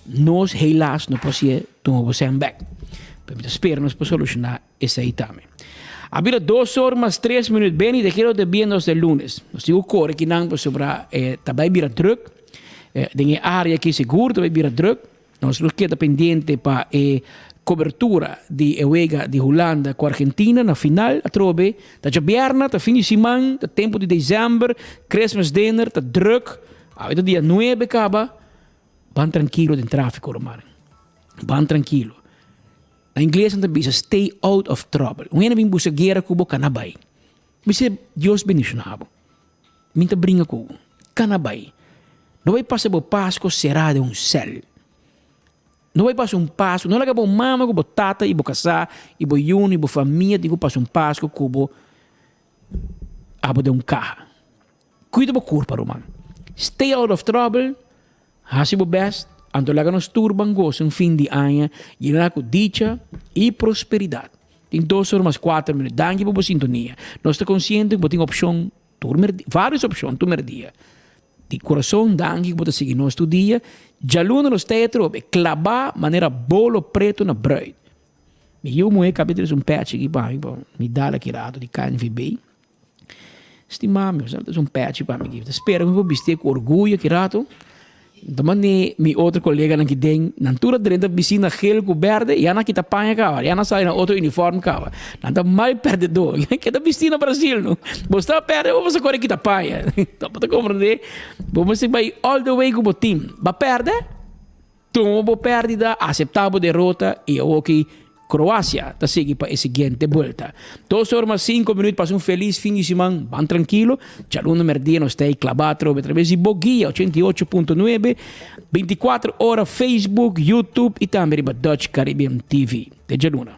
nós, helaas, não podemos tomar você back. Para esperar para solucionar esse aí também. Había 2 horas más 3 minutos. Bem, te quiero de viernes de lunes. Nos digo corre que não sobre também vira druk. Tem área que seguro também vira druk. Nós nos queda pendente para cobertura de Ewega de Holanda com a Argentina na final. A trobe, tá já viernes, tá fim de semana, tá tempo de dezembro, Christmas dinner, tá druk. A dia 9 acaba. Van tranquilo de tráfico, Romano. Van tranquilo. Na inglês não bisa stay out of trouble. Um ano vem buscar guerra cubo canabay. Bisa Deus bendicionado. minta brinca com canabay. Não vai passar por Páscoa será de céu. Não vai passar Páscoa, não é que por mama, com tata, e por casar, e por yuno, e por família, digo passar Páscoa, com abo de carro. Cuida por corpo, romano. Stay out of trouble, hasi por best, anto laga nos turban gozo um fim de ano, e na com dicha e prosperidade. Tem 2 horas, 4 minutos, danke por sintonia. Nós estamos conscientes que tem opção, várias opções, tu dia. De coração, danke por seguir nosso dia. Já luna nos teatro, clavar maneira bolo preto na bread. E eu moe capítulo patch aqui para me dar aqui lado de carne bem. Estimamos, é patch para mim. Espero que eu vou vestir com orgulho aqui rato. Então, meu outro colega que tem, na altura dentro da piscina gel com verde, e ana kita panha kawa, e ana sai na outro uniforme kawa. Nada mais perdedor, que da piscina Brasil, não. Você está perde, você corre kita panha. Então, para compreender, você vai all the way com o time. Vai perder? Tomou perdida, aceitável derrota, e eu aqui Croácia está seguindo para a seguinte volta. 2 horas, 5 minutos para feliz fim de semana, bem tranquilo. Já o número dia nos está clavado através de Boguia 88.9, 24 horas Facebook, YouTube e também para Dutch Caribbean TV. Até já luna.